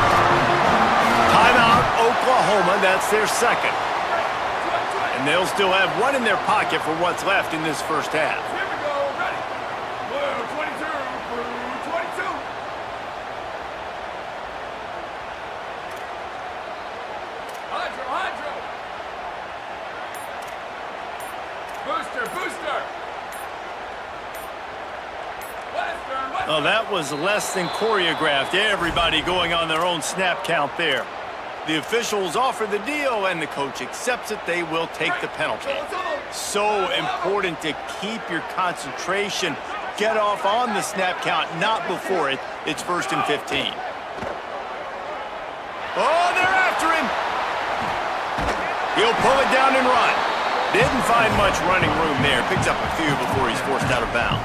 Speaker 4: Timeout, Oklahoma. That's their second. And they'll still have 1 in their pocket for what's left in this first half.
Speaker 8: Here we go. Ready. Blue 22. Blue 22. Hydro. Booster. Western.
Speaker 4: Oh, that was less than choreographed. Everybody going on their own snap count there. The officials offer the deal, and the coach accepts it. They will take the penalty. So important to keep your concentration. Get off on the snap count, not before it. It's 1st and 15. Oh, they're after him. He'll pull it down and run. Didn't find much running room there. Picks up a few before he's forced out of bounds.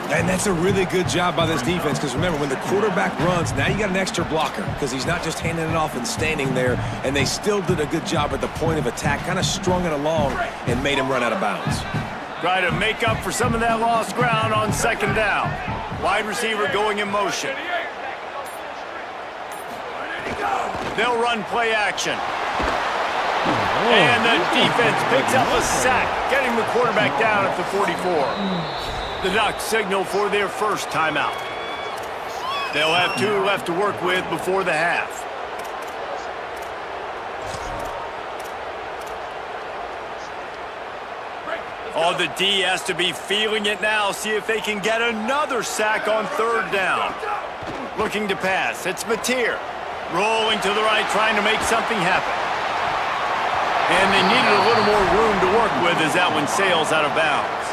Speaker 2: And that's a really good job by this defense, because remember, when the quarterback runs, now you got an extra blocker, because he's not just handing it off and standing there, and they still did a good job at the point of attack, kind of strung it along and made him run out of bounds.
Speaker 4: Try to make up for some of that lost ground on 2nd down. Wide receiver going in motion. They'll run play action. And the defense picks up a sack, getting the quarterback down at the 44. The Ducks signal for their first timeout. They'll have 2 left to work with before the half. Oh, the D has to be feeling it now. See if they can get another sack on 3rd down. Looking to pass. It's Mateer. Rolling to the right, trying to make something happen. And they needed a little more room to work with as that one sails out of bounds.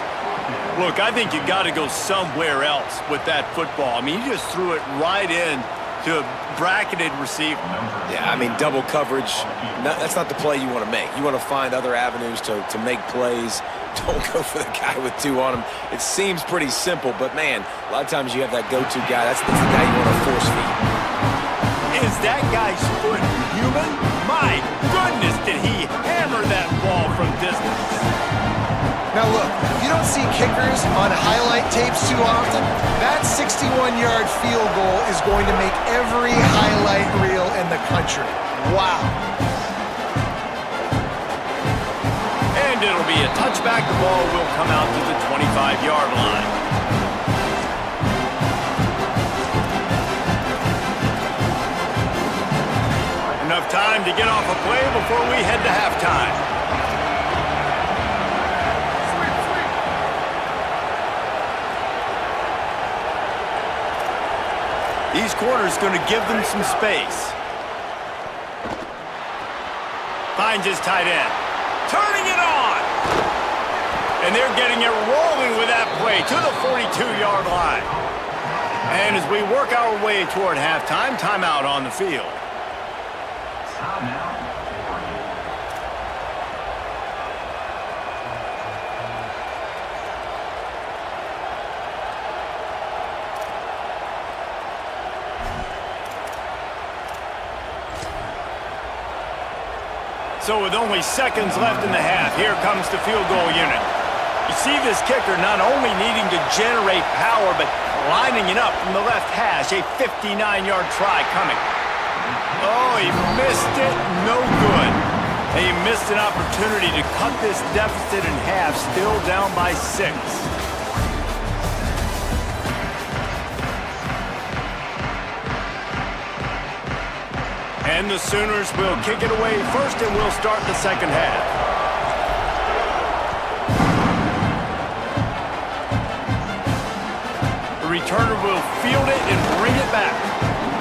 Speaker 4: Look, I think you got to go somewhere else with that football. I mean, you just threw it right in to a bracketed receiver.
Speaker 2: Yeah, I mean, double coverage, that's not the play you want to make. You want to find other avenues to make plays. Don't go for the guy with 2 on him. It seems pretty simple, but, man, a lot of times you have that go-to guy. That's the guy you want to force feed.
Speaker 4: Is that guy's foot human? My goodness, did he hammer that ball from distance.
Speaker 6: Now look, if you don't see kickers on highlight tapes too often, that 61-yard field goal is going to make every highlight reel in the country. Wow.
Speaker 4: And it'll be a touchback. The ball will come out to the 25-yard line. Enough time to get off a play before we head to halftime. These corners going to give them some space. Finds his tight end. Turning it on! And they're getting it rolling with that play to the 42-yard line. And as we work our way toward halftime, timeout on the field. So with only seconds left in the half, here comes the field goal unit. You see this kicker not only needing to generate power, but lining it up from the left hash, a 59-yard try coming. Oh, he missed it. No good. He missed an opportunity to cut this deficit in half, still down by 6. And the Sooners will kick it away first, and we'll start the second half. The returner will field it and bring it back.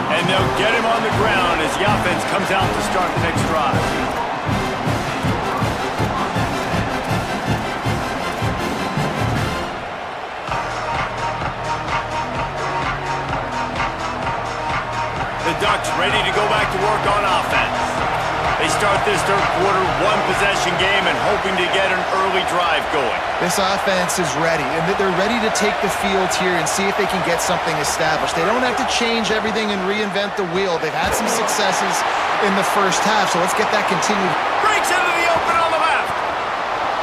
Speaker 4: And they'll get him on the ground as the offense comes out to start the next drive. The Ducks ready to go back to work on offense. They start this third quarter one-possession game and hoping to get an early drive going.
Speaker 6: This offense is ready, and they're ready to take the field here and see if they can get something established. They don't have to change everything and reinvent the wheel. They've had some successes in the first half, so let's get that continued.
Speaker 4: Breaks into the open on the left.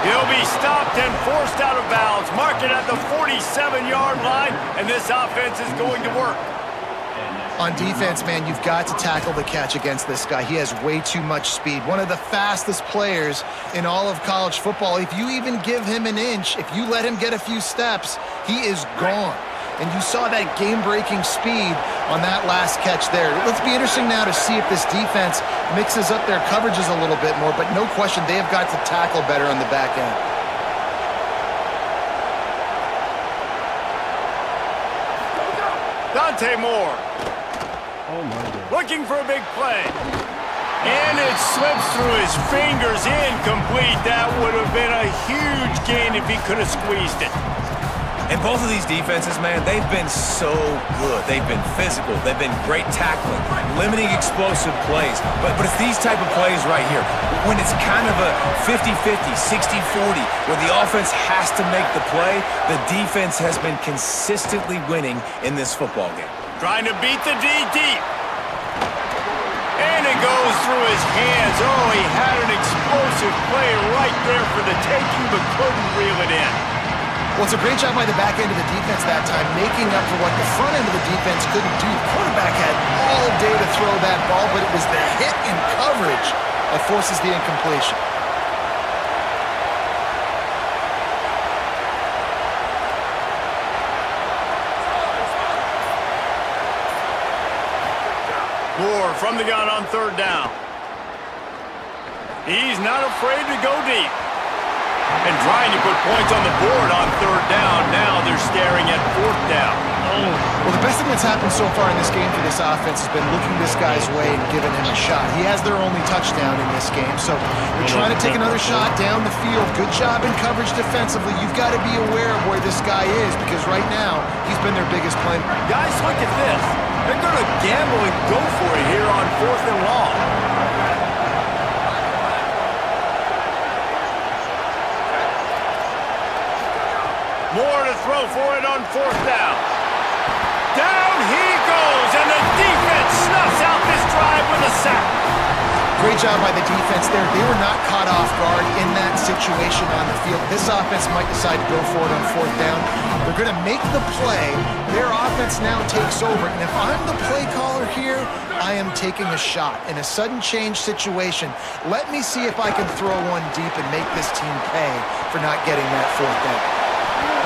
Speaker 4: He'll be stopped and forced out of bounds. Mark it at the 47-yard line, and this offense is going to work.
Speaker 6: On defense, man, you've got to tackle the catch against this guy. He has way too much speed. One of the fastest players in all of college football. If you even give him an inch, if you let him get a few steps, he is gone. And you saw that game-breaking speed on that last catch there. Let's be interesting now to see if this defense mixes up their coverages a little bit more, but no question, they have got to tackle better on the back end.
Speaker 4: Dante Moore.
Speaker 1: Oh my God.
Speaker 4: Looking for a big play. And it slips through his fingers, incomplete. That would have been a huge gain if he could have squeezed it.
Speaker 2: And both of these defenses, man, they've been so good. They've been physical. They've been great tackling, limiting explosive plays. But it's these type of plays right here, when it's kind of a 50-50, 60-40, where the offense has to make the play, the defense has been consistently winning in this football game.
Speaker 4: Trying to beat the D deep. And it goes through his hands. Oh, he had an explosive play right there for the taking, but couldn't reel it in.
Speaker 6: Well, it's a great job by the back end of the defense that time, making up for what the front end of the defense couldn't do. The quarterback had all day to throw that ball, but it was the hit and coverage that forces the incompletion.
Speaker 4: Moore from the gun on third down. He's not afraid to go deep. And trying to put points on the board on third down. Now they're staring at fourth down.
Speaker 6: Well, the best thing that's happened so far in this game for this offense has been looking this guy's way and giving him a shot. He has their only touchdown in this game, so they're trying to take another shot down the field. Good job in coverage defensively. You've got to be aware of where this guy is because right now he's been their biggest playmaker.
Speaker 4: Guys, look at this. They're going to gamble and go for it here on fourth and long. Moore to throw for it on fourth down. Down he goes, and the defense snuffs out this drive with a sack.
Speaker 6: Great job by the defense there. They were not caught off guard in that situation on the field. This offense might decide to go for it on fourth down. They're going to make the play. Their offense now takes over. And if I'm the play caller here, I am taking a shot. In a sudden change situation, let me see if I can throw one deep and make this team pay for not getting that fourth down.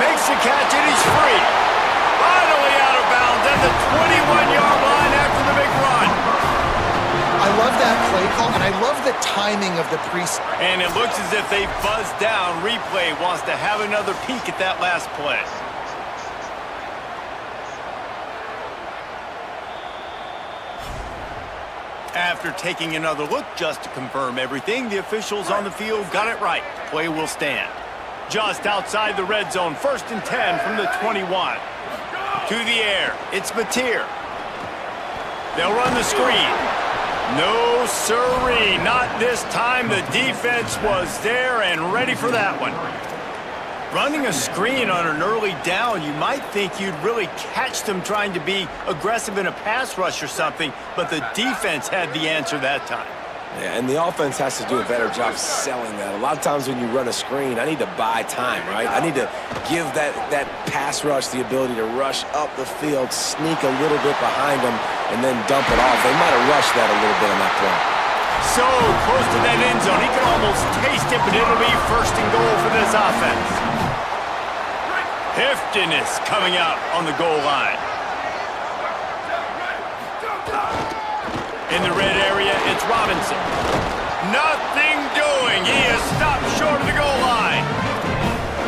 Speaker 4: Makes the catch, and he's free. Finally out of bounds at the 21-yard line after the big run.
Speaker 6: I love that play call, and I love the timing of the pre-snap.
Speaker 4: And it looks as if they buzzed down. Replay wants to have another peek at that last play. After taking another look just to confirm everything, the officials on the field got it right. Play will stand. Just outside the red zone, 1st and 10 from the 21. To the air, it's Mateer. They'll run the screen. No siree, not this time. The defense was there and ready for that one. Running a screen on an early down, you might think you'd really catch them trying to be aggressive in a pass rush or something, but the defense had the answer that time.
Speaker 2: Yeah, and the offense has to do a better job selling that. A lot of times when you run a screen, I need to buy time, right? I need to give that pass rush the ability to rush up the field, sneak a little bit behind them, and then dump it off. They might have rushed that a little bit on that play.
Speaker 4: So close to that end zone. He can almost taste it, but it'll be 1st and goal for this offense. Hifton is coming out on the goal line. In the red area, it's Robinson. Nothing doing. He is stopped short of the goal line.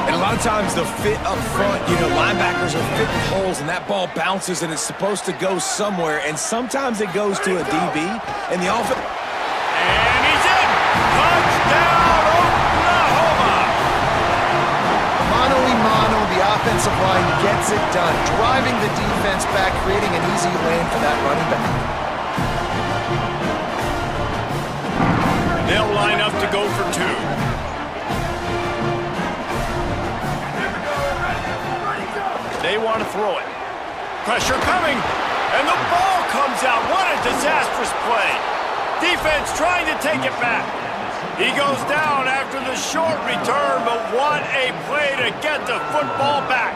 Speaker 2: And a lot of times the fit up front, linebackers are fitting holes, and that ball bounces, and it's supposed to go somewhere, and sometimes it goes to a DB, and the offense...
Speaker 4: And he's in! Touchdown, Oklahoma!
Speaker 6: Mano a mano, the offensive line gets it done, driving the defense back, creating an easy lane for that running back.
Speaker 4: They'll line up to go for two. They want to throw it. Pressure coming, and the ball comes out. What a disastrous play. Defense trying to take it back. He goes down after the short return, but what a play to get the football back.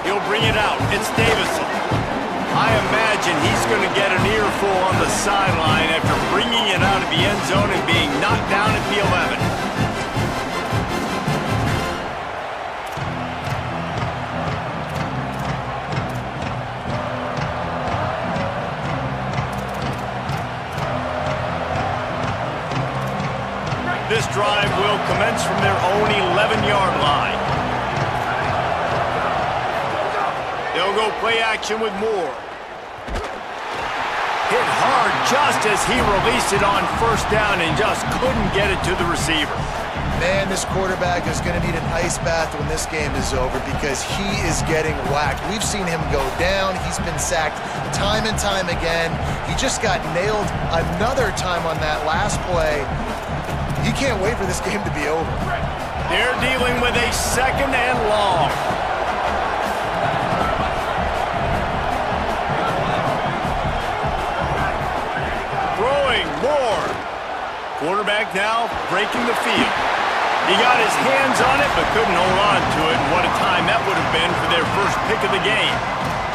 Speaker 4: He'll bring it out. It's Davison. I imagine he's going to get an earful on the sideline after bringing it out of the end zone and being knocked down at the 11. This drive will commence from their own 11-yard line. They'll go play action with Moore. Hit hard just as he released it on first down and just couldn't get it to the receiver.
Speaker 6: Man, this quarterback is going to need an ice bath when this game is over because he is getting whacked. We've seen him go down. He's been sacked time and time again. He just got nailed another time on that last play. He can't wait for this game to be over.
Speaker 4: They're dealing with a second and long. Throwing Moore. Quarterback now breaking the field. He got his hands on it but couldn't hold on to it. What a time that would have been for their first pick of the game.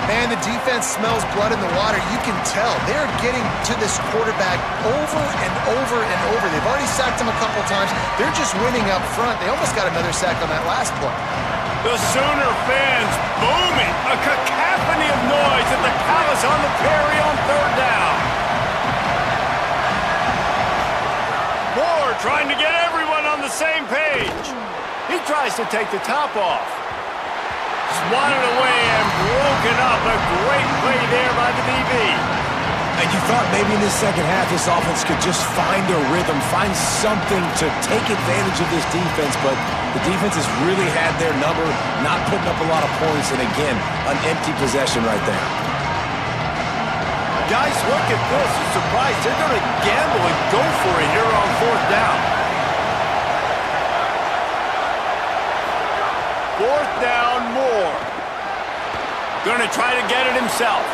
Speaker 6: Man, the defense smells blood in the water. You can tell. They're getting to this quarterback over and over and over. They've already sacked him a couple times. They're just winning up front. They almost got another sack on that last play.
Speaker 4: The Sooner fans booming. A cacophony of noise at the Palace on the Prairie on third down. Moore trying to get everyone on the same page. He tries to take the top off. Swatted away and broken up. A great play there by the DB.
Speaker 2: And you thought maybe in this second half this offense could just find a rhythm, find something to take advantage of this defense, but the defense has really had their number, not putting up a lot of points, and again, an empty possession right there.
Speaker 4: Guys, look at this. I'm surprised they're going to gamble and go for it here on fourth down. Fourth down, Moore. Going to try to get it himself.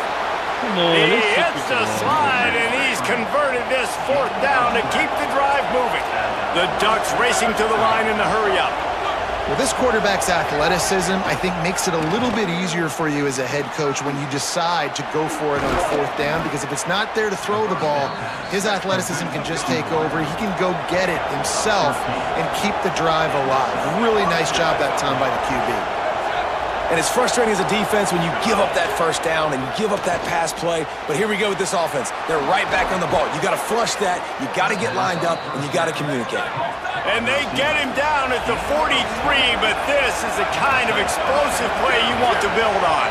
Speaker 4: He hits the slide, and he's converted this fourth down to keep the drive moving. The Ducks racing to the line in the hurry-up.
Speaker 6: Well, this quarterback's athleticism, I think, makes it a little bit easier for you as a head coach when you decide to go for it on fourth down, because if it's not there to throw the ball, his athleticism can just take over. He can go get it himself and keep the drive alive. Really nice job that time by the QB.
Speaker 2: And it's frustrating as a defense when you give up that first down and you give up that pass play. But here we go with this offense. They're right back on the ball. You got to flush that. You got to get lined up, and you got to communicate.
Speaker 4: And they get him down at the 43, but this is the kind of explosive play you want to build on.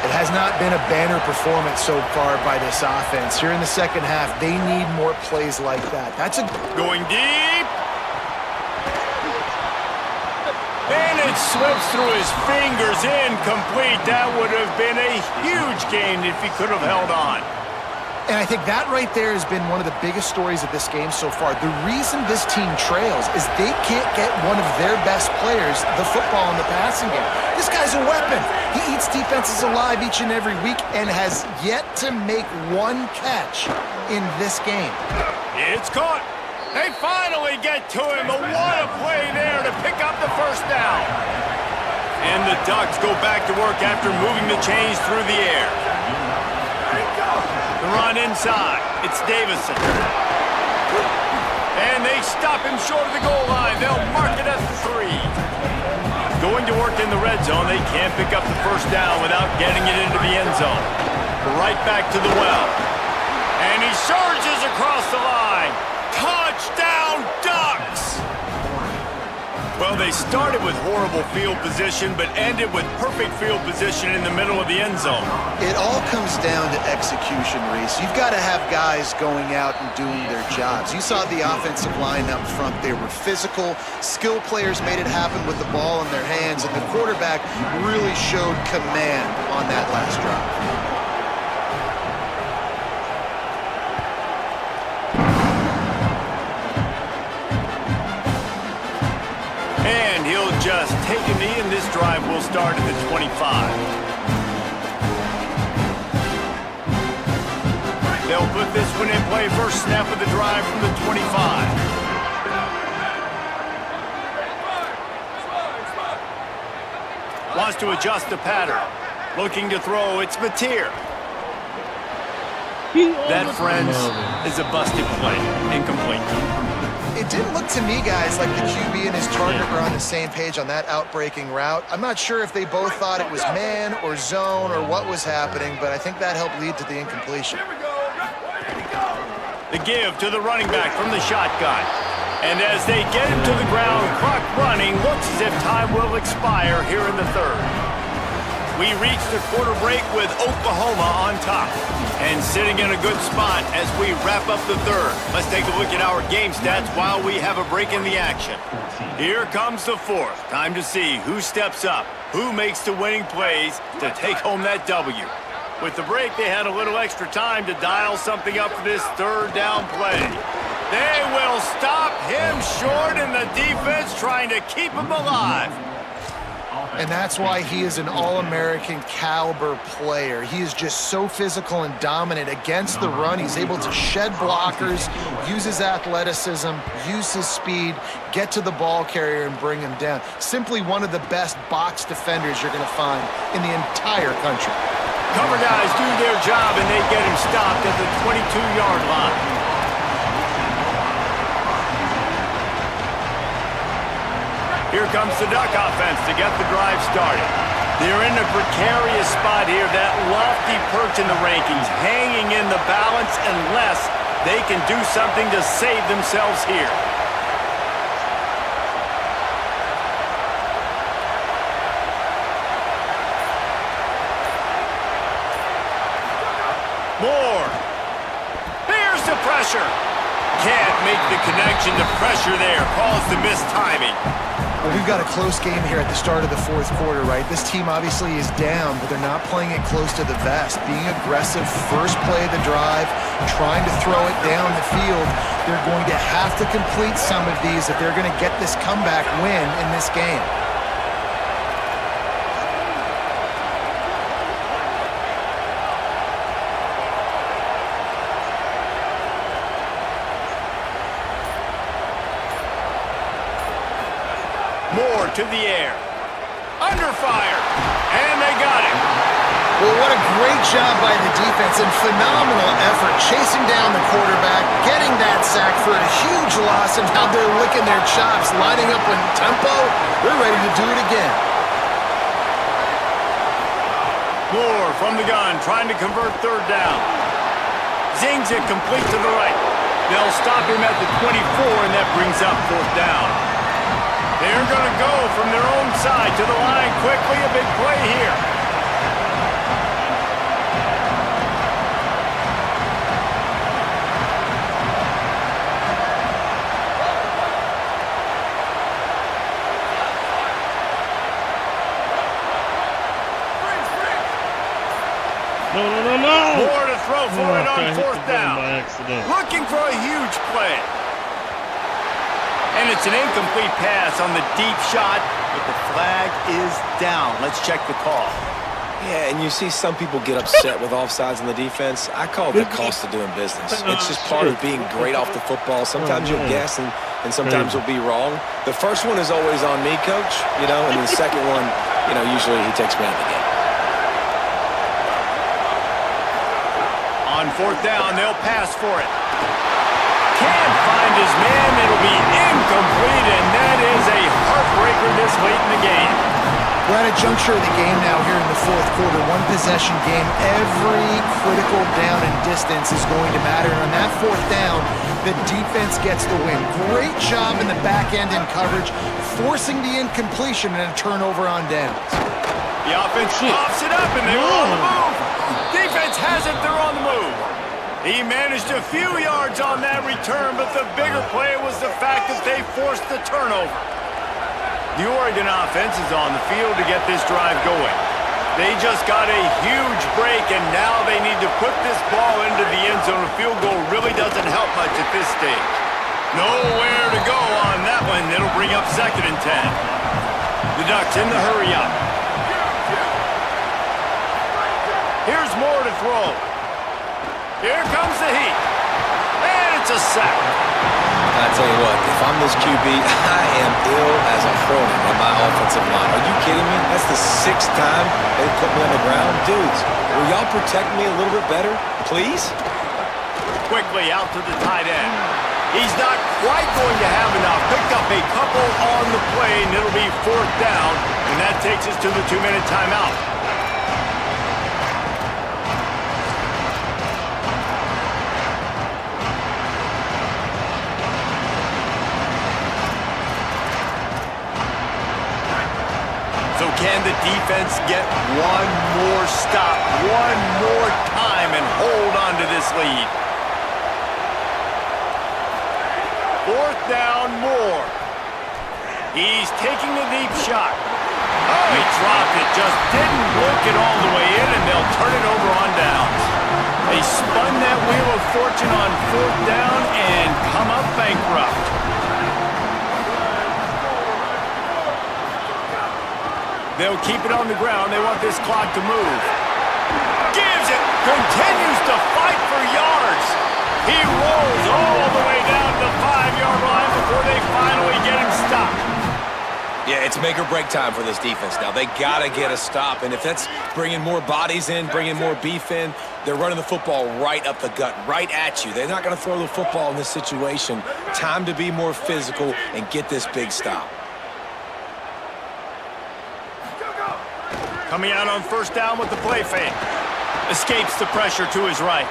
Speaker 6: It has not been a banner performance so far by this offense. Here in the second half, they need more plays like that. That's a...
Speaker 4: Going deep. And it slips through his fingers, incomplete. That would have been a huge gain if he could have held on.
Speaker 6: And I think that right there has been one of the biggest stories of this game so far. The reason this team trails is they can't get one of their best players the football in the passing game. This guy's a weapon. He eats defenses alive each and every week and has yet to make one catch in this game.
Speaker 4: It's caught. They finally get to him, but what a play there to pick up the first down. And the Ducks go back to work after moving the chains through the air. The run inside. It's Davison. And they stop him short of the goal line. They'll mark it at the 3. Going to work in the red zone, they can't pick up the first down without getting it into the end zone. Right back to the well. And he surges across the line. Touchdown, Ducks! Well, they started with horrible field position, but ended with perfect field position in the middle of the end zone.
Speaker 6: It all comes down to execution, Reese. You've got to have guys going out and doing their jobs. You saw the offensive line up front. They were physical. Skill players made it happen with the ball in their hands, and the quarterback really showed command on that last drive.
Speaker 4: Just take a knee, and this drive will start at the 25. They'll put this one in play. First snap of the drive from the 25. Wants to adjust the pattern. Looking to throw. It's Mateer. That, friends, is a busted play. Incomplete.
Speaker 6: It didn't look to me, guys, like the QB and his target were on the same page on that outbreaking route. I'm not sure if they both thought it was man or zone or what was happening, but I think that helped lead to the incompletion.
Speaker 4: The give to the running back from the shotgun. And as they get him to the ground, clock running, looks as if time will expire here in the third. We reach the quarter break with Oklahoma on top. And sitting in a good spot as we wrap up the third. Let's take a look at our game stats while we have a break in the action. Here comes the fourth. Time to see who steps up, who makes the winning plays to take home that W. With the break, they had a little extra time to dial something up for this third down play. They will stop him short, and the defense trying to keep him alive.
Speaker 6: And that's why he is an All-American caliber player. He is just so physical and dominant against the run. He's able to shed blockers, use his athleticism, use his speed, get to the ball carrier and bring him down. Simply one of the best box defenders you're going to find in the entire country.
Speaker 4: Cover guys do their job, and they get him stopped at the 22-yard line. Here comes the Duck offense to get the drive started. They're in a precarious spot here, that lofty perch in the rankings, hanging in the balance unless they can do something to save themselves here. Moore. Here's the pressure. Can't make the connection. The pressure there caused the missed timing.
Speaker 6: Well, we've got a close game here at the start of the fourth quarter, right? This team obviously is down, but they're not playing it close to the vest. Being aggressive, first play of the drive, trying to throw it down the field. They're going to have to complete some of these if they're going to get this comeback win in this game.
Speaker 4: Moore to the air. Under fire. And they got him.
Speaker 6: Well, what a great job by the defense and phenomenal effort chasing down the quarterback, getting that sack for a huge loss, and now they're licking their chops, lining up in tempo. They're ready to do it again.
Speaker 4: Moore from the gun, trying to convert third down. Zings it complete to the right. They'll stop him at the 24, and that brings up fourth down. They're going to go from their own side to the line quickly. A big play here.
Speaker 1: No.
Speaker 4: More to throw for it on fourth down.
Speaker 1: By accident.
Speaker 4: Looking for a huge play. And it's an incomplete pass on the deep shot, but the flag is down. Let's check the call.
Speaker 7: Yeah, and you see some people get upset with offsides on the defense. I call it the cost of doing business. It's just part of being great off the football. Sometimes you'll guess and sometimes you'll be wrong. The first one is always on me, Coach, and the second one, usually he takes me out of the game.
Speaker 4: On fourth down, they'll pass for it. Can't find his man,
Speaker 6: We're at a juncture of the game now here in the fourth quarter. One possession game. Every critical down and distance is going to matter. And on that fourth down, the defense gets the win. Great job in the back end in coverage, forcing the incompletion and a turnover on downs.
Speaker 4: The offense pops it up, and they were on the move. Defense has it, they're on the move. He managed a few yards on that return, but the bigger play was the fact that they forced the turnover. The Oregon offense is on the field to get this drive going. They just got a huge break, and now they need to put this ball into the end zone. A field goal really doesn't help much at this stage. Nowhere to go on that one. It'll bring up 2nd and 10. The Ducks in the hurry up. Here's more to throw. Here comes the heat. And it's a sack.
Speaker 7: I tell you what, if I'm this QB, I am ill as a hornet on my offensive line. Are you kidding me? That's the 6th time they've put me on the ground. Dudes, will y'all protect me a little bit better, please?
Speaker 4: Quickly out to the tight end. He's not quite going to have enough. Picked up a couple on the play, and it'll be 4th down, and that takes us to the 2-minute timeout. Can the defense get one more stop, one more time, and hold on to this lead? 4th down, more. He's taking a deep shot. Oh, he dropped it, just didn't work it all the way in, and they'll turn it over on downs. They spun that wheel of fortune on 4th down and come up bankrupt. They'll keep it on the ground. They want this clock to move. Gives it. Continues to fight for yards. He rolls all the way down to the 5-yard line before they finally get him stopped.
Speaker 2: Yeah, it's make or break time for this defense now. They got to get a stop, and if that's bringing more bodies in, bringing more beef in, they're running the football right up the gut, right at you. They're not going to throw the football in this situation. Time to be more physical and get this big stop.
Speaker 4: Coming out on 1st down with the play fake. Escapes the pressure to his right.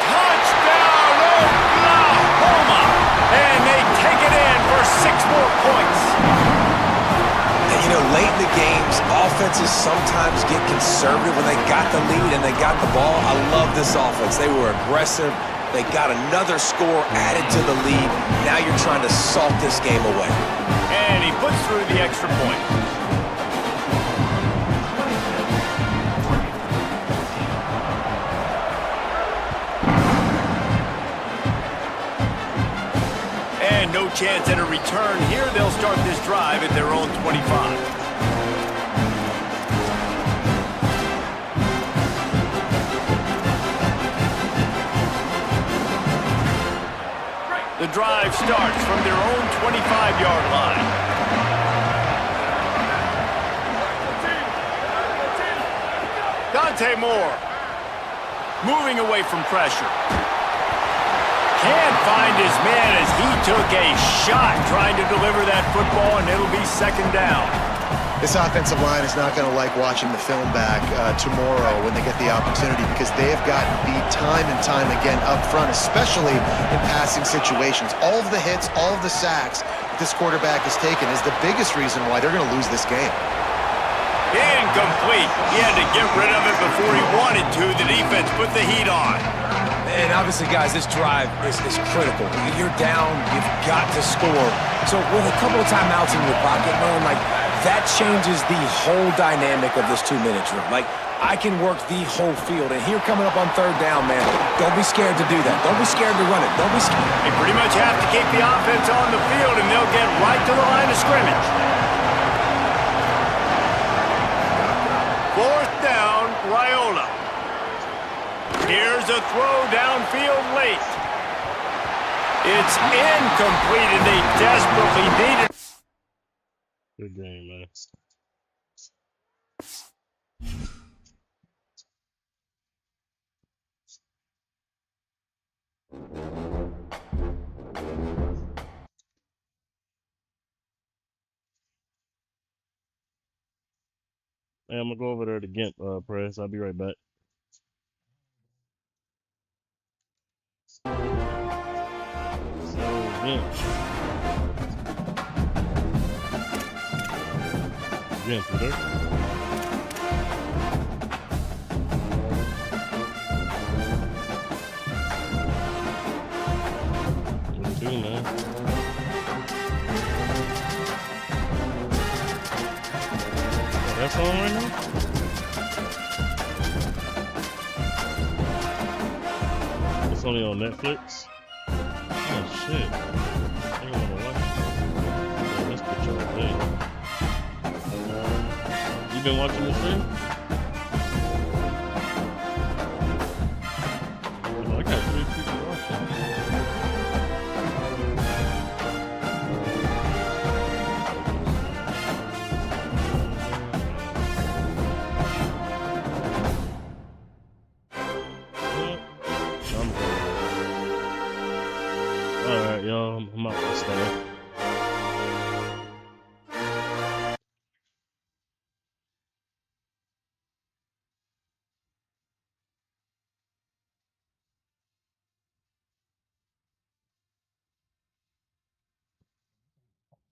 Speaker 4: Touchdown, Oklahoma! And they take it in for 6 more points.
Speaker 2: And you know, late in the games, offenses sometimes get conservative when they got the lead and they got the ball. I love this offense. They were aggressive. They got another score added to the lead. Now you're trying to salt this game away.
Speaker 4: And he puts through the extra point. And no chance at a return here. They'll start this drive at their own 25. The drive starts from their own 25-yard line. Dante Moore moving away from pressure. Can't find his man as he took a shot trying to deliver that football, and it'll be 2nd down.
Speaker 6: This offensive line is not going to like watching the film back tomorrow when they get the opportunity, because they have gotten beat time and time again up front, especially in passing situations. All of the hits, all of the sacks that this quarterback has taken is the biggest reason why they're going to lose this game.
Speaker 4: Incomplete. He had to get rid of it before he wanted to. The defense put the heat on.
Speaker 2: And obviously, guys, this drive is critical. You're down, you've got to score. So with a couple of timeouts in your pocket, man, like, that changes the whole dynamic of this 2-minute drill. Like, I can work the whole field. And here coming up on 3rd down, man, don't be scared to do that. Don't be scared to run it. Don't be scared.
Speaker 4: They pretty much have to keep the offense on the field, and they'll get right to the line of scrimmage. 4th down, Raiola. Here's a throw downfield late. It's incomplete, and they desperately need it.
Speaker 1: Good game, man. Hey, I'm gonna go over there to Gimp press. I'll be right back. So Gimp. Gimp, you there? What you doing, man? Oh, that's on right now? It's only on Netflix? Oh shit. I think I'm gonna watch it. Yeah, let's get y'all in. You been watching this thing? Oh, I got 3 people watching. Alright, y'all, I'm out this thing.